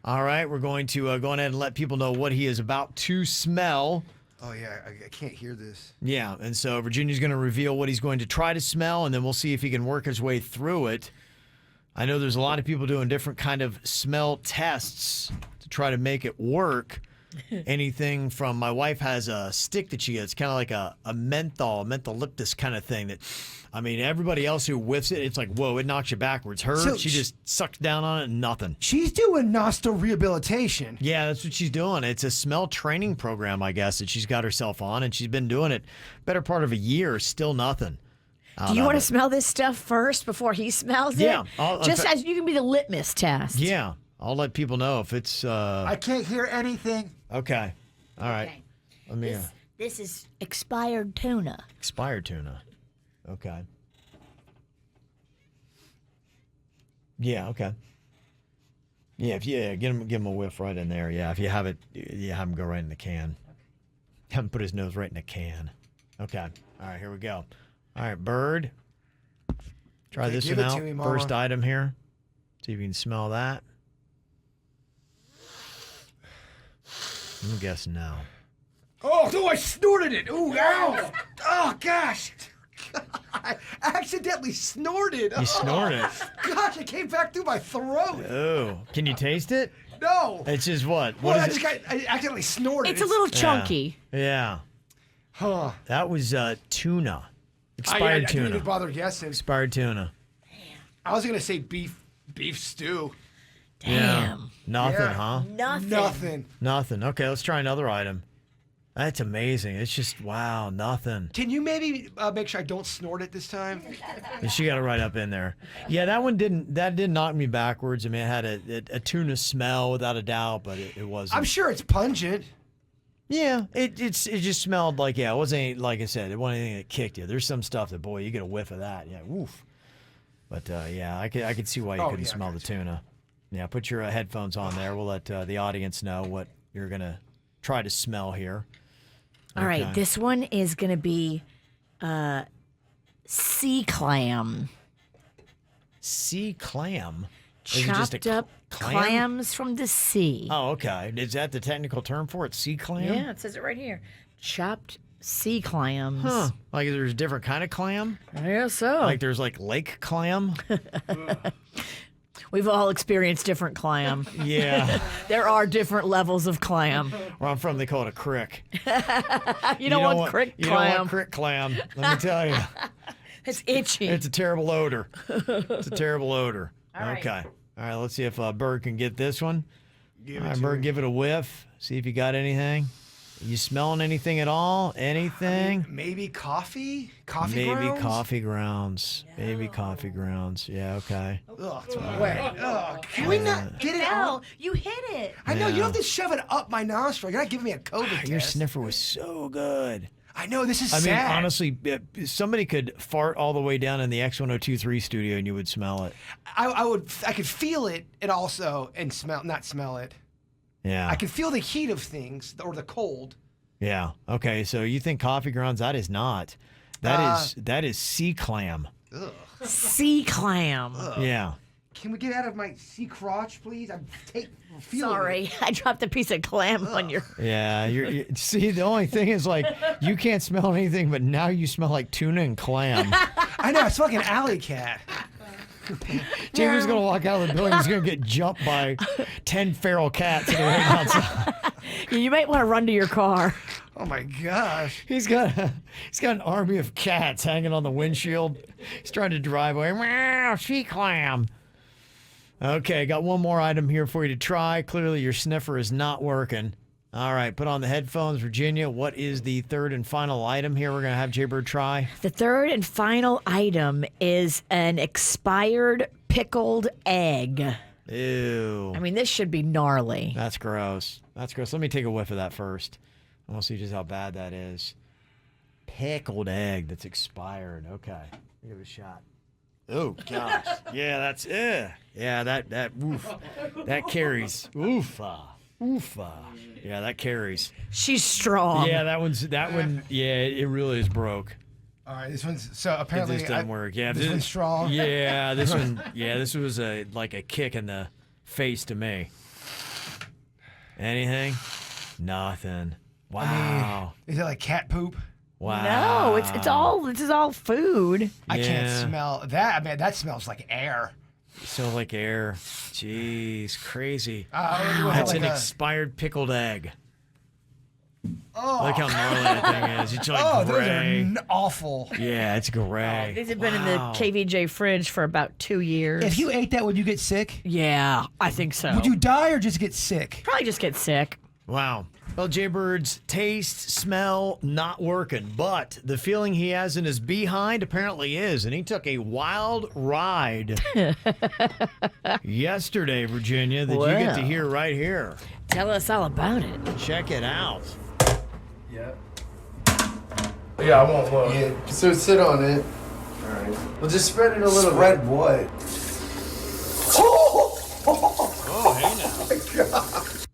All right, we're going to go ahead and let people know what he is about to smell. Oh, yeah, I can't hear this. Yeah, and so Virginia's going to reveal what he's going to try to smell, and then we'll see if he can work his way through it. I know there's a lot of people doing different kind of smell tests to try to make it work. Anything from, my wife has a stick that she gets, kind of like a mentholyptus kind of thing that, I mean, everybody else who whiffs it, it's like, whoa, it knocks you backwards. She just sucks down on it and nothing. She's doing nostril rehabilitation. Yeah, that's what she's doing. It's a smell training program, I guess, that she's got herself on, and she's been doing it better part of a year, still nothing. Do you want to smell this stuff first before he smells it? Yeah. Just as you can be the litmus test. Yeah. I'll let people know if it's... I can't hear anything. Okay. All right. Okay. Let me... This is expired tuna. Expired tuna. Okay. Yeah, okay. Yeah, give him a whiff right in there. Yeah, if you have it, have him go right in the can. Have him put his nose right in the can. Okay. All right, here we go. All right, Bird. Try this one out. To me, Mama. First item here. See if you can smell that. I'm guessing no. Oh, no, I snorted it. Ooh, ow. Oh, gosh. I accidentally snorted. You snorted it. Gosh, it came back through my throat. Oh, can you taste it? No. It's just what? Well, What is it? I accidentally snorted. It's a little chunky. Yeah. Huh. That was tuna. Expired I tuna. didn't even bother guessing. Expired tuna. I was going to say beef stew. Damn. Yeah. Nothing, Yeah. huh? Nothing. Nothing. Okay, let's try another item. That's amazing. It's just, wow, nothing. Can you maybe make sure I don't snort it this time? And she got it right up in there. Yeah, that did knock me backwards. I mean, it had a tuna smell without a doubt, but it wasn't. I'm sure it's pungent. Yeah, it just smelled like, it wasn't, like I said, it wasn't anything that kicked you. There's some stuff that, boy, you get a whiff of that. Yeah, woof. But, yeah, I could see why you couldn't smell the tuna. Yeah, put your headphones on there. We'll let the audience know what you're going to try to smell here. All right, this one is going to be sea clam. Sea clam? Is it just Chopped up clams from the sea. Oh, okay. Is that the technical term for it? Sea clam? Yeah, it says it right here. Chopped sea clams. Huh. Like there's a different kind of clam? I guess so. Like there's like lake clam? We've all experienced different clam. Yeah. There are different levels of clam. Where I'm from, they call it a crick. You don't want crick You clam. don't want crick clam, let me tell you. It's itchy. It's a terrible odor. It's a terrible odor. All right. Okay. All right, let's see if Bird can get this one. All right, Bird, give it a whiff. See if you got anything. You smelling anything at all? Anything? I mean, maybe coffee? Coffee Maybe grounds? coffee grounds. No. Maybe coffee grounds. Yeah, okay. Ugh, Where? Can we not get it out? You hit it. I know, you don't have to shove it up my nostril. You're not giving me a COVID test. Your sniffer was so good. I know, this is I sad. mean, honestly, somebody could fart all the way down in the X1023 studio and you would smell it. I could feel it and also, not smell it. Yeah. I can feel the heat of things, or the cold. Yeah. Okay, so you think coffee grounds? That is not. That is sea clam. Ugh. Sea clam. Ugh. Yeah. Can we get out of my sea crotch, please? I'm feeling Sorry, I dropped a piece of clam on your... Yeah, see, the only thing is, like, you can't smell anything, but now you smell like tuna and clam. I know, I smell like an alley cat. Jamie's going to walk out of the building. He's going to get jumped by 10 feral cats that are right outside. You might want to run to your car. Oh, my gosh. He's got an army of cats hanging on the windshield. He's trying to drive away. Meow, sea clam. Okay, got one more item here for you to try. Clearly, your sniffer is not working. All right, put on the headphones, Virginia. What is the third and final item here we're going to have Jaybird try? The third and final item is an expired pickled egg. Ew. I mean, this should be gnarly. That's gross. That's gross. Let me take a whiff of that first. I want to see just how bad that is. Pickled egg that's expired. Okay, give it a shot. Oh gosh. Yeah, that's yeah, that oof. That carries. Oofa. Oofa. Yeah, that carries. She's strong. Yeah, that one, yeah, it really is broke. All right, this one's, so apparently this doesn't work. Yeah, this one's strong. Yeah, this one, this was like a kick in the face to me. Anything? Nothing. Wow. I mean, is it like cat poop? Wow. No, this is all food. I can't smell that. I mean, that smells like air. So like air. Jeez, crazy. Wow. That's like an expired pickled egg. Oh. Look how gnarly that thing is. It's like gray. Those are awful. Yeah, it's gray. These have been in the KVJ fridge for about 2 years. If you ate that, would you get sick? Yeah, I think so. Would you die or just get sick? Probably just get sick. Wow. Well, Jaybird's taste, smell, not working, but the feeling he has in his behind apparently is, and he took a wild ride yesterday, Virginia, that you get to hear right here. Tell us all about it. Check it out. Yeah. Yeah, I want one. Yeah. So sit on it. All right. Well, just spread it a little. Spread what? Oh, hey now. Oh, my God.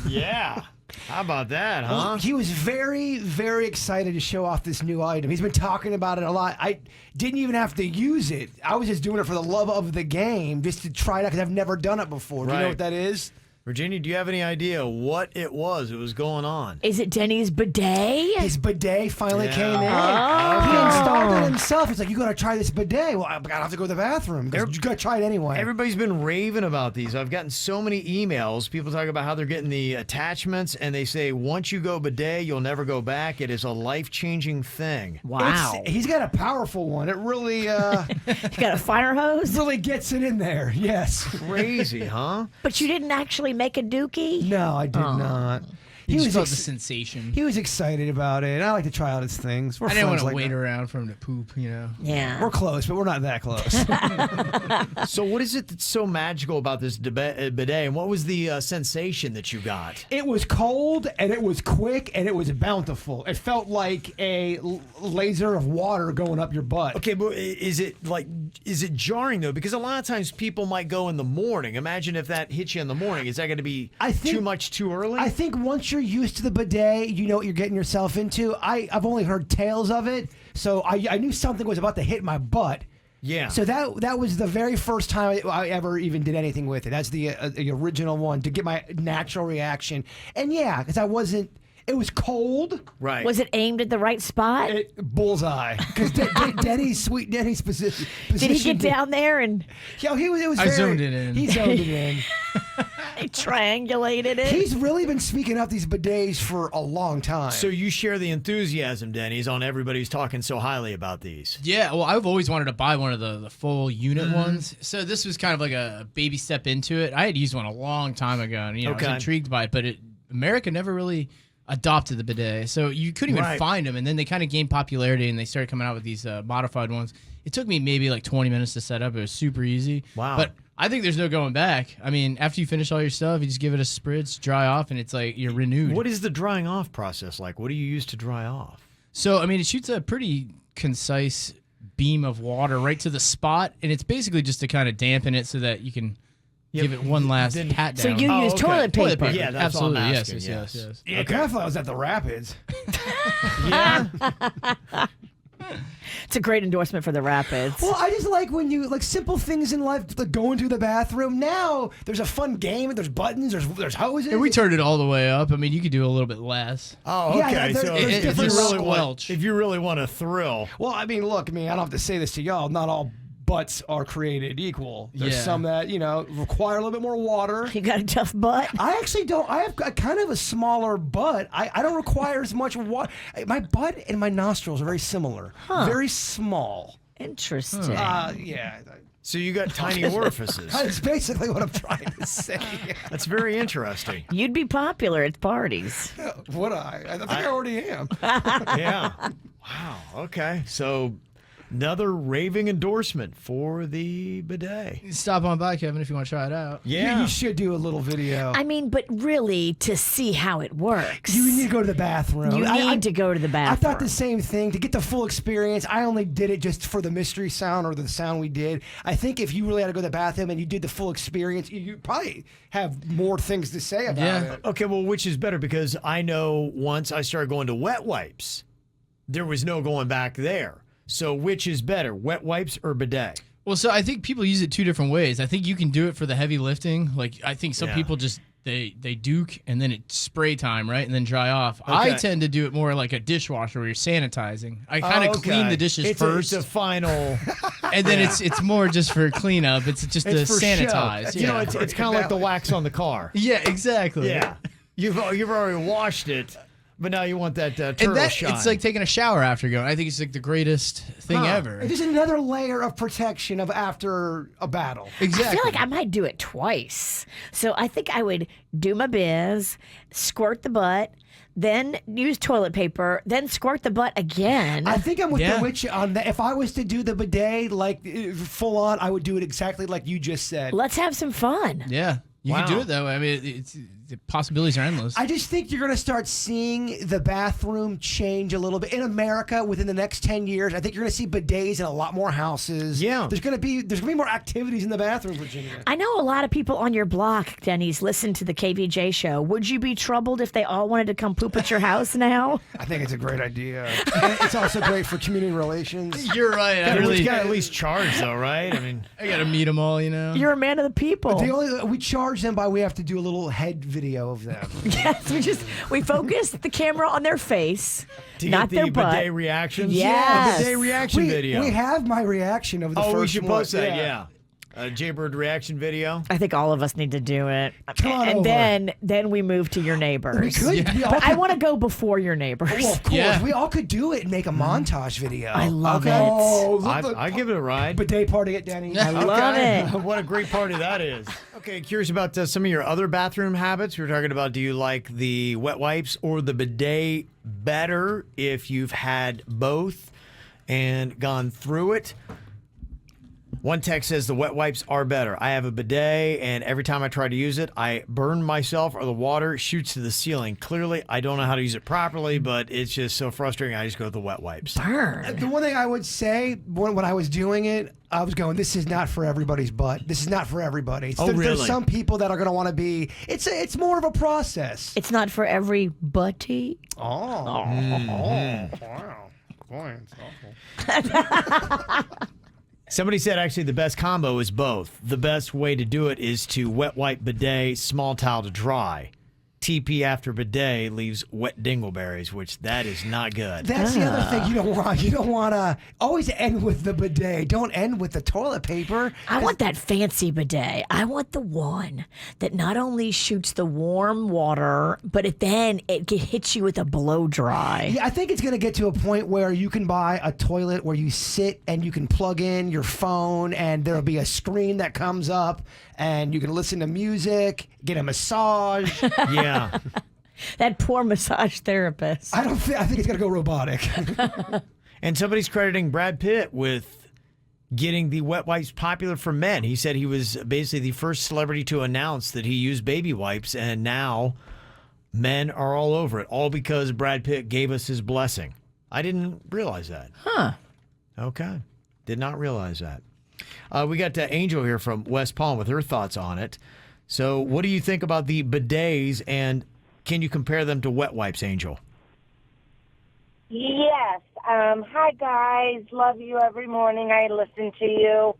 Yeah. How about that, huh? Well, he was very, very excited to show off this new item. He's been talking about it a lot. I didn't even have to use it. I was just doing it for the love of the game, just to try it out, because I've never done it before. Do you know what that is? Virginia, do you have any idea what it was that was going on? Is it Denny's bidet? His bidet finally came in. Oh. He installed it himself. He's like, you got to try this bidet. Well, I have to go to the bathroom. You got to try it anyway. Everybody's been raving about these. I've gotten so many emails. People talk about how they're getting the attachments, and they say, once you go bidet, you'll never go back. It is a life-changing thing. Wow. He's got a powerful one. It really... You got a fire hose? Really gets it in there, yes. Crazy, huh? But you didn't actually make a dookie? No, I did not. He just felt ex- the sensation. He was excited about it. I like to try out his things. We're I didn't want friends to like wait that. around for him to poop, you know. Yeah. We're close, but we're not that close. So what is it that's so magical about this bidet, and what was the sensation that you got? It was cold, and it was quick, and it was bountiful. It felt like a laser of water going up your butt. Okay, but is it jarring though? Because a lot of times people might go in the morning. Imagine if that hits you in the morning. Is that going to be too much too early? I think once you're used to the bidet, you know what you're getting yourself into. I've only heard tales of it, so I knew something was about to hit my butt. Yeah. So that was the very first time I ever even did anything with it. That's the original one to get my natural reaction. And yeah, because I wasn't. It was cold. Right. Was it aimed at the right spot? Bullseye. Because sweet Denny's position. Did he get down there and? Yo, it was I zoned it in. He zoned it in. He triangulated it. He's really been speaking up these bidets for a long time. So you share the enthusiasm, Denny's, on everybody's talking so highly about these. Yeah, well, I've always wanted to buy one of the full unit ones. So this was kind of like a baby step into it. I had used one a long time ago, and I was intrigued by it, but America never really adopted the bidet, so you couldn't even find them. And then they kind of gained popularity, and they started coming out with these modified ones. It took me maybe like 20 minutes to set up. It was super easy. Wow. But I think there's no going back. I mean, after you finish all your stuff, you just give it a spritz, dry off, and it's like you're renewed. What is the drying off process like? What do you use to dry off? So, I mean, it shoots a pretty concise beam of water right to the spot, and it's basically just to kind of dampen it so that you can give it one last pat down. So you use toilet paper. Yeah, that's absolutely. all I'm Yes, asking, yes, yes, yes. Yeah, I thought I was at the Rapids. Yeah. It's a great endorsement for the Rapids. Well, I just like when you simple things in life, like going to the bathroom. Now there's a fun game. There's buttons. There's hoses. And we turned it all the way up. I mean, you could do a little bit less. Oh, Yeah, okay. there's So different if you really want a thrill. Well, I mean, look, I don't have to say this to y'all. Not all butts are created equal. There's some that, require a little bit more water. You got a tough butt? I actually don't. I have kind of a smaller butt. I don't require as much water. My butt and my nostrils are very similar. Very small. Interesting. Yeah. So you got tiny orifices. That's basically what I'm trying to say. That's very interesting. You'd be popular at parties. Would I? I think I already am. Yeah. Wow. Okay. So another raving endorsement for the bidet. Stop on by, Kevin, if you want to try it out. Yeah. You should do a little video. I mean, but really, to see how it works. You need to go to the bathroom. You need to go to the bathroom. I thought the same thing. To get the full experience, I only did it just for the mystery sound or the sound we did. I think if you really had to go to the bathroom and you did the full experience, you probably have more things to say about it. Okay, well, which is better? Because I know once I started going to wet wipes, there was no going back there. So which is better, wet wipes or bidet? Well, so I think people use it two different ways. I think you can do it for the heavy lifting. Like, I think some people just, they duke and then it's spray time, right? And then dry off. Okay. I tend to do it more like a dishwasher where you're sanitizing. I kind of clean the dishes first. It's a final. And then it's more just for cleanup. It's just to for sanitize. show. You know, it's kind of like the wax on the car. Yeah, exactly. Yeah. You've already washed it. But now you want that turtle shine. It's like taking a shower after going. I think it's like the greatest thing ever. It's just another layer of protection of after a battle. Exactly. I feel like I might do it twice. So I think I would do my biz, squirt the butt, then use toilet paper, then squirt the butt again. I think I'm with the witch on that. If I was to do the bidet like full on, I would do it exactly like you just said. Let's have some fun. Yeah. You can do it that way. I mean, the possibilities are endless. I just think you're going to start seeing the bathroom change a little bit in America within the next 10 years. I think you're going to see bidets in a lot more houses. Yeah. There's going to be more activities in the bathroom, Virginia. I know a lot of people on your block, Denny's, listen to the KVJ show. Would you be troubled if they all wanted to come poop at your house now? I think it's a great idea. And it's also great for community relations. You're right. You got to at least charge, though, right? I mean, I got to meet them all, you know? You're a man of the people. We charge them by we have to do a little head video of them. Yes, we focus the camera on their face, to not get their the butt. bidet reactions? Yes. Bidet reaction video. We have my reaction of the first one. We should post that, yeah. Jaybird reaction video. I think all of us need to do it. Come on and over. then we move to your neighbors. We could. Yeah. We all But I could- want to go before your neighbors. Well, of course. Yeah. We all could do it and make a montage video. I love Oh, I give it a ride. bidet party at Denny's. I love it. What a great party that is. Okay, curious about some of your other bathroom habits. We were talking about, do you like the wet wipes or the bidet better if you've had both and gone through it? One text says the wet wipes are better. I have a bidet, and every time I try to use it, I burn myself or the water shoots to the ceiling. Clearly, I don't know how to use it properly, but it's just so frustrating. I just go with the wet wipes. Burn. The one thing I would say when I was doing it, I was going, this is not for everybody's butt. This is not for everybody. Really? There's some people that are going to want to be, it's more of a process. It's not for everybody. Wow. Boy, it's awful. Somebody said actually the best combo is both. The best way to do it is to wet wipe bidet, small towel to dry. TP after bidet leaves wet dingleberries, which that is not good. That's the other thing you don't want. You don't want to always end with the bidet. Don't end with the toilet paper. I want that fancy bidet. I want the one that not only shoots the warm water, but it hits you with a blow dry. Yeah, I think it's going to get to a point where you can buy a toilet where you sit and you can plug in your phone and there'll be a screen that comes up and you can listen to music, get a massage. Yeah. That poor massage therapist. I think it's going to go robotic. And somebody's crediting Brad Pitt with getting the wet wipes popular for men. He said he was basically the first celebrity to announce that he used baby wipes, and now men are all over it, all because Brad Pitt gave us his blessing. I didn't realize that. Huh. Okay. Did not realize that. We got Angel here from West Palm with her thoughts on it. So what do you think about the bidets, and can you compare them to wet wipes, Angel? Yes. Hi, guys. Love you every morning. I listen to you.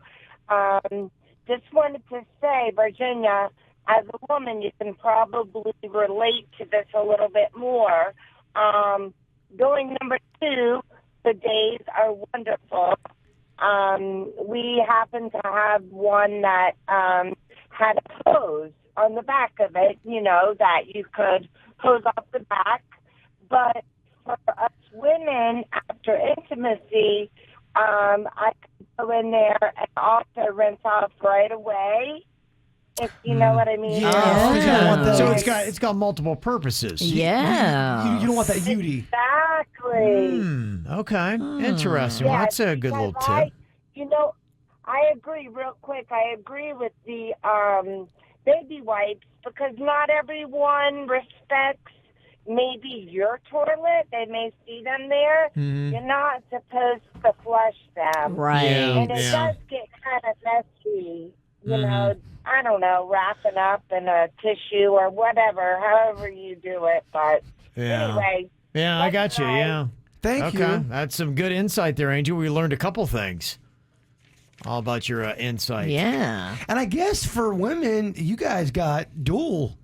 Just wanted to say, Virginia, as a woman, you can probably relate to this a little bit more. Going number 2, bidets are wonderful. We happen to have one that had a hose on the back of it, that you could hose off the back. But for us women, after intimacy, I could go in there and also rinse off right away, if you know what I mean. Yeah. So it's got multiple purposes. Yeah. You don't want that UD. Exactly. Okay. Interesting. Well, that's a good little tip. I agree real quick. I agree with the baby wipes because not everyone respects maybe your toilet. They may see them there. Mm-hmm. You're not supposed to flush them. Right. Yeah, And it does get kind of messy, I don't know, wrapping up in a tissue or whatever, however you do it. But anyway. Yeah, I got you. Yeah. Thank you. That's some good insight there, Angel. We learned a couple things. All about your insight. Yeah. And I guess for women, you guys got dual.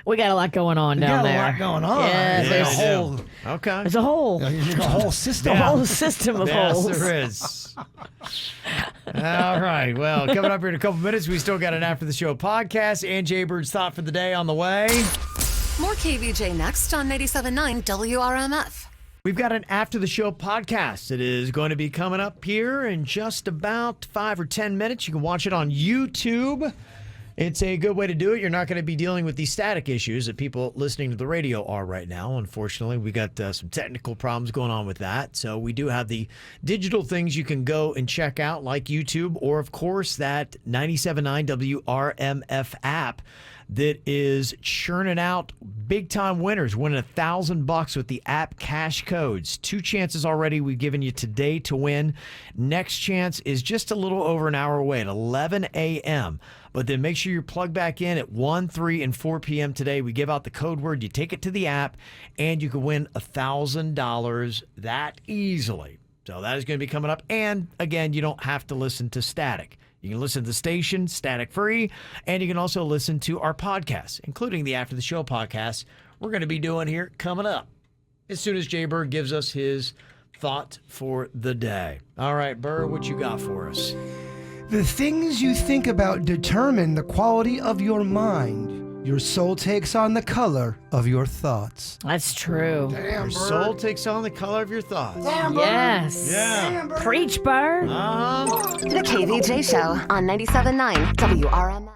We got a lot going on down there. Got a lot going on. Yeah, There's a whole. Okay. There's a whole. There's a whole system. A whole system of holes. Yes, there is. All right. Well, coming up here in a couple minutes, we still got an After the Show podcast and Jay Bird's Thought for the Day on the way. More KVJ next on 97.9 WRMF. We've got an After the Show podcast. It is going to be coming up here in just about 5 or 10 minutes. You can watch it on YouTube. It's a good way to do it. You're not going to be dealing with the static issues that people listening to the radio are right now. Unfortunately, we got some technical problems going on with that. So we do have the digital things you can go and check out, like YouTube, or of course that 97.9 WRMF app that is churning out big-time winners, winning $1,000 with the app cash codes. 2 chances already we've given you today to win. Next chance is just a little over an hour away at 11 a.m. But then make sure you plug back in at 1, 3, and 4 p.m. today. We give out the code word. You take it to the app, and you can win $1,000 that easily. So that is going to be coming up. And, again, you don't have to listen to static. You can listen to the station, static free, and you can also listen to our podcasts, including the After the Show podcast we're going to be doing here coming up as soon as Jay Bird gives us his thought for the day. All right, Bird, what you got for us? The things you think about determine the quality of your mind. Your soul takes on the color of your thoughts. That's true. Your soul takes on the color of your thoughts. Yes. Yeah. Preach, Bird. The KVJ Show on 97.9 WRMF.